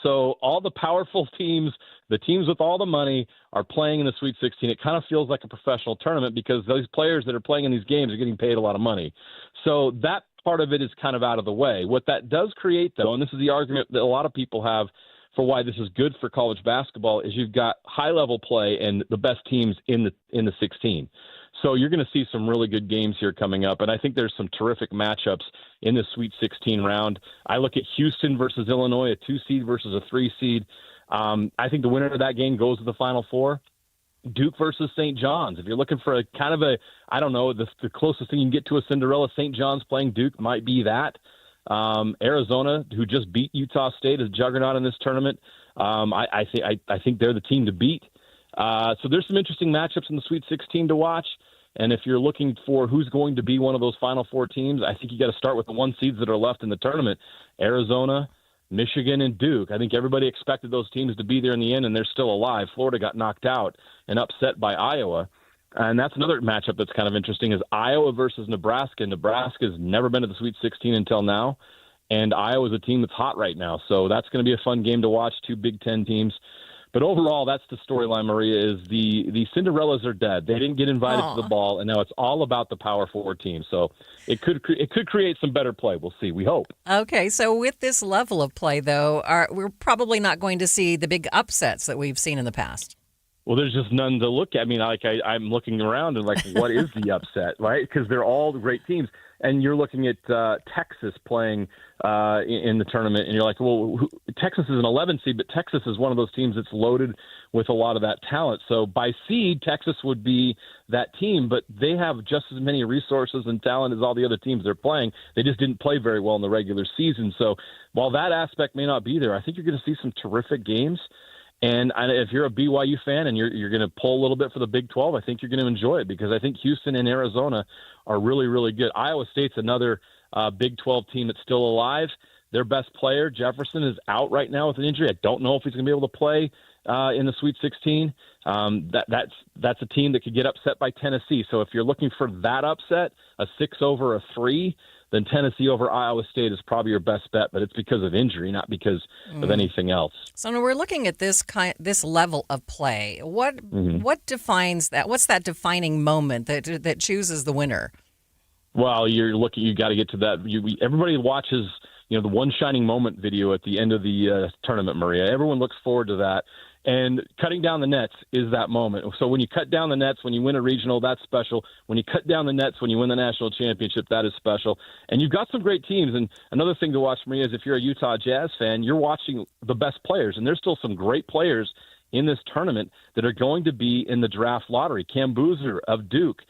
So all the powerful teams, the teams with all the money, are playing in the Sweet 16. It kind of feels like a professional tournament because those players that are playing in these games are getting paid a lot of money. So that part of it is kind of out of the way. What that does create, though, and this is the argument that a lot of people have for why this is good for college basketball, is you've got high-level play and the best teams in the 16. So you're going to see some really good games here coming up, and I think there's some terrific matchups in the Sweet 16 round. I look at Houston versus Illinois, a 2-seed versus a 3-seed. I think the winner of that game goes to the Final Four. Duke versus St. John's. If you're looking for the closest thing you can get to a Cinderella, St. John's playing Duke might be that. Arizona, who just beat Utah State, is a juggernaut in this tournament. I think they're the team to beat. So there's some interesting matchups in the Sweet 16 to watch. And if you're looking for who's going to be one of those Final Four teams, I think you got to start with the 1 seeds that are left in the tournament: Arizona, Michigan, and Duke. I think everybody expected those teams to be there in the end, and they're still alive. Florida got knocked out and upset by Iowa. And that's another matchup that's kind of interesting, is Iowa versus Nebraska. Nebraska's never been to the Sweet 16 until now, and Iowa's a team that's hot right now. So that's going to be a fun game to watch, 2 Big Ten teams But overall, that's the storyline, Maria, is the Cinderellas are dead. They didn't get invited to the ball, and now it's all about the Power Forward team. So it could create some better play. We'll see. We hope. Okay, so with this level of play, though, we're probably not going to see the big upsets that we've seen in the past. Well, there's just none to look at. I mean, I'm looking around and what is the upset, right? Because they're all great teams. And you're looking at Texas playing in the tournament, and you're like, well, Texas is an 11 seed, but Texas is one of those teams that's loaded with a lot of that talent. So by seed, Texas would be that team, but they have just as many resources and talent as all the other teams they're playing. They just didn't play very well in the regular season. So while that aspect may not be there, I think you're going to see some terrific games. And if you're a BYU fan and you're going to pull a little bit for the Big 12, I think you're going to enjoy it because I think Houston and Arizona are really, really good. Iowa State's another Big 12 team that's still alive. Their best player, Jefferson, is out right now with an injury. I don't know if he's going to be able to play in the Sweet 16. That's a team that could get upset by Tennessee. So if you're looking for that upset, a 6 over a 3, then Tennessee over Iowa State is probably your best bet, but it's because of injury, not because of anything else. So when we're looking at this level of play, what defines that? What's that defining moment that chooses the winner? Well, you got to get to that. Everybody watches, the one shining moment video at the end of the tournament, Maria. Everyone looks forward to that. And cutting down the nets is that moment. So when you cut down the nets, when you win a regional, that's special. When you cut down the nets, when you win the national championship, that is special. And you've got some great teams. And another thing to watch, Maria, is if you're a Utah Jazz fan, you're watching the best players. And there's still some great players in this tournament that are going to be in the draft lottery. Cam Boozer of Duke,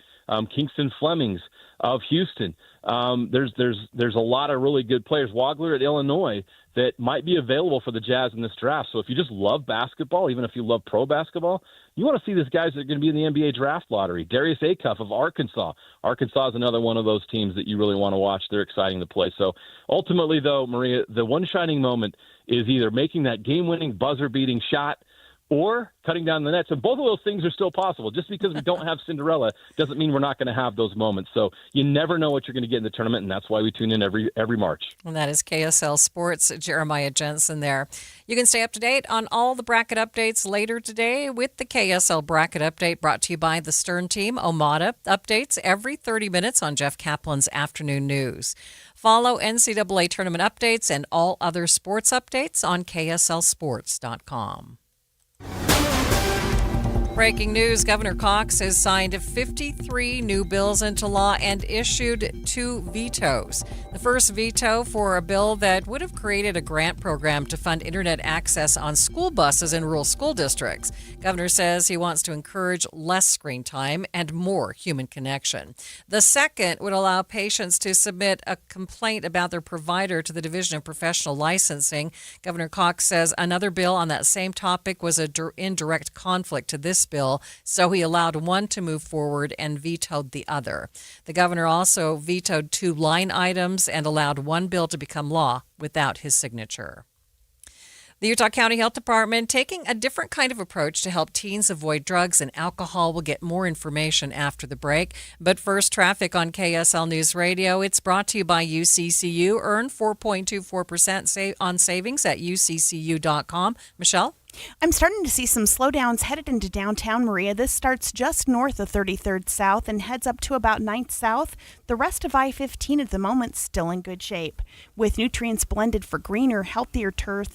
Kingston Flemings of Houston. There's a lot of really good players. Wagler at Illinois that might be available for the Jazz in this draft. So if you just love basketball, even if you love pro basketball, you want to see these guys that are going to be in the NBA draft lottery. Darius Acuff of Arkansas. Arkansas is another one of those teams that you really want to watch. They're exciting to play. So ultimately, though, Maria, the one shining moment is either making that game-winning, buzzer-beating shot or cutting down the nets. And both of those things are still possible. Just because we don't have Cinderella doesn't mean we're not going to have those moments. So you never know what you're going to get in the tournament, and that's why we tune in every March. And that is KSL Sports' Jeremiah Jensen there. You can stay up to date on all the bracket updates later today with the KSL Bracket Update brought to you by the Stern Team. Omada updates every 30 minutes on Jeff Kaplan's Afternoon News. Follow NCAA tournament updates and all other sports updates on KSLSports.com. Breaking news, Governor Cox has signed 53 new bills into law and issued 2 vetoes. The first veto for a bill that would have created a grant program to fund internet access on school buses in rural school districts. Governor says he wants to encourage less screen time and more human connection. The second would allow patients to submit a complaint about their provider to the Division of Professional Licensing. Governor Cox says another bill on that same topic was in direct conflict to this bill, so he allowed one to move forward and vetoed the other. The governor also vetoed 2 line items and allowed one bill to become law without his signature. The Utah County Health Department taking a different kind of approach to help teens avoid drugs and alcohol. We'll get more information after the break. But first, traffic on KSL News Radio. It's brought to you by UCCU. Earn 4.24% on savings at uccu.com. Michelle? I'm starting to see some slowdowns headed into downtown Maria. This starts just north of 33rd South and heads up to about 9th South. The rest of I-15 at the moment still in good shape. With nutrients blended for greener, healthier turf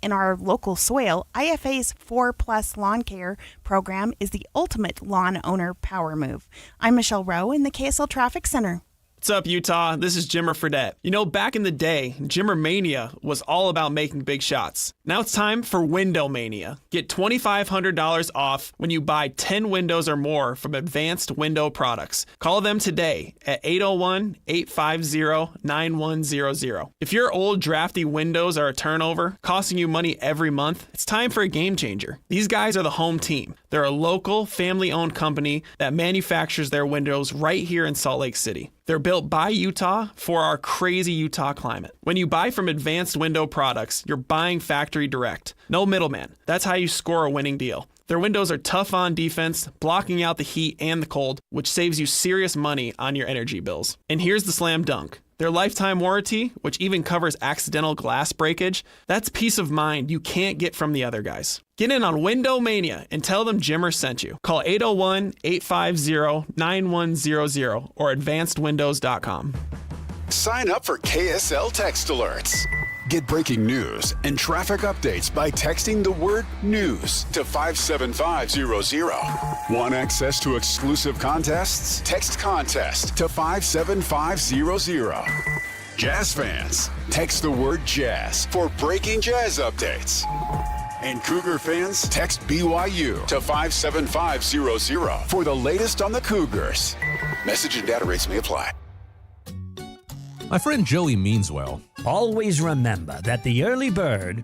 in our local soil, IFA's 4+ Lawn Care program is the ultimate lawn owner power move. I'm Michelle Rowe in the KSL Traffic Center. What's up, Utah? This is Jimmer Fredette. You know, back in the day, Jimmer Mania was all about making big shots. Now it's time for Window Mania. Get $2,500 off when you buy 10 windows or more from Advanced Window Products. Call them today at 801-850-9100. If your old drafty windows are a turnover, costing you money every month, it's time for a game changer. These guys are the home team. They're a local, family-owned company that manufactures their windows right here in Salt Lake City. They're built by Utah for our crazy Utah climate. When you buy from Advanced Window Products, you're buying factory direct. No middleman. That's how you score a winning deal. Their windows are tough on defense, blocking out the heat and the cold, which saves you serious money on your energy bills. And here's the slam dunk. Their lifetime warranty, which even covers accidental glass breakage, that's peace of mind you can't get from the other guys. Get in on Window Mania and tell them Jimmer sent you. Call 801-850-9100 or advancedwindows.com. Sign up for KSL Text Alerts. Get breaking news and traffic updates by texting the word news to 57500. Want access to exclusive contests? Text contest to 57500. Jazz fans, text the word jazz for breaking jazz updates. And Cougar fans, text BYU to 57500 for the latest on the Cougars. Message and data rates may apply. My friend Joey means well. Always remember that the early bird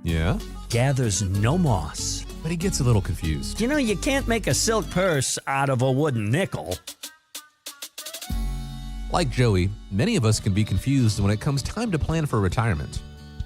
gathers no moss. But he gets a little confused. You know, you can't make a silk purse out of a wooden nickel. Like Joey, many of us can be confused when it comes time to plan for retirement.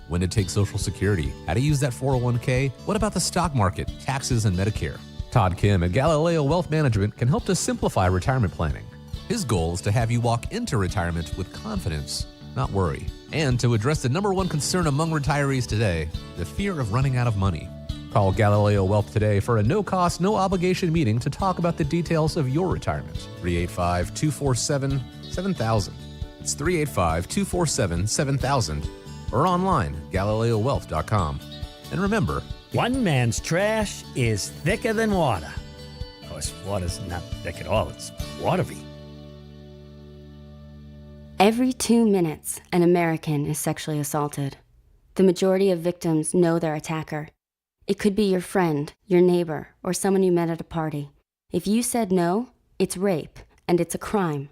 When to take Social Security, how to use that 401k, what about the stock market, taxes, and Medicare? Todd Kim at Galileo Wealth Management can help to simplify retirement planning. His goal is to have you walk into retirement with confidence, not worry, and to address the number one concern among retirees today, the fear of running out of money. Call Galileo Wealth today for a no-cost, no-obligation meeting to talk about the details of your retirement. 385-247-7000. It's 385-247-7000 or online, GalileoWealth.com. And remember, one man's trash is thicker than water. Of course, water's not thick at all, it's watery. Every 2 minutes, an American is sexually assaulted. The majority of victims know their attacker. It could be your friend, your neighbor, or someone you met at a party. If you said no, it's rape, and it's a crime.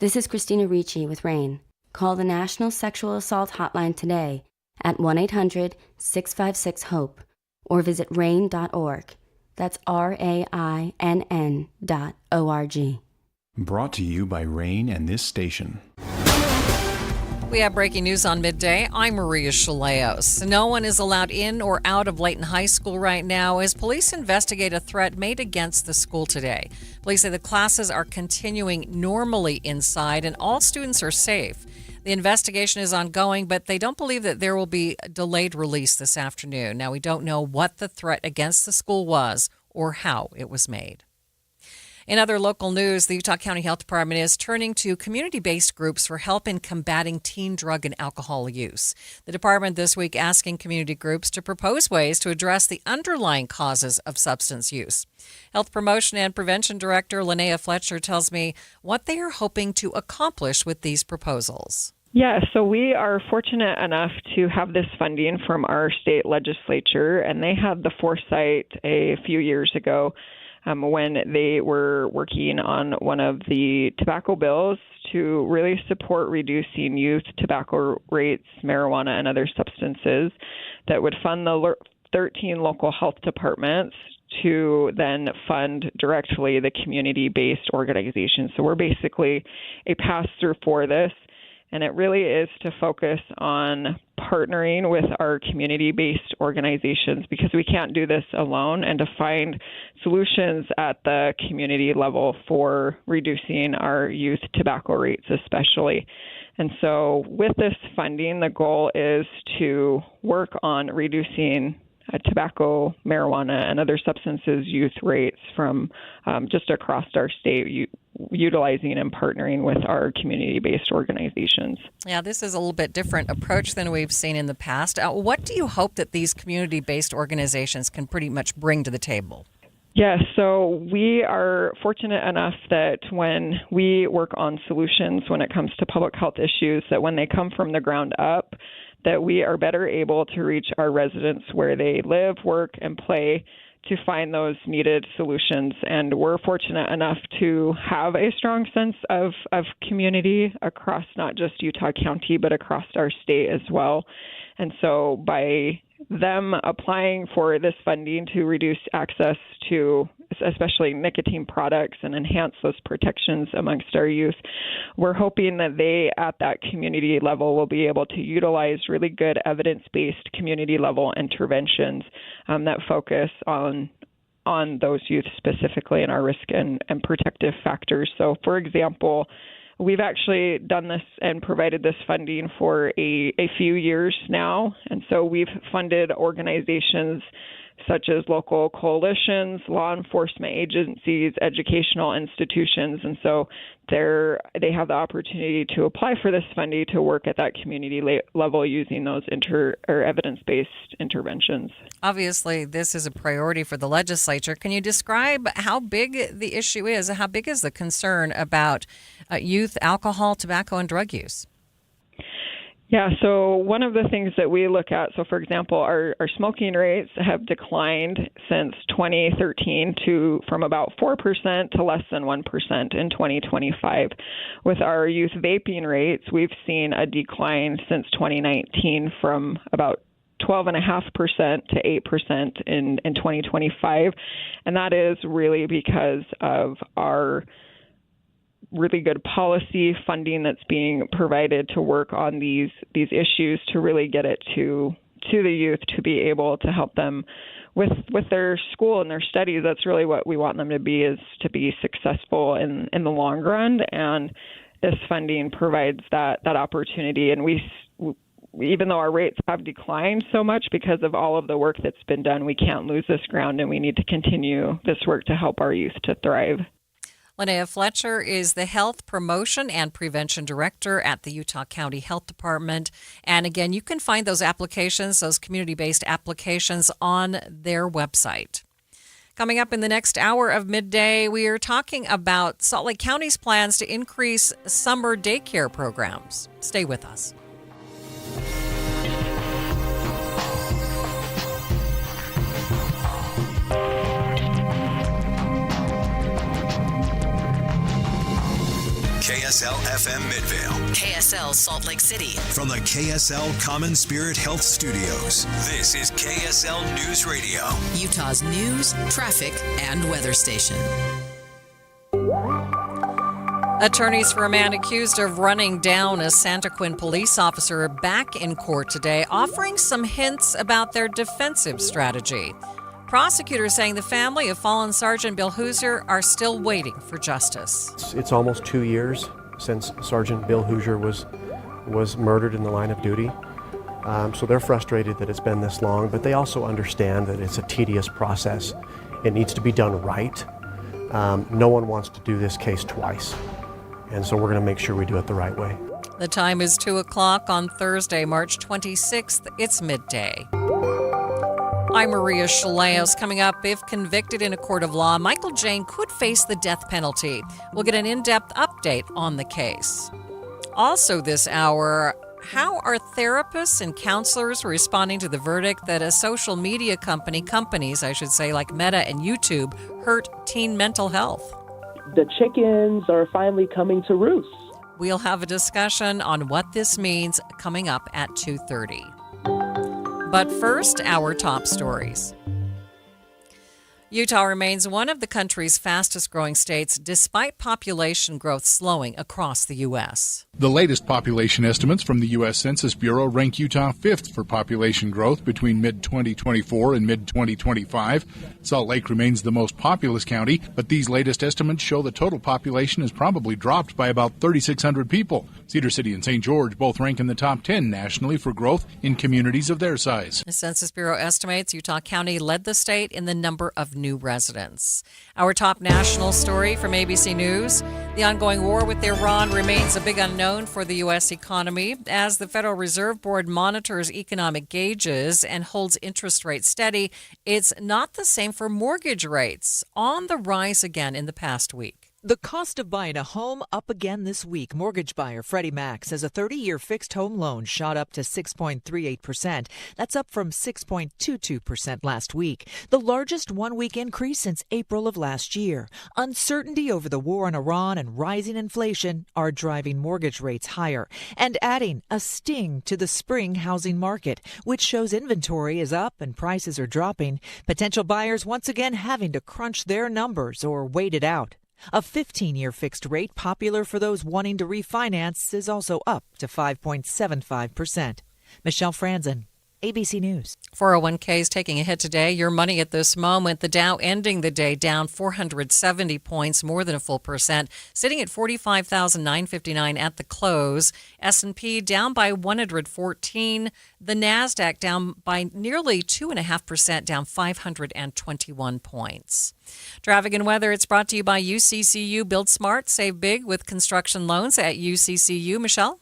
This is Christina Ricci with RAIN. Call the National Sexual Assault Hotline today at 1-800-656-HOPE or visit RAIN.org. That's RAINN.org. Brought to you by RAIN and this station. We have breaking news on Midday. I'm Maria Shilaos. No one is allowed in or out of Layton High School right now as police investigate a threat made against the school today. Police say the classes are continuing normally inside and all students are safe. The investigation is ongoing, but they don't believe that there will be a delayed release this afternoon. Now, we don't know what the threat against the school was or how it was made. In other local news, the Utah County Health Department is turning to community-based groups for help in combating teen drug and alcohol use. The department this week asking community groups to propose ways to address the underlying causes of substance use. Health Promotion and Prevention Director Linnea Fletcher tells me what they are hoping to accomplish with these proposals. Yeah, so we are fortunate enough to have this funding from our state legislature, and they had the foresight a few years ago when they were working on one of the tobacco bills to really support reducing youth tobacco rates, marijuana, and other substances, that would fund the 13 local health departments to then fund directly the community-based organizations. So we're basically a pass-through for this. And it really is to focus on partnering with our community-based organizations because we can't do this alone, and to find solutions at the community level for reducing our youth tobacco rates especially. And so with this funding, the goal is to work on reducing tobacco, marijuana, and other substances youth rates from just across our state, utilizing and partnering with our community-based organizations. Yeah, this is a little bit different approach than we've seen in the past. What do you hope that these community-based organizations can pretty much bring to the table? Yes, so we are fortunate enough that when we work on solutions when it comes to public health issues, that when they come from the ground up, that we are better able to reach our residents where they live, work, and play to find those needed solutions. And we're fortunate enough to have a strong sense of community across not just Utah County, but across our state as well. And so by them applying for this funding to reduce access to especially nicotine products and enhance those protections amongst our youth, we're hoping that they at that community level will be able to utilize really good evidence-based community level interventions that focus on those youth specifically and our risk and protective factors. So for example, we've actually done this and provided this funding for a few years now. And so we've funded organizations such as local coalitions, law enforcement agencies, educational institutions. And so they have the opportunity to apply for this funding to work at that community level using those evidence-based interventions. Obviously, this is a priority for the legislature. Can you describe how big the issue is? How big is the concern about youth alcohol, tobacco, and drug use? Yeah, so one of the things that we look at, so for example, our smoking rates have declined since 2013 from about 4% to less than 1% in 2025. With our youth vaping rates, we've seen a decline since 2019 from about 12.5% to 8% in 2025. And that is really because of our really good policy funding that's being provided to work on these issues, to really get it to the youth, to be able to help them with their school and their studies. That's really what we want them to be, is to be successful in the long run. And this funding provides that opportunity. And we, even though our rates have declined so much because of all of the work that's been done, we can't lose this ground, and we need to continue this work to help our youth to thrive. Linnea Fletcher is the Health Promotion and Prevention Director at the Utah County Health Department. And again, you can find those applications, those community-based applications, on their website. Coming up in the next hour of Midday, we are talking about Salt Lake County's plans to increase summer daycare programs. Stay with us. KSL FM Midvale. KSL Salt Lake City. From the KSL Common Spirit Health Studios, this is KSL News Radio. Utah's news, traffic, and weather station. Attorneys for a man accused of running down a Santa Quin police officer are back in court today, offering some hints about their defensive strategy. Prosecutors saying the family of fallen Sergeant Bill Hoosier are still waiting for justice. It's almost 2 years since Sergeant Bill Hoosier was murdered in the line of duty. So they're frustrated that it's been this long, but they also understand that it's a tedious process. It needs to be done right. No one wants to do this case twice. And so we're going to make sure we do it the right way. The time is 2 o'clock on Thursday, March 26th. It's midday. I'm Maria Shilaos. Coming up, if convicted in a court of law, Michael Jane could face the death penalty. We'll get an in-depth update on the case. Also this hour, how are therapists and counselors responding to the verdict that a social media companies, like Meta and YouTube, hurt teen mental health? The chickens are finally coming to roost. We'll have a discussion on what this means coming up at 2:30. But first, our top stories. Utah remains one of the country's fastest-growing states despite population growth slowing across the U.S. The latest population estimates from the U.S. Census Bureau rank Utah 5th for population growth between mid-2024 and mid-2025. Salt Lake remains the most populous county, but these latest estimates show the total population has probably dropped by about 3,600 people. Cedar City and St. George both rank in the top 10 nationally for growth in communities of their size. The Census Bureau estimates Utah County led the state in the number of new residents. Our top national story from ABC News. The ongoing war with Iran remains a big unknown for the U.S. economy as the Federal Reserve Board monitors economic gauges and holds interest rates steady. It's not the same for mortgage rates, on the rise again in the past week. The cost of buying a home up again this week. Mortgage buyer Freddie Mac says a 30-year fixed home loan shot up to 6.38%. That's up from 6.22% last week, the largest one-week increase since April of last year. Uncertainty over the war in Iran and rising inflation are driving mortgage rates higher and adding a sting to the spring housing market, which shows inventory is up and prices are dropping. Potential buyers once again having to crunch their numbers or wait it out. A 15-year fixed rate, popular for those wanting to refinance, is also up to 5.75%. Michelle Franzen, ABC News. 401k is taking a hit today. Your money at this moment. The Dow ending the day down 470 points, more than a full percent, sitting at 45,959 at the close. S&P down by 114. The NASDAQ down by nearly 2.5%, down 521 points. Traffic and weather, it's brought to you by UCCU. Build smart, save big with construction loans at UCCU. Michelle?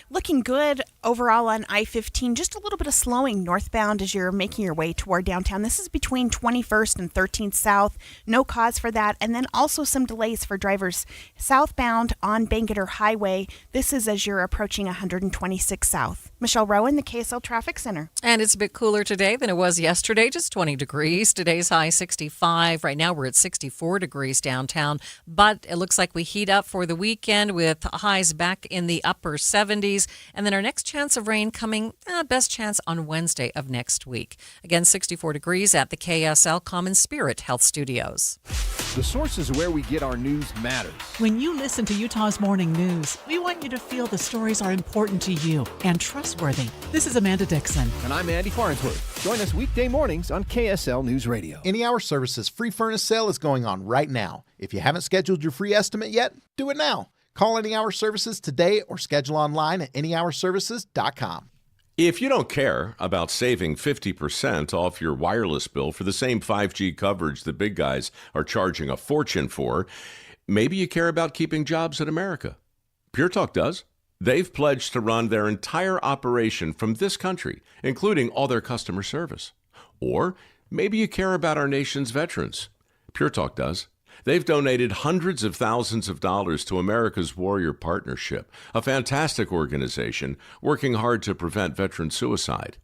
Looking good overall on I-15. Just a little bit of slowing northbound as you're making your way toward downtown. This is between 21st and 13th South. No cause for that. And then also some delays for drivers southbound on Bangerter Highway. This is as you're approaching 126 South. Michelle Rowan, the KSL Traffic Center. And it's a bit cooler today than it was yesterday, just 20 degrees. Today's high 65. Right now we're at 64 degrees downtown. But it looks like we heat up for the weekend with highs back in the upper 70s. And then our next chance of rain coming, best chance on Wednesday of next week. Again, 64 degrees at the KSL Common Spirit Health Studios. The sources where we get our news matters. When you listen to Utah's Morning News, we want you to feel the stories are important to you and trustworthy. This is Amanda Dixon. And I'm Andy Farnsworth. Join us weekday mornings on KSL News Radio. Any Hour Services free furnace sale is going on right now. If you haven't scheduled your free estimate yet, do it now. Call Any Hour Services today or schedule online at anyhourservices.com. If you don't care about saving 50% off your wireless bill for the same 5G coverage the big guys are charging a fortune for, maybe you care about keeping jobs in America. Pure Talk does. They've pledged to run their entire operation from this country, including all their customer service. Or maybe you care about our nation's veterans. Pure Talk does. They've donated hundreds of thousands of dollars to America's Warrior Partnership, a fantastic organization working hard to prevent veteran suicide.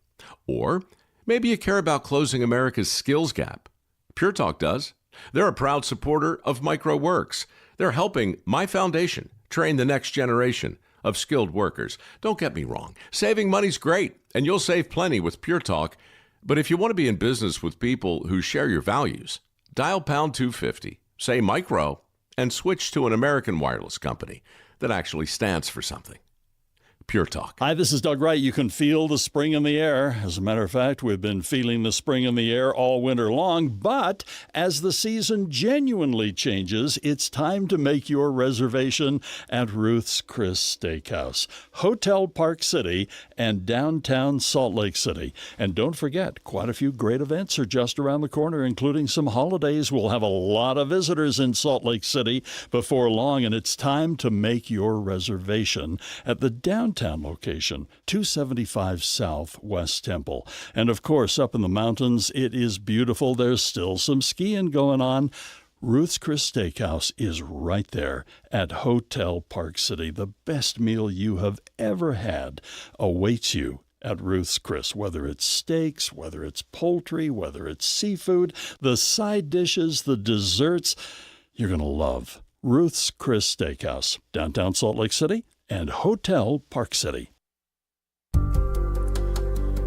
Or maybe you care about closing America's skills gap. Pure Talk does. They're a proud supporter of MicroWorks. They're helping my foundation train the next generation of skilled workers. Don't get me wrong. Saving money's great, and you'll save plenty with Pure Talk. But if you want to be in business with people who share your values, dial pound 250. Say micro, and switch to an American wireless company that actually stands for something. Pure Talk. Hi, this is Doug Wright. You can feel the spring in the air. As a matter of fact, we've been feeling the spring in the air all winter long. But as the season genuinely changes, it's time to make your reservation at Ruth's Chris Steakhouse, Hotel Park City, and downtown Salt Lake City. And don't forget, quite a few great events are just around the corner, including some holidays. We'll have a lot of visitors in Salt Lake City before long, and it's time to make your reservation at the downtown location, 275 South West Temple. And of course, up in the mountains, it is beautiful. There's still some skiing going on. Ruth's Chris Steakhouse is right there at Hotel Park City. The best meal you have ever had awaits you at Ruth's Chris, whether it's steaks, whether it's poultry, whether it's seafood, the side dishes, the desserts. You're going to love Ruth's Chris Steakhouse, downtown Salt Lake City, and Hotel Park City.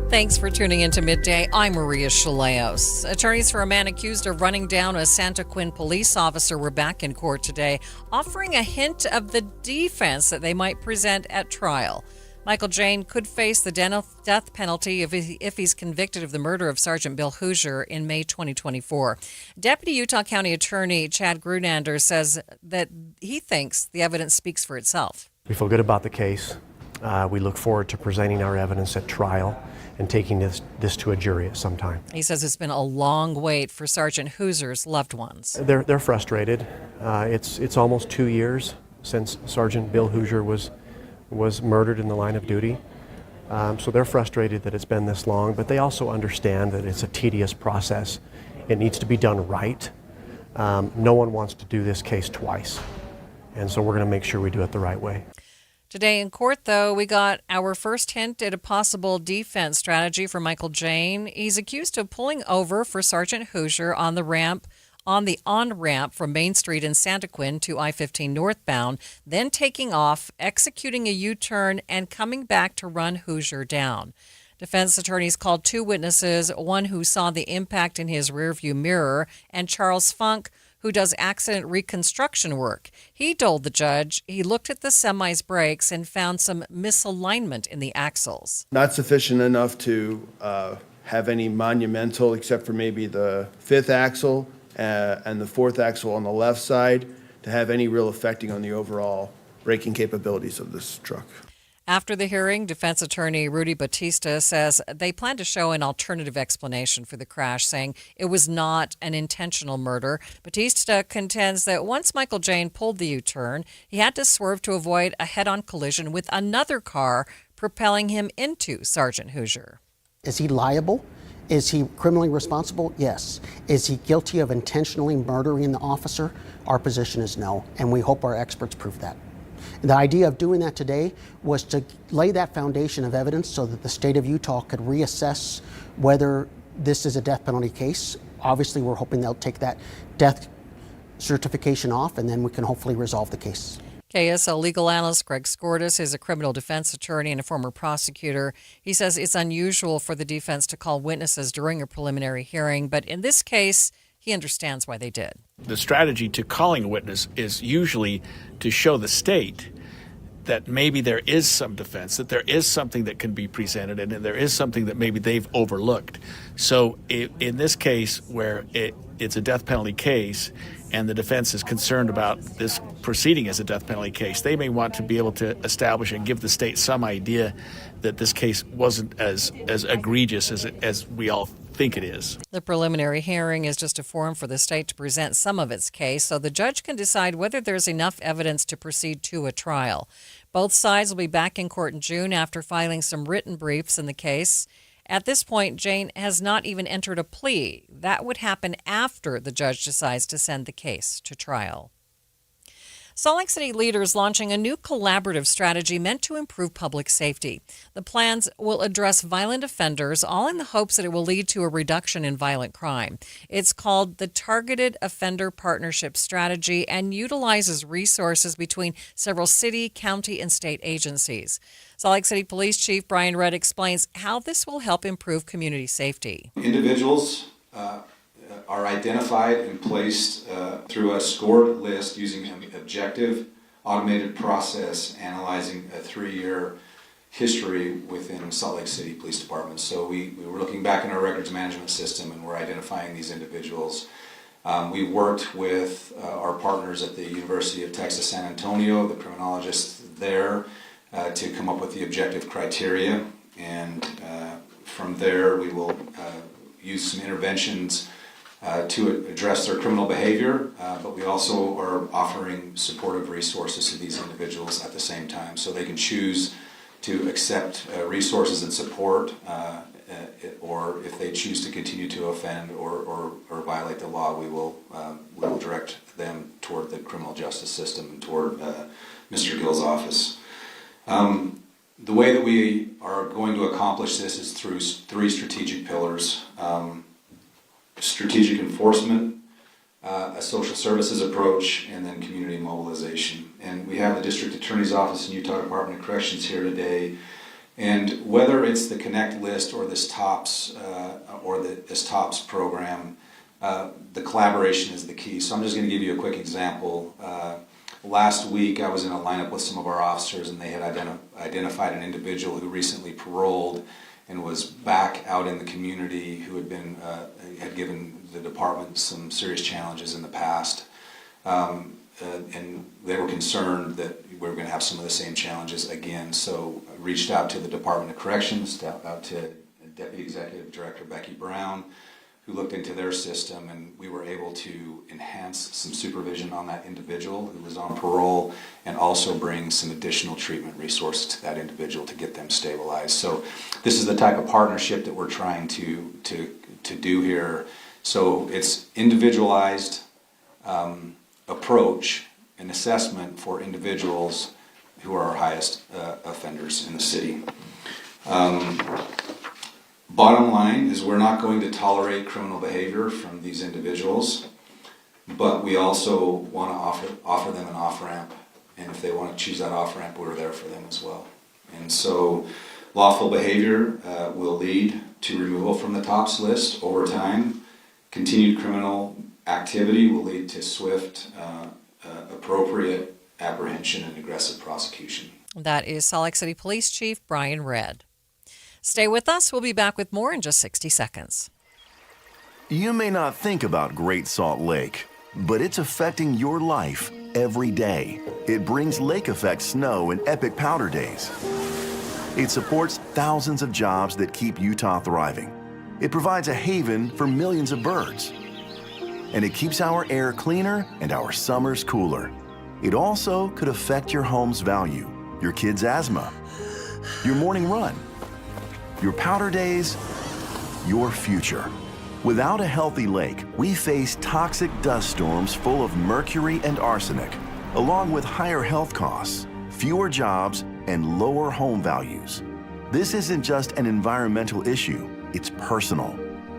Thanks for tuning in to Midday. I'm Maria Shilaos. Attorneys for a man accused of running down a Santa Quin police officer were back in court today, offering a hint of the defense that they might present at trial. Michael Jane could face the death penalty if he's convicted of the murder of Sergeant Bill Hoosier in May 2024. Deputy Utah County Attorney Chad Grunander says that he thinks the evidence speaks for itself. We feel good about the case. We look forward to presenting our evidence at trial and taking this to a jury at some time. He says it's been a long wait for Sergeant Hoosier's loved ones. They're frustrated. It's almost 2 years since Sergeant Bill Hoosier was murdered in the line of duty. So they're frustrated that it's been this long, but they also understand that it's a tedious process. It needs to be done right. No one wants to do this case twice. And so we're going to make sure we do it the right way. Today in court, though, we got our first hint at a possible defense strategy for Michael Jane. He's accused of pulling over for Sergeant Hoosier on the on-ramp from Main Street in Santa Quin to I-15 northbound, then taking off, executing a U-turn, and coming back to run Hoosier down. Defense attorneys called two witnesses, one who saw the impact in his rearview mirror, and Charles Funk, who does accident reconstruction work. He told the judge he looked at the semi's brakes and found some misalignment in the axles. Not sufficient enough to have any monumental, except for maybe the fifth axle and the fourth axle on the left side, to have any real affecting on the overall braking capabilities of this truck. After the hearing, defense attorney Rudy Batista says they plan to show an alternative explanation for the crash, saying it was not an intentional murder. Batista contends that once Michael Jane pulled the U-turn, he had to swerve to avoid a head-on collision with another car, propelling him into Sergeant Hoosier. Is he liable? Is he criminally responsible? Yes. Is he guilty of intentionally murdering the officer? Our position is no, and we hope our experts prove that. The idea of doing that today was to lay that foundation of evidence so that the state of Utah could reassess whether this is a death penalty case. Obviously, we're hoping they'll take that death certification off, and then we can hopefully resolve the case. KSL legal analyst Greg Skordas is a criminal defense attorney and a former prosecutor. He says it's unusual for the defense to call witnesses during a preliminary hearing, but in this case, he understands why they did. The strategy to calling a witness is usually to show the state that maybe there is some defense, that there is something that can be presented, and there is something that maybe they've overlooked. So in this case, where it's a death penalty case and the defense is concerned about this proceeding as a death penalty case, they may want to be able to establish and give the state some idea that this case wasn't as egregious as we all think it is. The preliminary hearing is just a forum for the state to present some of its case, so the judge can decide whether there's enough evidence to proceed to a trial. Both sides will be back in court in June after filing some written briefs in the case. At this point, Jane has not even entered a plea. That would happen after the judge decides to send the case to trial. Salt Lake City leaders launching a new collaborative strategy meant to improve public safety. The plans will address violent offenders, all in the hopes that it will lead to a reduction in violent crime. It's called the Targeted Offender Partnership Strategy and utilizes resources between several city, county, and state agencies. Salt Lake City Police Chief Brian Redd explains how this will help improve community safety. Individuals are identified and placed through a scored list using an objective, automated process analyzing a 3-year history within Salt Lake City Police Department. So we were looking back in our records management system and we're identifying these individuals. We worked with our partners at the University of Texas San Antonio, the criminologists there, to come up with the objective criteria. And from there we will use some interventions to address their criminal behavior, but we also are offering supportive resources to these individuals at the same time, so they can choose to accept resources and support, or if they choose to continue to offend or violate the law, we will direct them toward the criminal justice system and toward Mr. Gill's office. The way that we are going to accomplish this is through 3 strategic pillars. Strategic enforcement, a social services approach, and then community mobilization. And we have the District Attorney's Office and Utah Department of Corrections here today. And whether it's the Connect list or this TOPS this TOPS program, the collaboration is the key. So I'm just going to give you a quick example. Last week I was in a lineup with some of our officers, and they had identified an individual who recently paroled and was back out in the community, who had been had given the department some serious challenges in the past, and they were concerned that we were going to have some of the same challenges again. So I reached out to the Department of Corrections, out to Deputy Executive Director Becky Brown, who looked into their system, and we were able to enhance some supervision on that individual who was on parole, and also bring some additional treatment resources to that individual to get them stabilized. So this is the type of partnership that we're trying to do here. So it's individualized approach and assessment for individuals who are our highest offenders in the city. Bottom line is we're not going to tolerate criminal behavior from these individuals, but we also want to offer them an off-ramp, and if they want to choose that off-ramp, we're there for them as well. And so lawful behavior will lead to removal from the TOPS list over time. Continued criminal activity will lead to swift, appropriate apprehension and aggressive prosecution. That is Salt Lake City Police Chief Brian Redd. Stay with us. We'll be back with more in just 60 seconds. You may not think about Great Salt Lake, but it's affecting your life every day. It brings lake effect snow and epic powder days. It supports thousands of jobs that keep Utah thriving. It provides a haven for millions of birds. And it keeps our air cleaner and our summers cooler. It also could affect your home's value, your kids' asthma, your morning run, your powder days, your future. Without a healthy lake, we face toxic dust storms full of mercury and arsenic, along with higher health costs, fewer jobs, and lower home values. This isn't just an environmental issue, it's personal.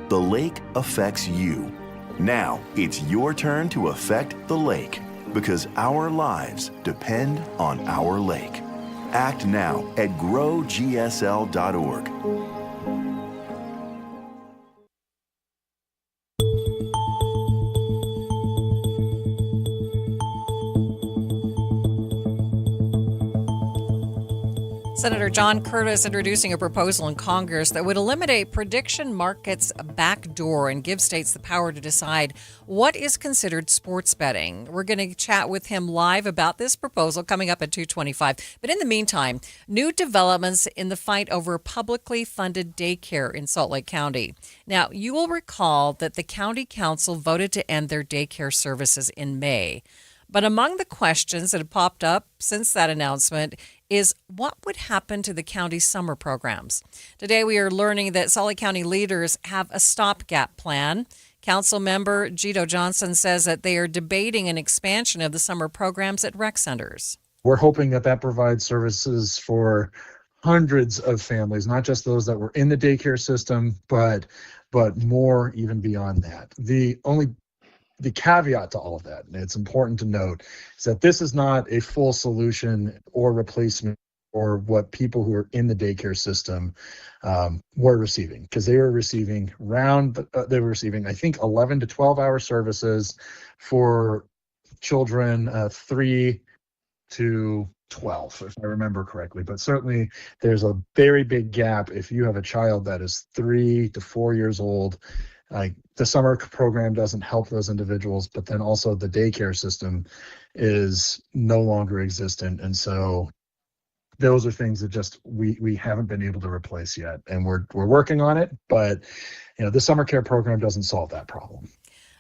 The lake affects you. Now, it's your turn to affect the lake, because our lives depend on our lake. Act now at growgsl.org. Senator John Curtis introducing a proposal in Congress that would eliminate prediction markets backdoor and give states the power to decide what is considered sports betting. We're going to chat with him live about this proposal coming up at 2:25. But in the meantime, new developments in the fight over publicly funded daycare in Salt Lake County. Now, you will recall that the county council voted to end their daycare services in May. But among the questions that have popped up since that announcement is what would happen to the county's summer programs. Today we are learning that Salt Lake County leaders have a stopgap plan. Council member Gito Johnson says that they are debating an expansion of the summer programs at rec centers. We're hoping that that provides services for hundreds of families, not just those that were in the daycare system, but more even beyond that. The caveat to all of that, and it's important to note, is that this is not a full solution or replacement for what people who are in the daycare system were receiving, because they were receiving I think 11 to 12 hour services for children 3 to 12, if I remember correctly. But certainly there's a very big gap if you have a child that is 3 to 4 years old. The summer program doesn't help those individuals, but then also the daycare system is no longer existent. And so those are things that just we haven't been able to replace yet. And we're working on it, but the summer care program doesn't solve that problem.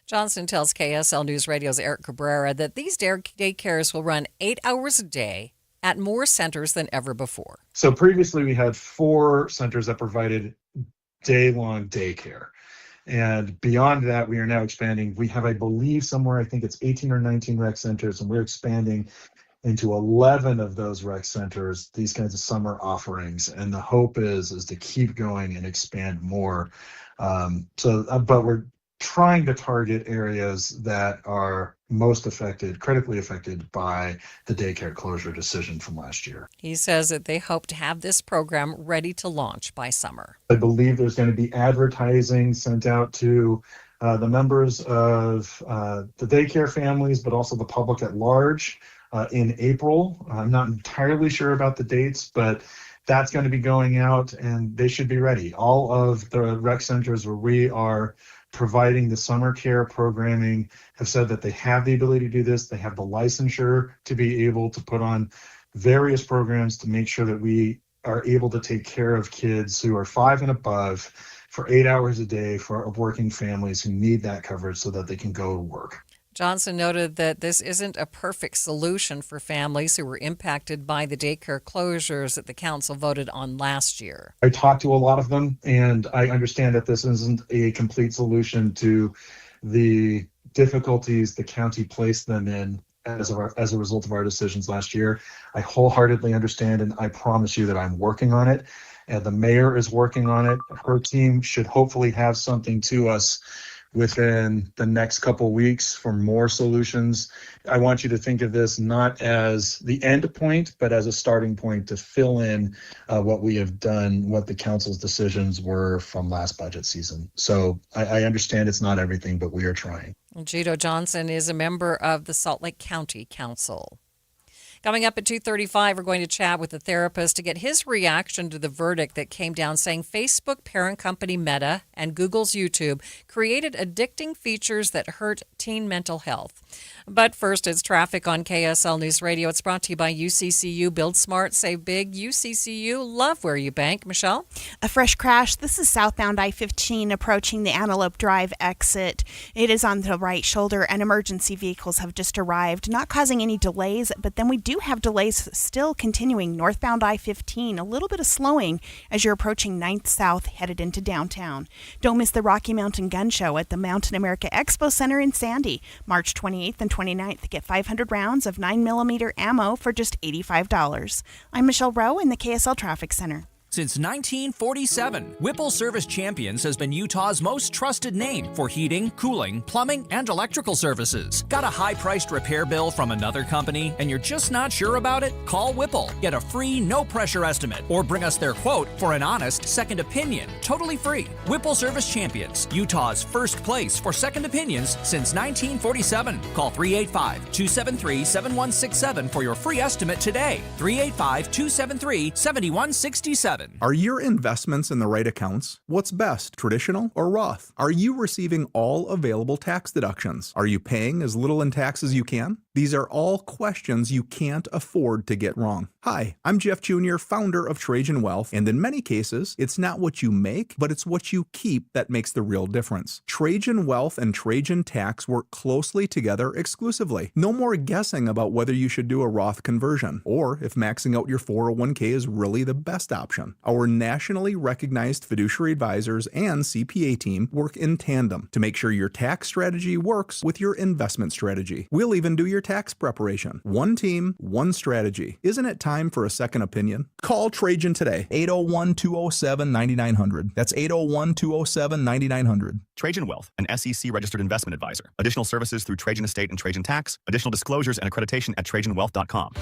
Johnson tells KSL News Radio's Eric Cabrera that these daycares will run 8 hours a day at more centers than ever before. So previously we had 4 centers that provided day-long daycare. And beyond that, we are now expanding. We have, I believe, somewhere, I think it's 18 or 19 rec centers, and we're expanding into 11 of those rec centers, these kinds of summer offerings. And the hope is to keep going and expand more. But we're trying to target areas that are most affected, critically affected by the daycare closure decision from last year. He says that they hope to have this program ready to launch by summer. I believe there's going to be advertising sent out to the members of the daycare families, but also the public at large in April. I'm not entirely sure about the dates, but that's going to be going out and they should be ready. All of the rec centers where we are providing the summer care programming have said that they have the ability to do this. They have the licensure to be able to put on various programs to make sure that we are able to take care of kids who are 5 and above for 8 hours a day for working families who need that coverage so that they can go to work. Johnson noted that this isn't a perfect solution for families who were impacted by the daycare closures that the council voted on last year. I talked to a lot of them, and I understand that this isn't a complete solution to the difficulties the county placed them in as a result of our decisions last year. I wholeheartedly understand, and I promise you that I'm working on it. And the mayor is working on it. Her team should hopefully have something to us within the next couple weeks for more solutions. I want you to think of this not as the end point, but as a starting point to fill in what we have done, what the council's decisions were from last budget season. So I understand it's not everything, but we are trying. Gito Johnson is a member of the Salt Lake County Council. Coming up at 2:35, we're going to chat with a therapist to get his reaction to the verdict that came down saying Facebook parent company Meta and Google's YouTube created addicting features that hurt teen mental health. But first, it's traffic on KSL News Radio. It's brought to you by UCCU. Build smart, save big. UCCU, love where you bank. Michelle? A fresh crash. This is southbound I-15 approaching the Antelope Drive exit. It is on the right shoulder, and emergency vehicles have just arrived, not causing any delays, but then we do have delays still continuing northbound I-15. A little bit of slowing as you're approaching 9th South headed into downtown. Don't miss the Rocky Mountain Gun Show at the Mountain America Expo Center in Sandy, March 28th and 29th. Get 500 rounds of 9mm ammo for just $85. I'm Michelle Rowe in the KSL Traffic Center. Since 1947, Whipple Service Champions has been Utah's most trusted name for heating, cooling, plumbing, and electrical services. Got a high-priced repair bill from another company and you're just not sure about it? Call Whipple. Get a free, no-pressure estimate or bring us their quote for an honest second opinion. Totally free. Whipple Service Champions, Utah's first place for second opinions since 1947. Call 385-273-7167 for your free estimate today. 385-273-7167. Are your investments in the right accounts? What's best, traditional or Roth? Are you receiving all available tax deductions? Are you paying as little in tax as you can? These are all questions you can't afford to get wrong. Hi, I'm Jeff Jr., founder of Trajan Wealth, and in many cases, it's not what you make, but it's what you keep that makes the real difference. Trajan Wealth and Trajan Tax work closely together exclusively. No more guessing about whether you should do a Roth conversion, or if maxing out your 401k is really the best option. Our nationally recognized fiduciary advisors and CPA team work in tandem to make sure your tax strategy works with your investment strategy. We'll even do your tax preparation. One team, one strategy. Isn't it time for a second opinion? Call Trajan today, 801-207-9900. That's 801-207-9900. Trajan Wealth, an SEC registered investment advisor. Additional services through Trajan Estate and Trajan Tax. Additional disclosures and accreditation at TrajanWealth.com.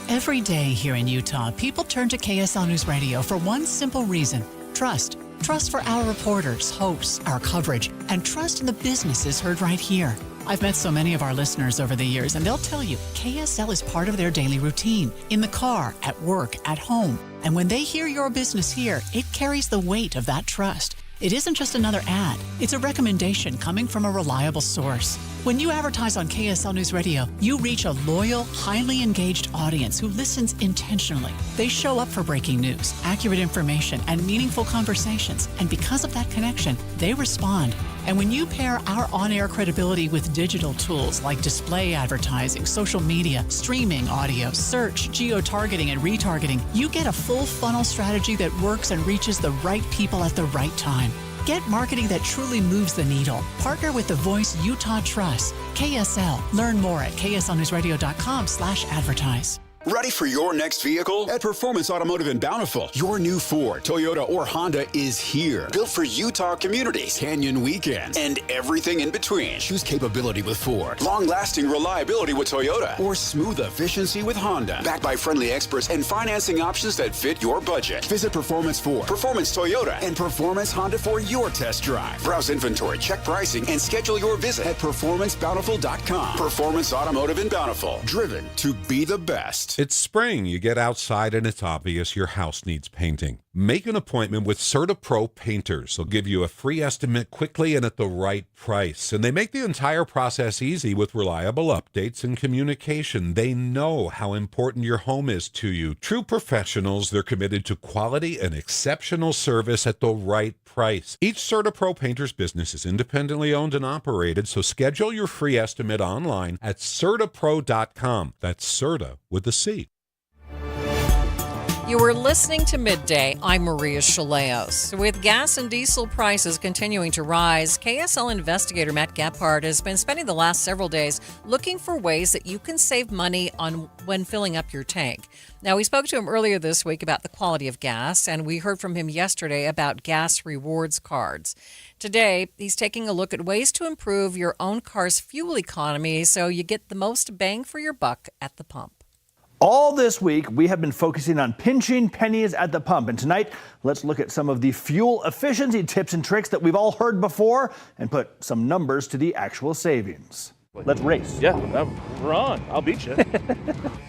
Every day here in Utah, people turn to KSL News Radio for one simple reason: trust. Trust for our reporters, hosts, our coverage, and trust in the businesses heard right here. I've met so many of our listeners over the years, and they'll tell you KSL is part of their daily routine, in the car, at work, at home. And when they hear your business here, it carries the weight of that trust. It isn't just another ad. It's a recommendation coming from a reliable source. When you advertise on KSL News Radio, you reach a loyal, highly engaged audience who listens intentionally. They show up for breaking news, accurate information, and meaningful conversations. And because of that connection, they respond. And when you pair our on-air credibility with digital tools like display advertising, social media, streaming audio, search, geo-targeting, and retargeting, you get a full funnel strategy that works and reaches the right people at the right time. Get marketing that truly moves the needle. Partner with the voice Utah trusts. KSL. Learn more at kslnewsradio.com/advertise. Ready for your next vehicle? At Performance Automotive in Bountiful, your new Ford, Toyota, or Honda is here. Built for Utah communities, canyon weekends, and everything in between. Choose capability with Ford, long-lasting reliability with Toyota, or smooth efficiency with Honda. Backed by friendly experts and financing options that fit your budget. Visit Performance Ford, Performance Toyota, and Performance Honda for your test drive. Browse inventory, check pricing, and schedule your visit at performancebountiful.com. Performance Automotive in Bountiful, driven to be the best. It's spring. You get outside and it's obvious your house needs painting. Make an appointment with CertaPro Painters. They'll give you a free estimate quickly and at the right price. And they make the entire process easy with reliable updates and communication. They know how important your home is to you. True professionals, they're committed to quality and exceptional service at the right price. Each CertaPro Painters business is independently owned and operated, so schedule your free estimate online at CertaPro.com. That's Certa with a C. You were listening to Midday. I'm Maria Shilaos. With gas and diesel prices continuing to rise, KSL investigator Matt Gephardt has been spending the last several days looking for ways that you can save money on when filling up your tank. Now, we spoke to him earlier this week about the quality of gas, and we heard from him yesterday about gas rewards cards. Today, he's taking a look at ways to improve your own car's fuel economy so you get the most bang for your buck at the pump. All this week, we have been focusing on pinching pennies at the pump. And tonight, let's look at some of the fuel efficiency tips and tricks that we've all heard before and put some numbers to the actual savings. Let's race. Yeah, we're on. I'll beat you.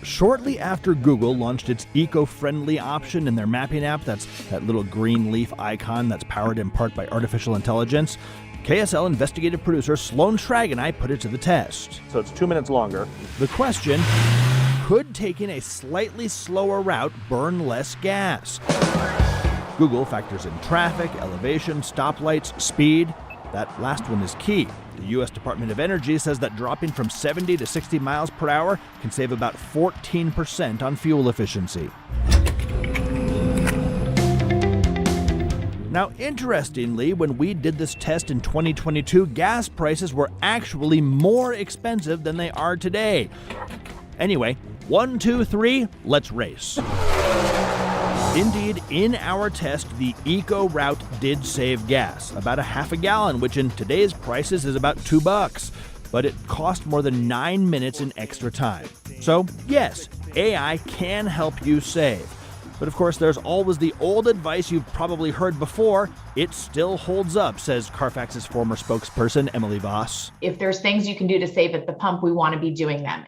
Shortly after Google launched its eco-friendly option in their mapping app, that's that little green leaf icon that's powered in part by artificial intelligence, KSL investigative producer Sloan Schrag and I put it to the test. So it's 2 minutes longer. The question: could taking a slightly slower route burn less gas? Google factors in traffic, elevation, stoplights, speed. That last one is key. The U.S. Department of Energy says that dropping from 70 to 60 miles per hour can save about 14% on fuel efficiency. Now, interestingly, when we did this test in 2022, gas prices were actually more expensive than they are today. Anyway, 1, 2, 3, let's race. Indeed, in our test, the eco route did save gas, about a half a gallon, which in today's prices is about $2. But it cost more than 9 minutes in extra time. So, yes, AI can help you save. But of course, there's always the old advice you've probably heard before. It still holds up, says Carfax's former spokesperson, Emily Voss. If there's things you can do to save at the pump, we want to be doing them.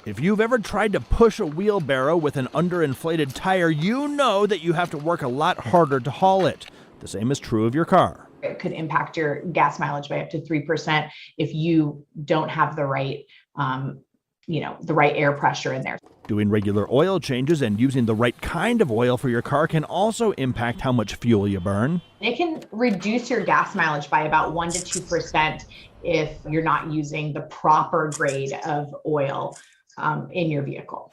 If you've ever tried to push a wheelbarrow with an underinflated tire, you know that you have to work a lot harder to haul it. The same is true of your car. It could impact your gas mileage by up to 3% if you don't have the right, the right air pressure in there. Doing regular oil changes and using the right kind of oil for your car can also impact how much fuel you burn. It can reduce your gas mileage by about 1 to 2% if you're not using the proper grade of oil in your vehicle.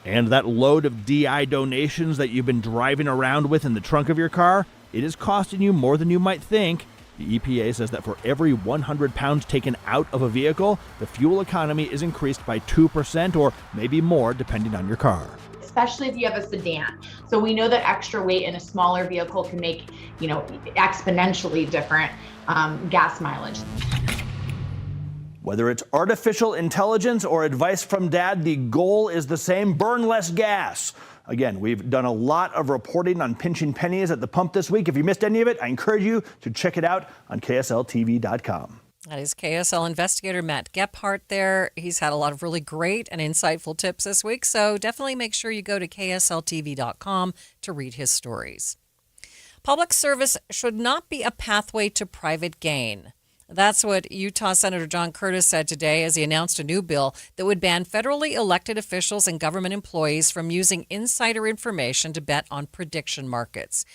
And that load of DI donations that you've been driving around with in the trunk of your car, it is costing you more than you might think. The EPA says that for every 100 pounds taken out of a vehicle, the fuel economy is increased by 2% or maybe more depending on your car. Especially if you have a sedan. So we know that extra weight in a smaller vehicle can make, exponentially different gas mileage. Whether it's artificial intelligence or advice from Dad, the goal is the same: burn less gas. Again, we've done a lot of reporting on pinching pennies at the pump this week. If you missed any of it, I encourage you to check it out on KSLTV.com. That is KSL investigator Matt Gephardt there. He's had a lot of really great and insightful tips this week, so definitely make sure you go to KSLTV.com to read his stories. Public service should not be a pathway to private gain. That's what Utah Senator John Curtis said today as he announced a new bill that would ban federally elected officials and government employees from using insider information to bet on prediction markets.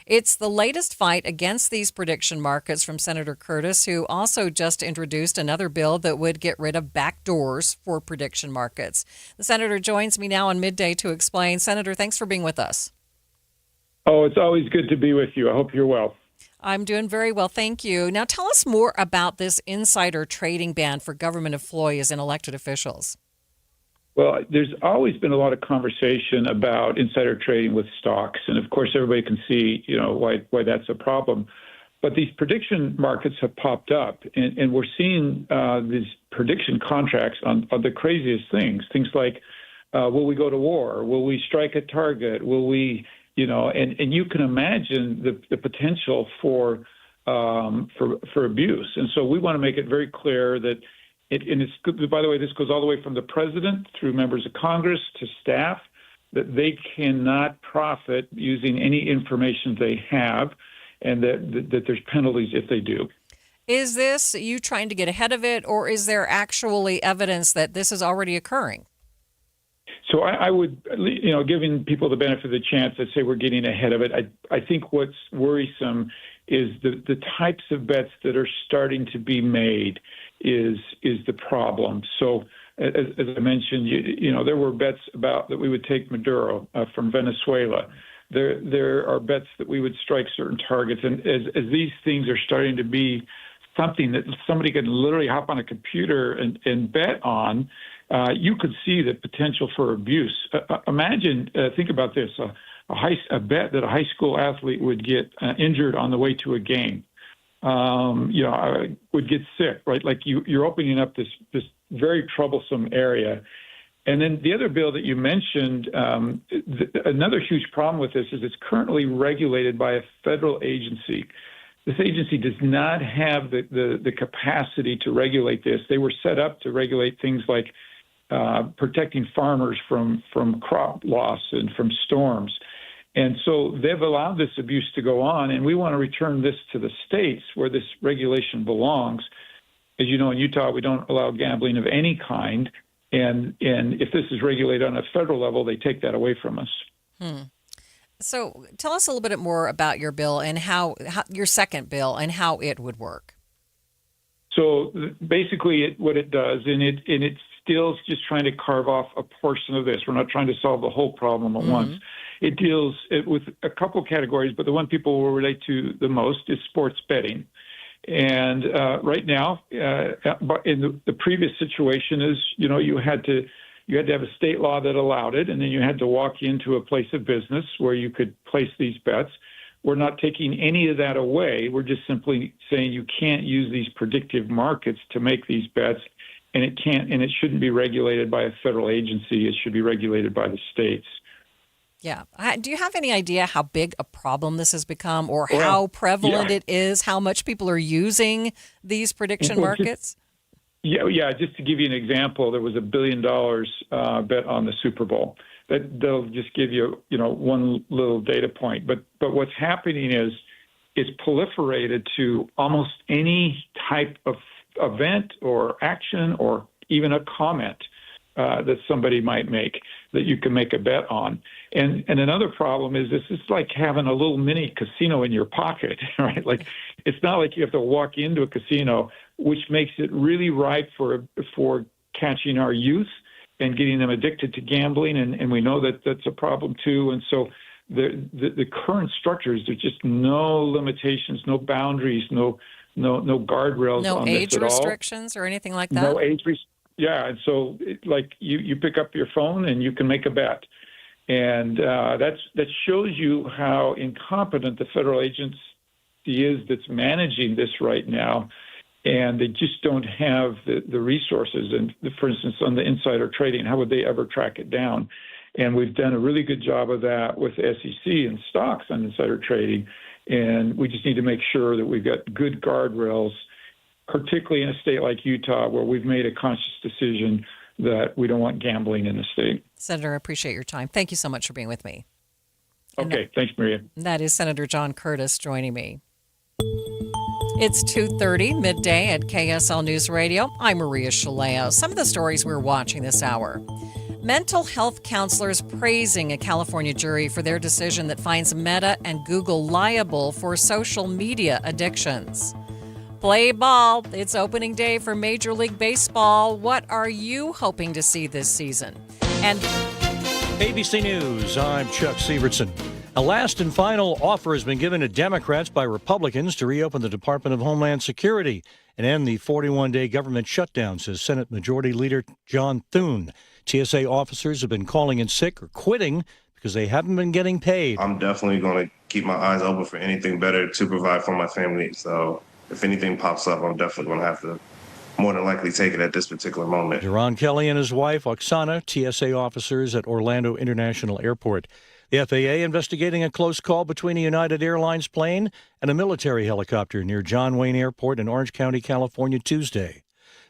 It's the latest fight against these prediction markets from Senator Curtis, who also just introduced another bill that would get rid of backdoors for prediction markets. The senator joins me now on Midday to explain. Senator, thanks for being with us. Oh, it's always good to be with you. I hope you're well. I'm doing very well, thank you. Now tell us more about this insider trading ban for government employees and elected officials. Well, there's always been a lot of conversation about insider trading with stocks, and of course everybody can see, why that's a problem. But these prediction markets have popped up, and we're seeing these prediction contracts on the craziest things. Things like, will we go to war? Will we strike a target? Will we, and you can imagine the potential for abuse. And so we want to make it very clear that. And it's good, by the way, this goes all the way from the president through members of Congress to staff, that they cannot profit using any information they have, and that there's penalties if they do. Is this you trying to get ahead of it, or is there actually evidence that this is already occurring? So I would, giving people the benefit of the chance, I'd say we're getting ahead of it. I think what's worrisome is the types of bets that are starting to be made is the problem. So as I mentioned, there were bets about that we would take Maduro from Venezuela. There are bets that we would strike certain targets. And as these things are starting to be something that somebody could literally hop on a computer and bet on, you could see the potential for abuse. Think about this, a bet that a high school athlete would get injured on the way to a game, would get sick, right? Like you're opening up this very troublesome area. And then the other bill that you mentioned, another huge problem with this is it's currently regulated by a federal agency. This agency does not have the capacity to regulate this. They were set up to regulate things like protecting farmers from crop loss and from storms. And so they've allowed this abuse to go on, and we want to return this to the states where this regulation belongs. As you know, in Utah, we don't allow gambling of any kind. And if this is regulated on a federal level, they take that away from us. So tell us a little bit more about your bill and how your second bill and how it would work. So basically what it does, and it's still just trying to carve off a portion of this. We're not trying to solve the whole problem at once. It deals with a couple categories, but the one people will relate to the most is sports betting. And right now, in the previous situation is, you had to have a state law that allowed it, and then you had to walk into a place of business where you could place these bets. We're not taking any of that away. We're just simply saying you can't use these predictive markets to make these bets, and it shouldn't be regulated by a federal agency. It should be regulated by the states. Yeah. Do you have any idea how big a problem this has become, or how prevalent it is, how much people are using these prediction markets? Just to give you an example, there was $1 billion bet on the Super Bowl. They'll just give you, one little data point. But what's happening is it's proliferated to almost any type of event or action or even a comment that somebody might make that you can make a bet on. And another problem is this is like having a little mini casino in your pocket, right? Like it's not like you have to walk into a casino, which makes it really ripe for catching our youth and getting them addicted to gambling. And we know that that's a problem too. And so the current structures, there's just no limitations, no boundaries, no guardrails no on age this at all. restrictions or anything like that? No age restrictions. Yeah, and so you pick up your phone and you can make a bet, and that shows you how incompetent the federal agency is that's managing this right now, and they just don't have the resources. And for instance, on the insider trading, how would they ever track it down? And we've done a really good job of that with the SEC and stocks on insider trading, and we just need to make sure that we've got good guardrails, particularly in a state like Utah, where we've made a conscious decision that we don't want gambling in the state. Senator, I appreciate your time. Thank you so much for being with me. Okay, thanks, Maria. That is Senator John Curtis joining me. It's 2:30, midday at KSL News Radio. I'm Maria Shilaos. Some of the stories we're watching this hour. Mental health counselors praising a California jury for their decision that finds Meta and Google liable for social media addictions. Play ball. It's opening day for Major League Baseball. What are you hoping to see this season? And ABC News, I'm Chuck Sievertson. A last and final offer has been given to Democrats by Republicans to reopen the Department of Homeland Security and end the 41-day government shutdown, says Senate Majority Leader John Thune. TSA officers have been calling in sick or quitting because they haven't been getting paid. I'm definitely going to keep my eyes open for anything better to provide for my family. So if anything pops up, I'm definitely going to have to more than likely take it at this particular moment. Deron Kelly and his wife, Oksana, TSA officers at Orlando International Airport. The FAA investigating a close call between a United Airlines plane and a military helicopter near John Wayne Airport in Orange County, California, Tuesday.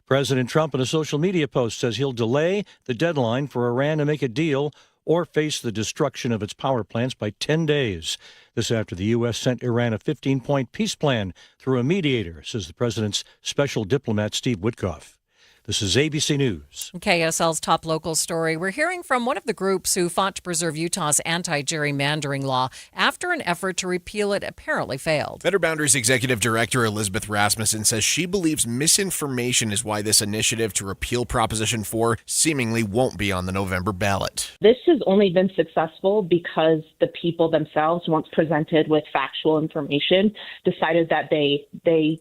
President Trump, in a social media post, says he'll delay the deadline for Iran to make a deal or face the destruction of its power plants by 10 days. This after the U.S. sent Iran a 15-point peace plan through a mediator, says the president's special diplomat, Steve Witkoff. This is ABC News. KSL's top local story. We're hearing from one of the groups who fought to preserve Utah's anti-gerrymandering law after an effort to repeal it apparently failed. Better Boundaries Executive Director Elizabeth Rasmussen says she believes misinformation is why this initiative to repeal Proposition 4 seemingly won't be on the November ballot. This has only been successful because the people themselves, once presented with factual information, decided that they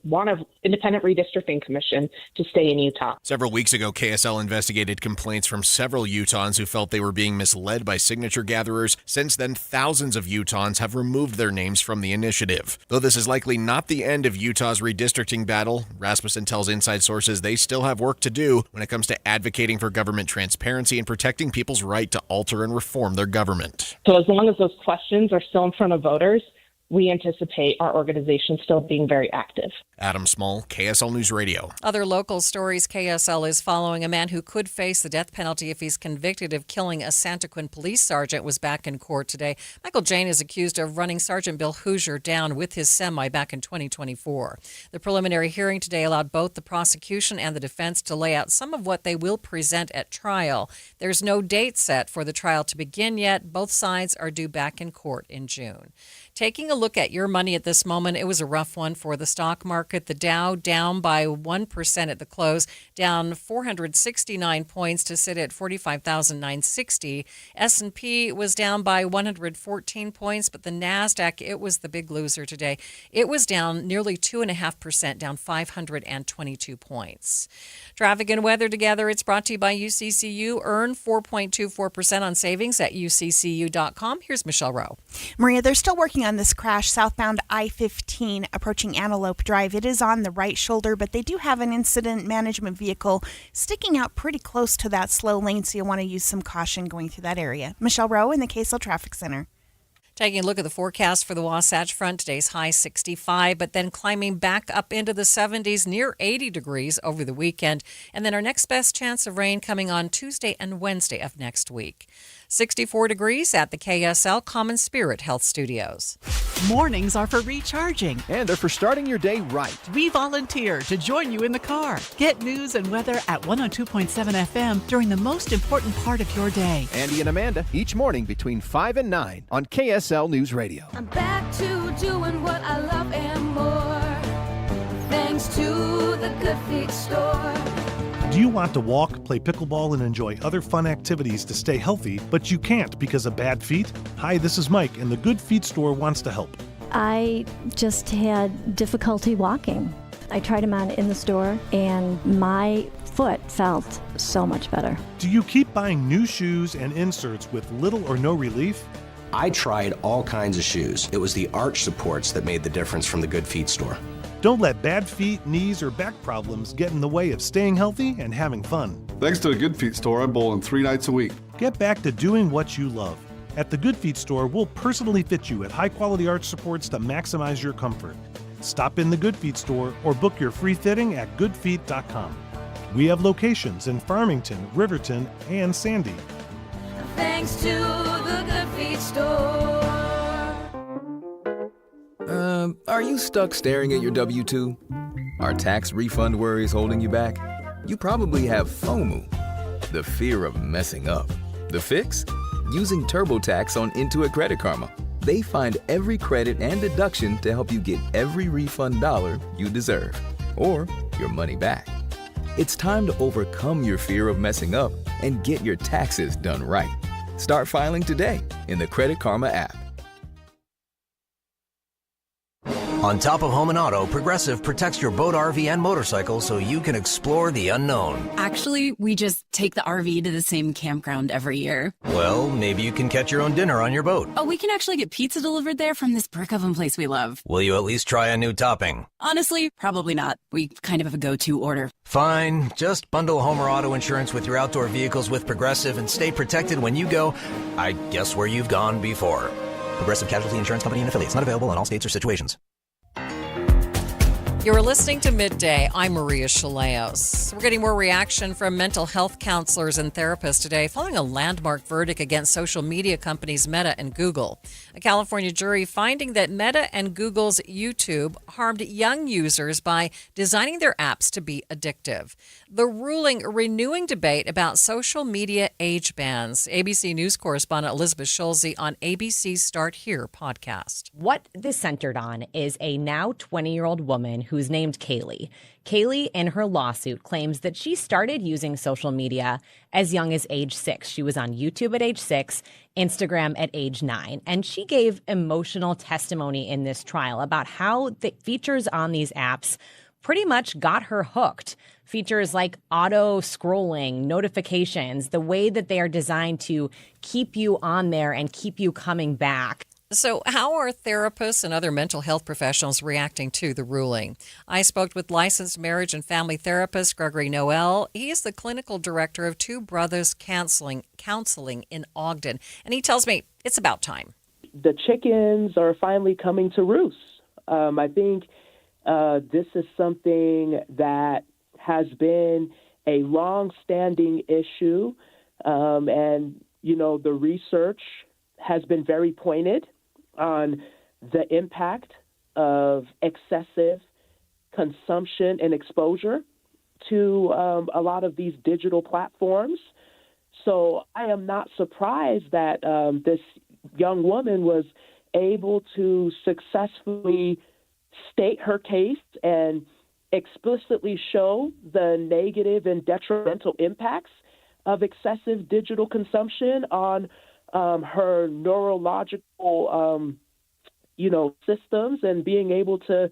want an independent redistricting commission to stay in Utah. Several weeks ago, KSL investigated complaints from several Utahns who felt they were being misled by signature gatherers. Since then, thousands of Utahns have removed their names from the initiative. Though this is likely not the end of Utah's redistricting battle, Rasmussen tells inside sources they still have work to do when it comes to advocating for government transparency and protecting people's right to alter and reform their government. So as long as those questions are still in front of voters, we anticipate our organization still being very active. Adam Small, KSL News Radio. Other local stories. KSL is following a man who could face the death penalty if he's convicted of killing a Santaquin police sergeant was back in court today. Michael Jane is accused of running Sergeant Bill Hoosier down with his semi back in 2024. The preliminary hearing today allowed both the prosecution and the defense to lay out some of what they will present at trial. There's no date set for the trial to begin yet. Both sides are due back in court in June. Taking a look at your money at this moment, it was a rough one for the stock market. The Dow down by 1% at the close, down 469 points to sit at 45,960. S&P was down by 114 points, but the NASDAQ, it was the big loser today. It was down nearly 2.5%, down 522 points. Traffic and weather together, it's brought to you by UCCU. Earn 4.24% on savings at uccu.com. Here's Michelle Rowe. Maria, they're still working on this crash southbound I-15 approaching Antelope Drive. It is on the right shoulder, but they do have an incident management vehicle sticking out pretty close to that slow lane, so you'll want to use some caution going through that area. Michelle Rowe in the KSL Traffic Center. Taking a look at the forecast for the Wasatch Front, today's high 65, but then climbing back up into the 70s, near 80 degrees over the weekend. And then our next best chance of rain coming on Tuesday and Wednesday of next week. 64 degrees at the KSL Common Spirit Health Studios. Mornings are for recharging. And they're for starting your day right. We volunteer to join you in the car. Get news and weather at 102.7 FM during the most important part of your day. Andy and Amanda, each morning between 5 and 9 on KSL News Radio. I'm back to doing what I love and more, thanks to the Good Feet Store. Do you want to walk, play pickleball, and enjoy other fun activities to stay healthy, but you can't because of bad feet? Hi, this is Mike, and the Good Feet Store wants to help. I just had difficulty walking. I tried them on in the store, and my foot felt so much better. Do you keep buying new shoes and inserts with little or no relief? I tried all kinds of shoes. It was the arch supports that made the difference from the Good Feet Store. Don't let bad feet, knees, or back problems get in the way of staying healthy and having fun. Thanks to the Good Feet Store, I'm bowling 3 nights a week. Get back to doing what you love. At the Good Feet Store, we'll personally fit you at high-quality arch supports to maximize your comfort. Stop in the Good Feet Store or book your free fitting at goodfeet.com. We have locations in Farmington, Riverton, and Sandy. Thanks to the Good Feet Store. Are you stuck staring at your W-2? Are tax refund worries holding you back? You probably have FOMO, the fear of messing up. The fix? Using TurboTax on Intuit Credit Karma. They find every credit and deduction to help you get every refund dollar you deserve, or your money back. It's time to overcome your fear of messing up and get your taxes done right. Start filing today in the Credit Karma app. On top of home and auto, Progressive protects your boat, RV, and motorcycle so you can explore the unknown. Actually, we just take the RV to the same campground every year. Well, maybe you can catch your own dinner on your boat. Oh, we can actually get pizza delivered there from this brick oven place we love. Will you at least try a new topping? Honestly, probably not. We kind of have a go-to order. Fine. Just bundle home or auto insurance with your outdoor vehicles with Progressive and stay protected when you go, I guess, where you've gone before. Progressive Casualty Insurance Company and Affiliates. Not available in all states or situations. You're listening to Midday. I'm Maria Shilaos. We're getting more reaction from mental health counselors and therapists today following a landmark verdict against social media companies Meta and Google. A California jury finding that Meta and Google's YouTube harmed young users by designing their apps to be addictive. The ruling renewing debate about social media age bans. ABC News correspondent Elizabeth Schulze on ABC's Start Here podcast. What this centered on is a now 20-year-old woman who's named Kaylee. Kaylee, in her lawsuit, claims that she started using social media as young as age 6. She was on YouTube at age 6, Instagram at age 9. And she gave emotional testimony in this trial about how the features on these apps pretty much got her hooked. Features like auto scrolling, notifications, the way that they are designed to keep you on there and keep you coming back. So how are therapists and other mental health professionals reacting to the ruling? I spoke with licensed marriage and family therapist Gregory Noel. He is the clinical director of Two Brothers Counseling in Ogden, and he tells me it's about time. The chickens are finally coming to roost. I think this is something that has been a long-standing issue, and, you know, the research has been very pointed on the impact of excessive consumption and exposure to a lot of these digital platforms. So I am not surprised that this young woman was able to successfully state her case and explicitly show the negative and detrimental impacts of excessive digital consumption on her neurological, systems, and being able to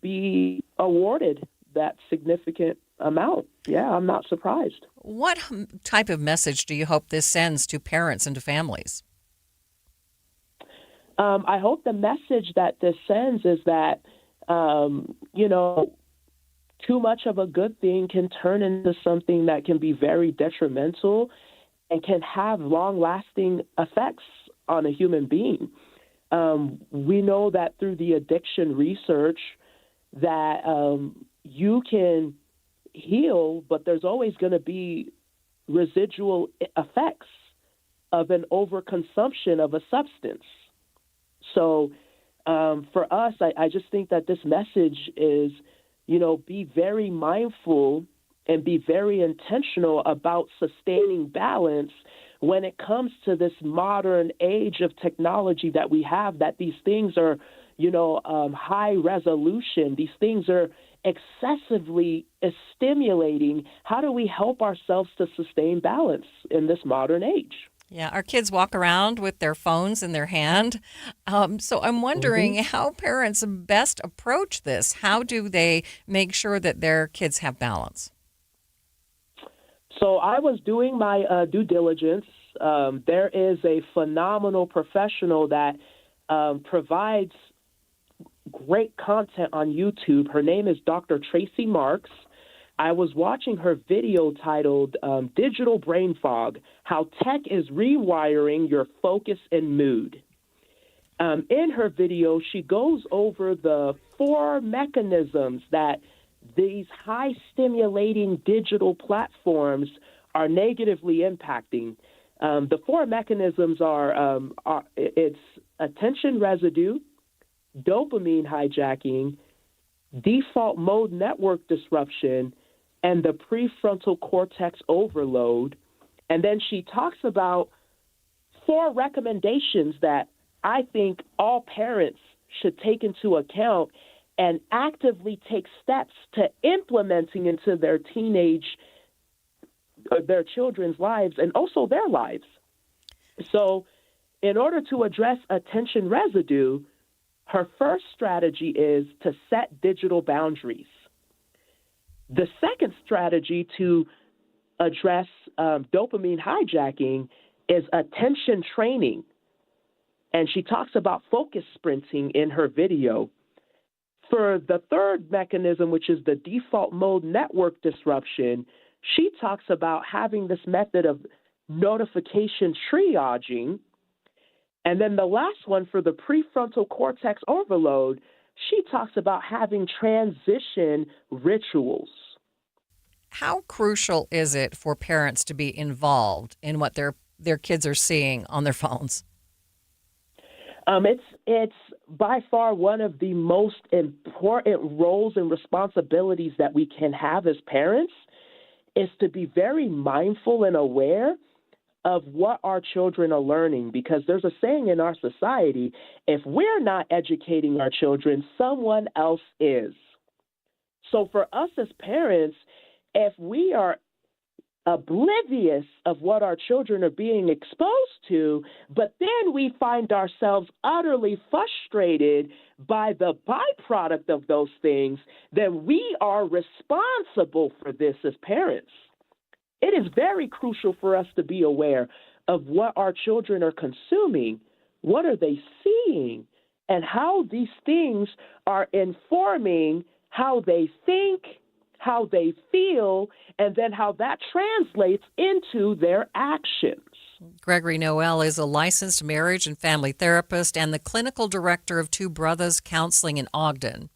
be awarded that significant amount. Yeah, I'm not surprised. What type of message do you hope this sends to parents and to families? I hope the message that this sends is that, too much of a good thing can turn into something that can be very detrimental and can have long-lasting effects on a human being. We know that through the addiction research that you can heal, but there's always going to be residual effects of an overconsumption of a substance. So for us, I just think that this message is, be very mindful and be very intentional about sustaining balance when it comes to this modern age of technology that we have, that these things are, high resolution. These things are excessively stimulating. How do we help ourselves to sustain balance in this modern age? Yeah, our kids walk around with their phones in their hand. So I'm wondering how parents best approach this. How do they make sure that their kids have balance? So I was doing my due diligence. There is a phenomenal professional that provides great content on YouTube. Her name is Dr. Tracy Marks. I was watching her video titled Digital Brain Fog, How Tech is Rewiring Your Focus and Mood. In her video, she goes over the 4 mechanisms that these high-stimulating digital platforms are negatively impacting. The 4 mechanisms are it's attention residue, dopamine hijacking, default mode network disruption, and the prefrontal cortex overload. And then she talks about 4 recommendations that I think all parents should take into account and actively take steps to implementing into their their children's lives and also their lives. So in order to address attention residue, her first strategy is to set digital boundaries. The second strategy to address dopamine hijacking is attention training. And she talks about focus sprinting in her video. For the third mechanism, which is the default mode network disruption, she talks about having this method of notification triaging. And then the last one, for the prefrontal cortex overload, she talks about having transition rituals. How crucial is it for parents to be involved in what their kids are seeing on their phones? It's by far one of the most important roles and responsibilities that we can have as parents, is to be very mindful and aware of what our children are learning, because there's a saying in our society, if we're not educating our children, someone else is. So for us as parents, if we are oblivious of what our children are being exposed to, but then we find ourselves utterly frustrated by the byproduct of those things, then we are responsible for this as parents. It is very crucial for us to be aware of what our children are consuming, what are they seeing, and how these things are informing how they think, how they feel, and then how that translates into their actions. Gregory Noel is a licensed marriage and family therapist and the clinical director of Two Brothers Counseling in Ogden.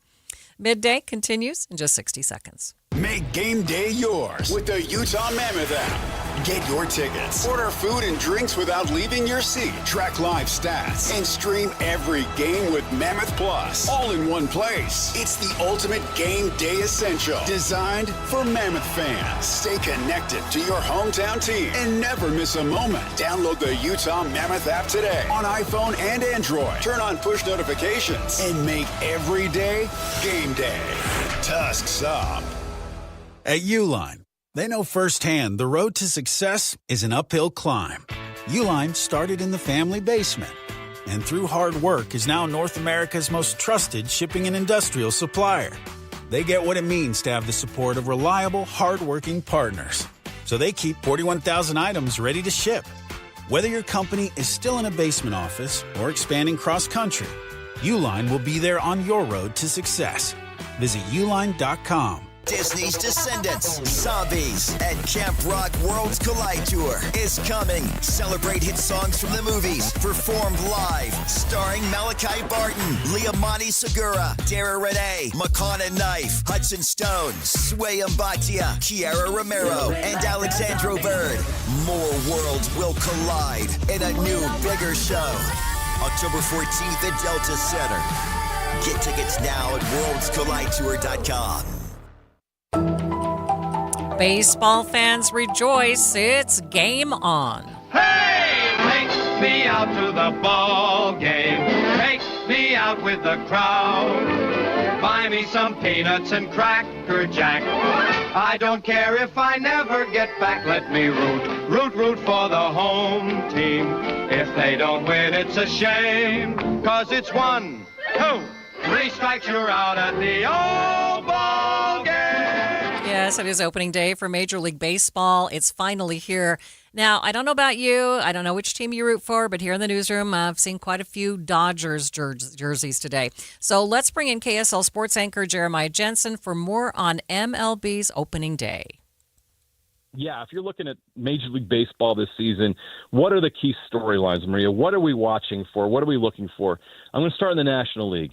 Midday continues in just 60 seconds. Make game day yours with the Utah Mammoth app. Get your tickets, order food and drinks without leaving your seat, track live stats, and stream every game with Mammoth Plus, all in one place. It's the ultimate game day essential, designed for Mammoth fans. Stay connected to your hometown team and never miss a moment. Download the Utah Mammoth app today on iPhone and Android. Turn on push notifications and make every day game day. Tusks up. At Uline, they know firsthand the road to success is an uphill climb. Uline started in the family basement, and through hard work is now North America's most trusted shipping and industrial supplier. They get what it means to have the support of reliable, hard-working partners. So they keep 41,000 items ready to ship. Whether your company is still in a basement office or expanding cross-country, Uline will be there on your road to success. Visit uline.com. Disney's Descendants, Zombies, and Camp Rock Worlds Collide Tour is coming. Celebrate hit songs from the movies, performed live, starring Malachi Barton, Liamani Segura, Dara Renee, Makana Knife, Hudson Stone, Sway Mbatia, Kiara Romero, and Alexandro Bird. More worlds will collide in a new, bigger show. October 14th at Delta Center. Get tickets now at worldscollidetour.com. Baseball fans rejoice, it's game on. Hey, take me out to the ball game. Take me out with the crowd. Buy me some peanuts and Cracker Jack. I don't care if I never get back. Let me root for the home team. If they don't win, it's a shame. 'Cause it's 1, 2, 3 strikes, you're out at the old ball game. Yes, it is opening day for Major League Baseball. It's finally here. Now, I don't know about you. I don't know which team you root for, but here in the newsroom, I've seen quite a few Dodgers jerseys today. So let's bring in KSL sports anchor Jeremiah Jensen for more on MLB's opening day. Yeah, if you're looking at Major League Baseball this season, what are the key storylines, Maria? What are we watching for? What are we looking for? I'm going to start in the National League.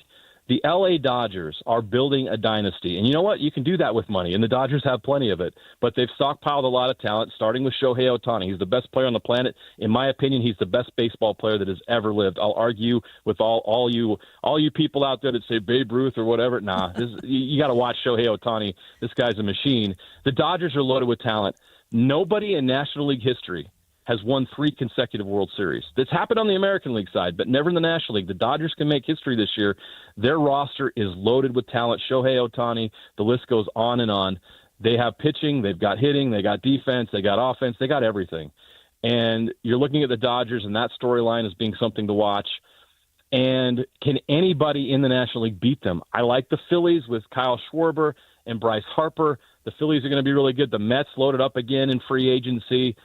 The LA Dodgers are building a dynasty. And you know what? You can do that with money, and the Dodgers have plenty of it. But they've stockpiled a lot of talent, starting with Shohei Ohtani. He's the best player on the planet. In my opinion, he's the best baseball player that has ever lived. I'll argue with all you people out there that say Babe Ruth or whatever. Nah, you got to watch Shohei Ohtani. This guy's a machine. The Dodgers are loaded with talent. Nobody in National League history has won 3 consecutive World Series. That's happened on the American League side, but never in the National League. The Dodgers can make history this year. Their roster is loaded with talent. Shohei Ohtani, the list goes on and on. They have pitching, they've got hitting, they got defense, they got offense, they got everything. And you're looking at the Dodgers, and that storyline as being something to watch. And can anybody in the National League beat them? I like the Phillies with Kyle Schwarber and Bryce Harper. The Phillies are going to be really good. The Mets loaded up again in free agency.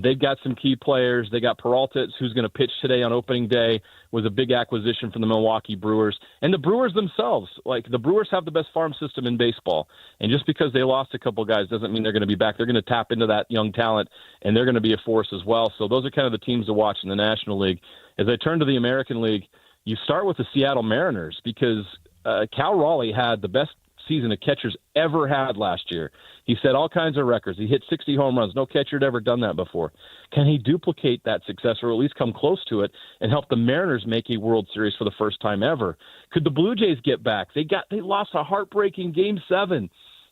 They've got some key players. They got Peralta, who's going to pitch today on opening day, was a big acquisition from the Milwaukee Brewers. And the Brewers themselves, like the Brewers have the best farm system in baseball. And just because they lost a couple guys doesn't mean they're going to be back. They're going to tap into that young talent, and they're going to be a force as well. So those are kind of the teams to watch in the National League. As I turn to the American League, you start with the Seattle Mariners because Cal Raleigh had the best season a catcher's ever had last year. He set all kinds of records. He hit 60 home runs. No catcher had ever done that before. Can he duplicate that success, or at least come close to it, and help the Mariners make a World Series for the first time ever? Could the Blue Jays get back? They lost a heartbreaking Game 7.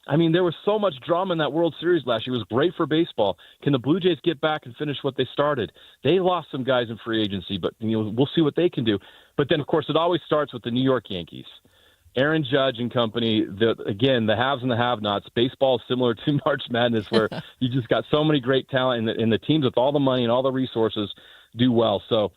I mean, there was so much drama in that World Series last year. It was great for baseball. Can the Blue Jays get back and finish what they started? They lost some guys in free agency, but we'll see what they can do. But then, of course, it always starts with the New York Yankees. Aaron Judge and company, again, the haves and the have-nots. Baseball is similar to March Madness, where you just got so many great talent, and the teams with all the money and all the resources do well. So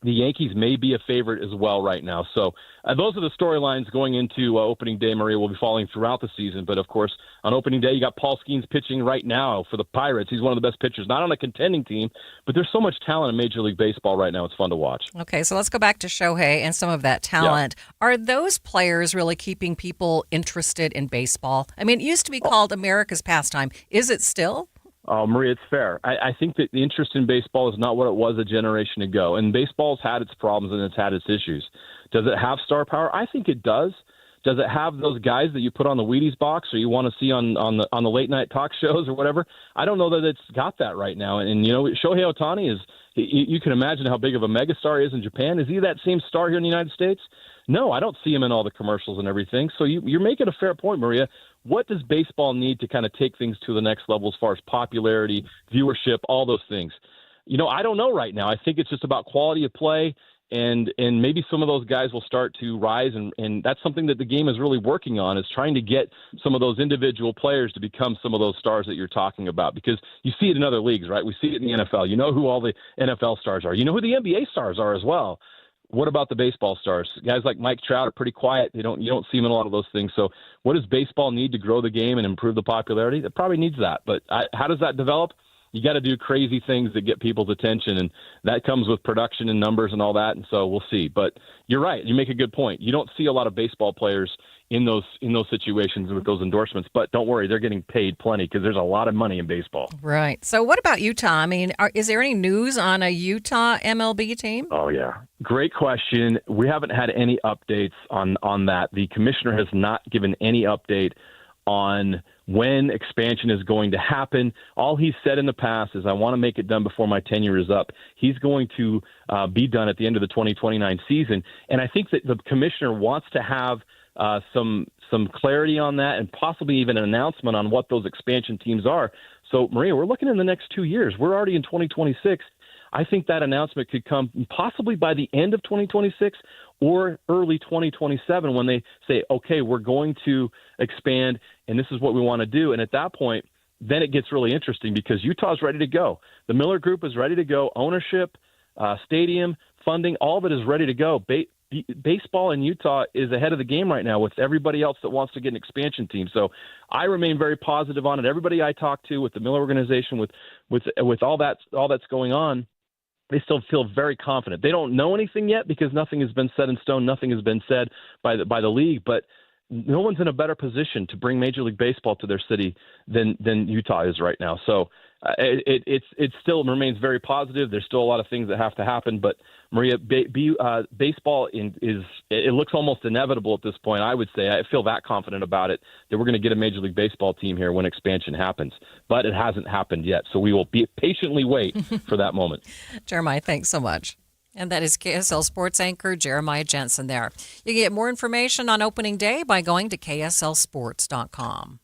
the Yankees may be a favorite as well right now. So those are the storylines going into opening day. Maria will be following throughout the season. But, of course, on opening day, you got Paul Skeens pitching right now for the Pirates. He's one of the best pitchers, not on a contending team, but there's so much talent in Major League Baseball right now. It's fun to watch. Okay, so let's go back to Shohei and some of that talent. Yeah. Are those players really keeping people interested in baseball? I mean, it used to be called America's pastime. Is it still? Oh, Maria, it's fair. I think that the interest in baseball is not what it was a generation ago. And baseball's had its problems and it's had its issues. Does it have star power? I think it does. Does it have those guys that you put on the Wheaties box or you want to see on the late night talk shows or whatever? I don't know that it's got that right now. And Shohei Ohtani is, you can imagine how big of a megastar he is in Japan. Is he that same star here in the United States? No, I don't see him in all the commercials and everything. So you're making a fair point, Maria. What does baseball need to kind of take things to the next level as far as popularity, viewership, all those things? I don't know right now. I think it's just about quality of play, and maybe some of those guys will start to rise, and that's something that the game is really working on, is trying to get some of those individual players to become some of those stars that you're talking about, because you see it in other leagues, right? We see it in the NFL. You know who all the NFL stars are. You know who the NBA stars are as well. What about the baseball stars? Guys like Mike Trout are pretty quiet. You don't see them in a lot of those things. So what does baseball need to grow the game and improve the popularity? It probably needs that. But how does that develop? You got to do crazy things that get people's attention, and that comes with production and numbers and all that. And so we'll see. But you're right. You make a good point. You don't see a lot of baseball players in those situations with those endorsements. But don't worry, they're getting paid plenty because there's a lot of money in baseball. Right. So what about Utah? I mean, is there any news on a Utah MLB team? Oh, yeah. Great question. We haven't had any updates on that. The commissioner has not given any update on when expansion is going to happen. All he's said in the past is, I want to make it done before my tenure is up. He's going to be done at the end of the 2029 season. And I think that the commissioner wants to have some clarity on that, and possibly even an announcement on what those expansion teams are. So, Maria, we're looking in the next 2 years. We're already in 2026. I think that announcement could come possibly by the end of 2026 or early 2027, when they say, okay, we're going to expand and this is what we want to do. And at that point, then it gets really interesting, because Utah's ready to go. The Miller Group is ready to go. Ownership, stadium, funding, all of it is ready to go. Baseball in Utah is ahead of the game right now with everybody else that wants to get an expansion team. So I remain very positive on it. Everybody I talk to with the Miller organization, with all that's going on, they still feel very confident. They don't know anything yet because nothing has been set in stone. Nothing has been said by the league, but no one's in a better position to bring Major League Baseball to their city than Utah is right now. So it still remains very positive. There's still a lot of things that have to happen, but Maria, baseball it looks almost inevitable at this point. I would say I feel that confident about it, that we're going to get a Major League Baseball team here when expansion happens, but it hasn't happened yet. So we will patiently wait for that moment. Jeremiah, thanks so much. And that is KSL sports anchor Jeremiah Jensen there. You can get more information on opening day by going to kslsports.com.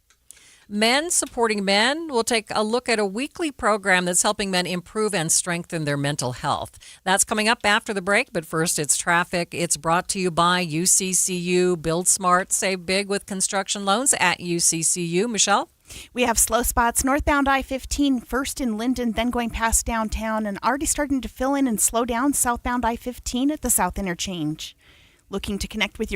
Men Supporting Men will take a look at a weekly program that's helping men improve and strengthen their mental health. That's coming up after the break, but first it's traffic. It's brought to you by UCCU. Build smart, save big with construction loans at UCCU. Michelle? We have slow spots northbound I-15, first in Linden, then going past downtown, and already starting to fill in and slow down southbound I-15 at the South Interchange. Looking to connect with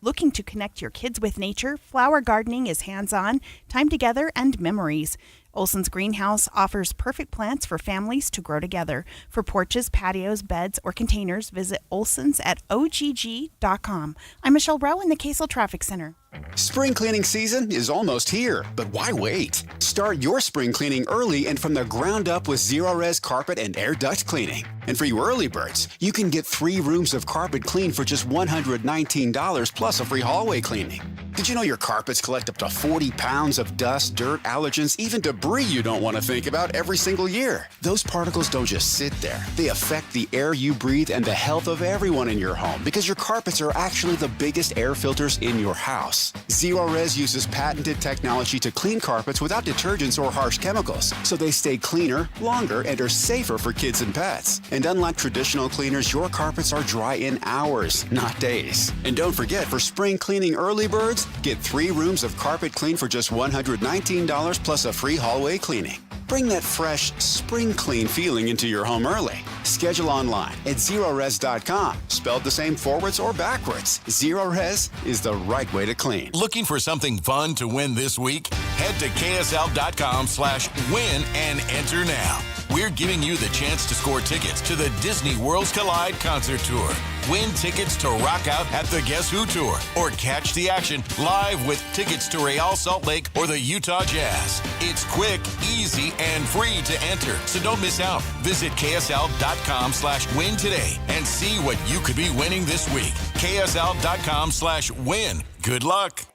Looking to connect your kids with nature? Flower gardening is hands-on, time together, and memories. Olson's Greenhouse offers perfect plants for families to grow together. For porches, patios, beds, or containers, visit Olson's at ogg.com. I'm Michelle Rowe in the Kaysville Traffic Center. Spring cleaning season is almost here, but why wait? Start your spring cleaning early and from the ground up with Zero-Res carpet and air duct cleaning. And for you early birds, you can get 3 rooms of carpet cleaned for just $119 plus a free hallway cleaning. Did you know your carpets collect up to 40 pounds of dust, dirt, allergens, even debris you don't want to think about every single year? Those particles don't just sit there. They affect the air you breathe and the health of everyone in your home because your carpets are actually the biggest air filters in your house. Zero-Res uses patented technology to clean carpets without detergents or harsh chemicals, so they stay cleaner, longer, and are safer for kids and pets. And unlike traditional cleaners, your carpets are dry in hours, not days. And don't forget, for spring cleaning early birds, get 3 rooms of carpet clean for just $119 plus a free hallway cleaning. Bring that fresh, spring clean feeling into your home early. Schedule online at Zero-Res.com. Spelled the same forwards or backwards. Zero-Res is the right way to clean. Looking for something fun to win this week? Head to KSL.com/win and enter now. We're giving you the chance to score tickets to the Disney Worlds Collide concert tour. Win tickets to rock out at the Guess Who tour, or catch the action live with tickets to Real Salt Lake or the Utah Jazz. It's quick, easy, and free to enter, so don't miss out. Visit KSL.com/win today and see what you could be winning this week. KSL.com/win. Good luck.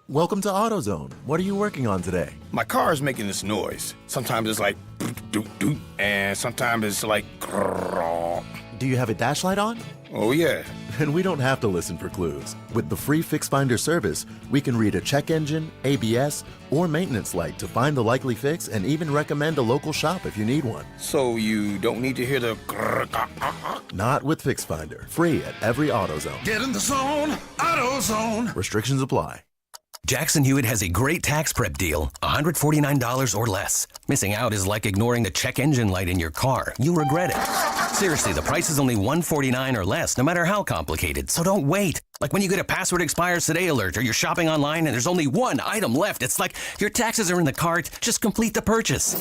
Welcome to AutoZone. What are you working on today? My car is making this noise. Sometimes it's like doot doot, and sometimes it's like grrr. Do you have a dash light on? Oh yeah. And we don't have to listen for clues. With the free Fix Finder service, we can read a check engine, ABS, or maintenance light to find the likely fix and even recommend a local shop if you need one. So you don't need to hear the grrr. Not with Fix Finder. Free at every AutoZone. Get in the zone, AutoZone. Restrictions apply. Jackson Hewitt has a great tax prep deal, $149 or less. Missing out is like ignoring the check engine light in your car. You'll regret it. Seriously, the price is only $149 or less, no matter how complicated, so don't wait. Like when you get a password expires today alert, or you're shopping online and there's only one item left. It's like your taxes are in the cart, just complete the purchase.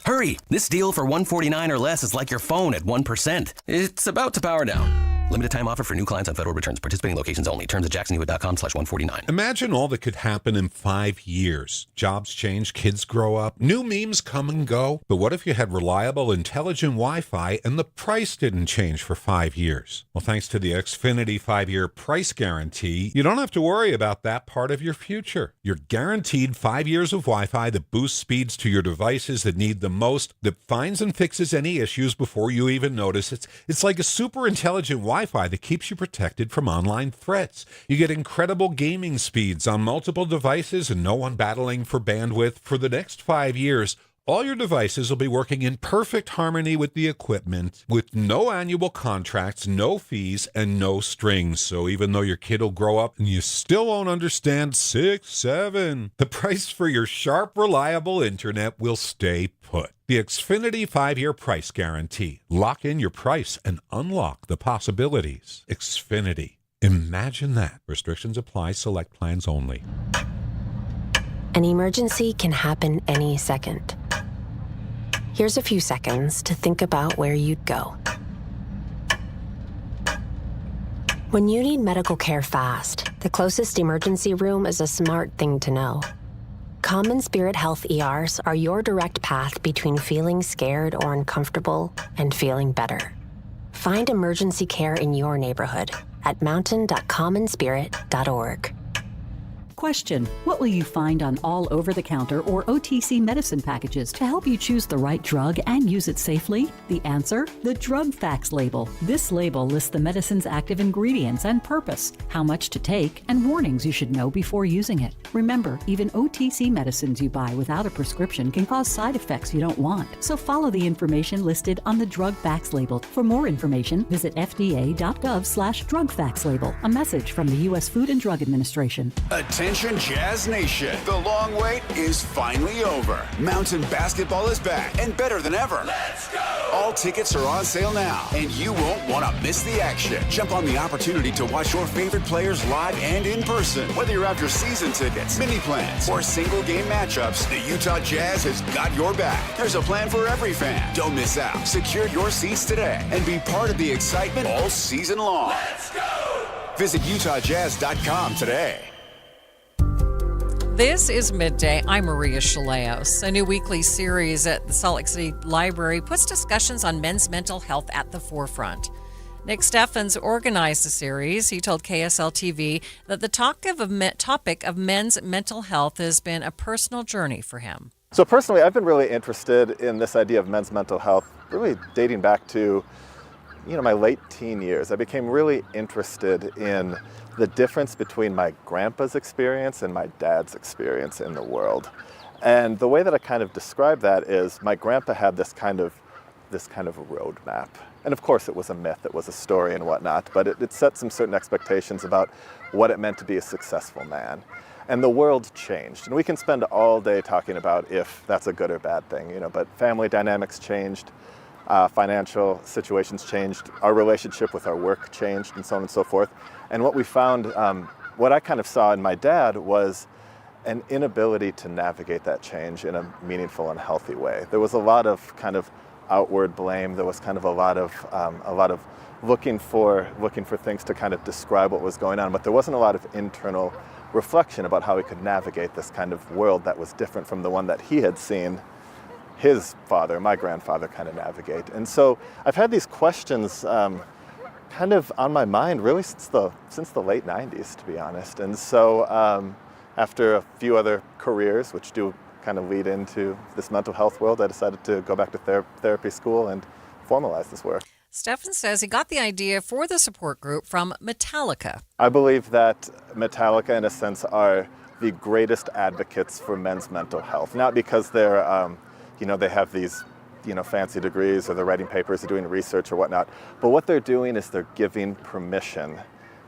Hurry, this deal for $149 or less is like your phone at 1%. It's about to power down. Limited time offer for new clients on federal returns. Participating locations only. Terms at jacksonhewitt.com/149. Imagine all that could happen in 5 years. Jobs change, kids grow up, new memes come and go. But what if you had reliable, intelligent Wi-Fi and the price didn't change for 5 years? Well, thanks to the Xfinity 5-year price guarantee, you don't have to worry about that part of your future. You're guaranteed 5 years of Wi-Fi that boosts speeds to your devices that need the most, that finds and fixes any issues before you even notice. It's like a super intelligent Wi-Fi that keeps you protected from online threats. You get incredible gaming speeds on multiple devices and no one battling for bandwidth. For the next 5 years, all your devices will be working in perfect harmony with the equipment, with no annual contracts, no fees, and no strings. So even though your kid will grow up and you still won't understand 6, 7, the price for your sharp, reliable internet will stay put. The Xfinity 5-year price guarantee. Lock in your price and unlock the possibilities. Xfinity. Imagine that. Restrictions apply. Select plans only. An emergency can happen any second. Here's a few seconds to think about where you'd go. When you need medical care fast, the closest emergency room is a smart thing to know. Common Spirit Health ERs are your direct path between feeling scared or uncomfortable and feeling better. Find emergency care in your neighborhood at mountain.commonspirit.org. Question: what will you find on all over-the-counter or OTC medicine packages to help you choose the right drug and use it safely? The answer: the Drug Facts label. This label lists the medicine's active ingredients and purpose, how much to take, and warnings you should know before using it. Remember, even OTC medicines you buy without a prescription can cause side effects you don't want. So follow the information listed on the Drug Facts label. For more information, visit fda.gov/Drug Facts label. A message from the U.S. Food and Drug Administration. Attention Jazz Nation. The long wait is finally over. Mountain basketball is back and better than ever. Let's go! All tickets are on sale now, and you won't want to miss the action. Jump on the opportunity to watch your favorite players live and in person. Whether you're after season tickets, mini plans, or single game matchups, the Utah Jazz has got your back. There's a plan for every fan. Don't miss out. Secure your seats today and be part of the excitement all season long. Let's go! Visit UtahJazz.com today. This is Midday. I'm Maria Shilaos. A new weekly series at the Salt Lake City Library puts discussions on men's mental health at the forefront. Nick Steffens organized the series. He told KSL-TV that the topic of men's mental health has been a personal journey for him. So personally, I've been really interested in this idea of men's mental health, really dating back to, my late teen years. I became really interested in the difference between my grandpa's experience and my dad's experience in the world. And the way that I kind of describe that is my grandpa had this kind of roadmap. And of course it was a myth, it was a story and whatnot, but it set some certain expectations about what it meant to be a successful man. And the world changed. And we can spend all day talking about if that's a good or bad thing, but family dynamics changed, financial situations changed, our relationship with our work changed, and so on and so forth. And what we found, what I kind of saw in my dad was an inability to navigate that change in a meaningful and healthy way. There was a lot of kind of outward blame. There was kind of a lot of looking for things to kind of describe what was going on, but there wasn't a lot of internal reflection about how he could navigate this kind of world that was different from the one that he had seen his father, my grandfather, kind of navigate. And so I've had these questions kind of on my mind really since the late 90s, to be honest. And so after a few other careers, which do kind of lead into this mental health world, I decided to go back to therapy school and formalize this work. Steffens says he got the idea for the support group from Metallica. I believe that Metallica, in a sense, are the greatest advocates for men's mental health. Not because they're, they have these, fancy degrees or they're writing papers or doing research or whatnot, but what they're doing is they're giving permission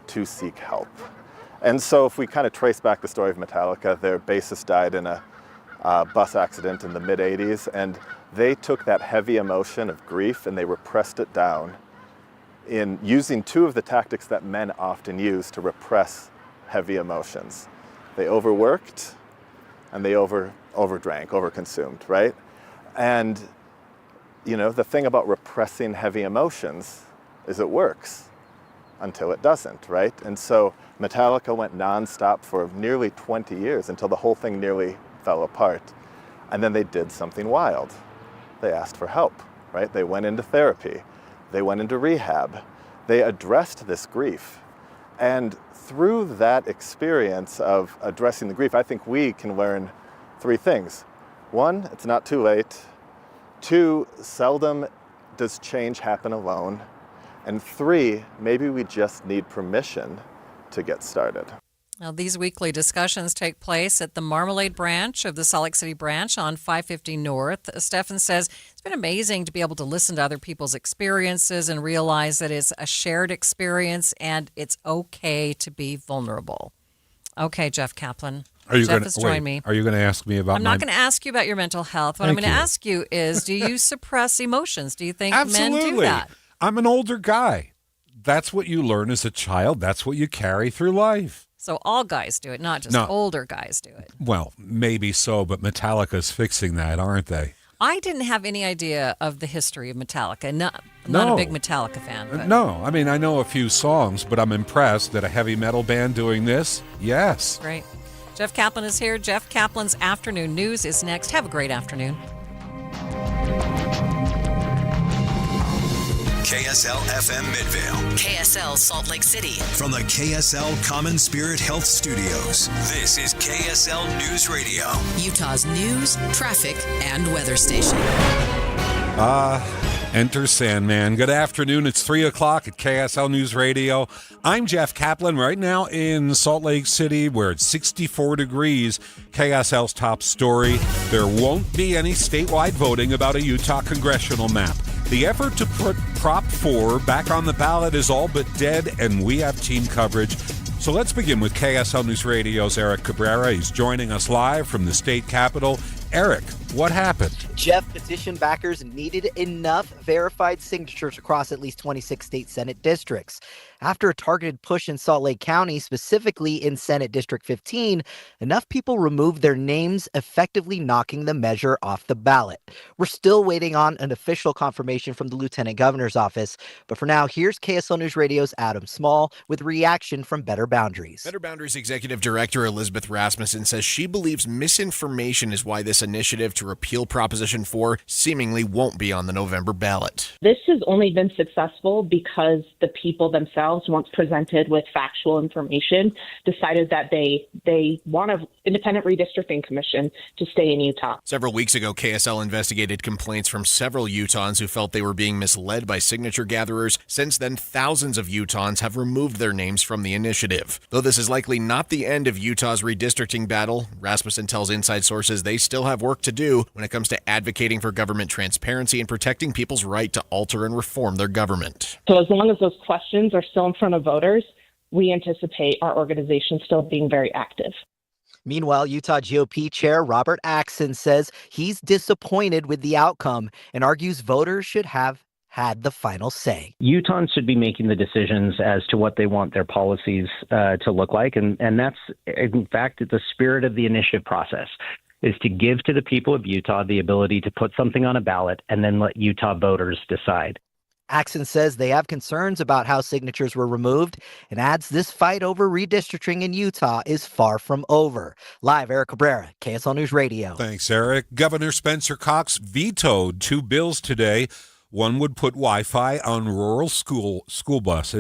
to seek help. And so if we kind of trace back the story of Metallica, their bassist died in a bus accident in the mid-'80s, and they took that heavy emotion of grief and they repressed it down in using two of the tactics that men often use to repress heavy emotions. They overworked and they overdrank, overconsumed, right? And, the thing about repressing heavy emotions is it works until it doesn't, right? And so Metallica went nonstop for nearly 20 years until the whole thing nearly fell apart. And then they did something wild. They asked for help, right? They went into therapy. They went into rehab. They addressed this grief. And through that experience of addressing the grief, I think we can learn three things. One, it's not too late. Two, seldom does change happen alone. And three, maybe we just need permission to get started. Now, these weekly discussions take place at the Marmalade branch of the Salt Lake City branch on 550 North. Steffens says it's been amazing to be able to listen to other people's experiences and realize that it's a shared experience and it's okay to be vulnerable. Okay, Jeff Kaplan. Jeff has joined me. Are you going to ask me about I'm not going to ask you about your mental health. What I'm going to ask you is, do you suppress emotions? Do you think men do that? I'm an older guy. That's what you learn as a child. That's what you carry through life. So all guys do it, not just older guys do it. Well, maybe so, but Metallica's fixing that, aren't they? I didn't have any idea of the history of Metallica. Not a big Metallica fan. But. No, I mean, I know a few songs, but I'm impressed that a heavy metal band doing this, yes. Great. Jeff Kaplan is here. Jeff Kaplan's Afternoon News is next. Have a great afternoon. KSL FM Midvale. KSL Salt Lake City. From the KSL Common Spirit Health Studios, this is KSL News Radio. Utah's news, traffic, and weather station. Enter Sandman. Good afternoon. It's 3 o'clock at KSL News Radio. I'm Jeff Kaplan right now in Salt Lake City where it's 64 degrees. KSL's top story. There won't be any statewide voting about a Utah congressional map. The effort to put Prop 4 back on the ballot is all but dead, and we have team coverage. So let's begin with KSL News Radio's Eric Cabrera. He's joining us live from the state capitol. Eric, What happened? Jeff, petition backers needed enough verified signatures across at least 26 state Senate districts. After a targeted push in Salt Lake County, specifically in Senate District 15, enough people removed their names, effectively knocking the measure off the ballot. We're still waiting on an official confirmation from the Lieutenant Governor's office. But for now, here's KSL News Radio's Adam Small with reaction from Better Boundaries. Better Boundaries Executive Director Elizabeth Rasmussen says she believes misinformation is why this initiative to repeal Proposition 4 seemingly won't be on the November ballot. This has only been successful because the people themselves, once presented with factual information, decided that they want an independent redistricting commission to stay in Utah. Several weeks ago, KSL investigated complaints from several Utahns who felt they were being misled by signature gatherers. Since then, thousands of Utahns have removed their names from the initiative. Though this is likely not the end of Utah's redistricting battle, Rasmussen tells inside sources they still have work to do when it comes to advocating for government transparency and protecting people's right to alter and reform their government. So as long as those questions are still in front of voters, we anticipate our organization still being very active. Meanwhile, Utah GOP Chair Robert Axson says he's disappointed with the outcome and argues voters should have had the final say. Utahns should be making the decisions as to what they want their policies to look like. And that's, in fact, the spirit of the initiative process, is to give to the people of Utah the ability to put something on a ballot and then let Utah voters decide. Axson says they have concerns about how signatures were removed and adds this fight over redistricting in Utah is far from over. Live, Eric Cabrera, KSL News Radio. Thanks, Eric. Governor Spencer Cox vetoed two bills today. One would put Wi-Fi on rural school buses.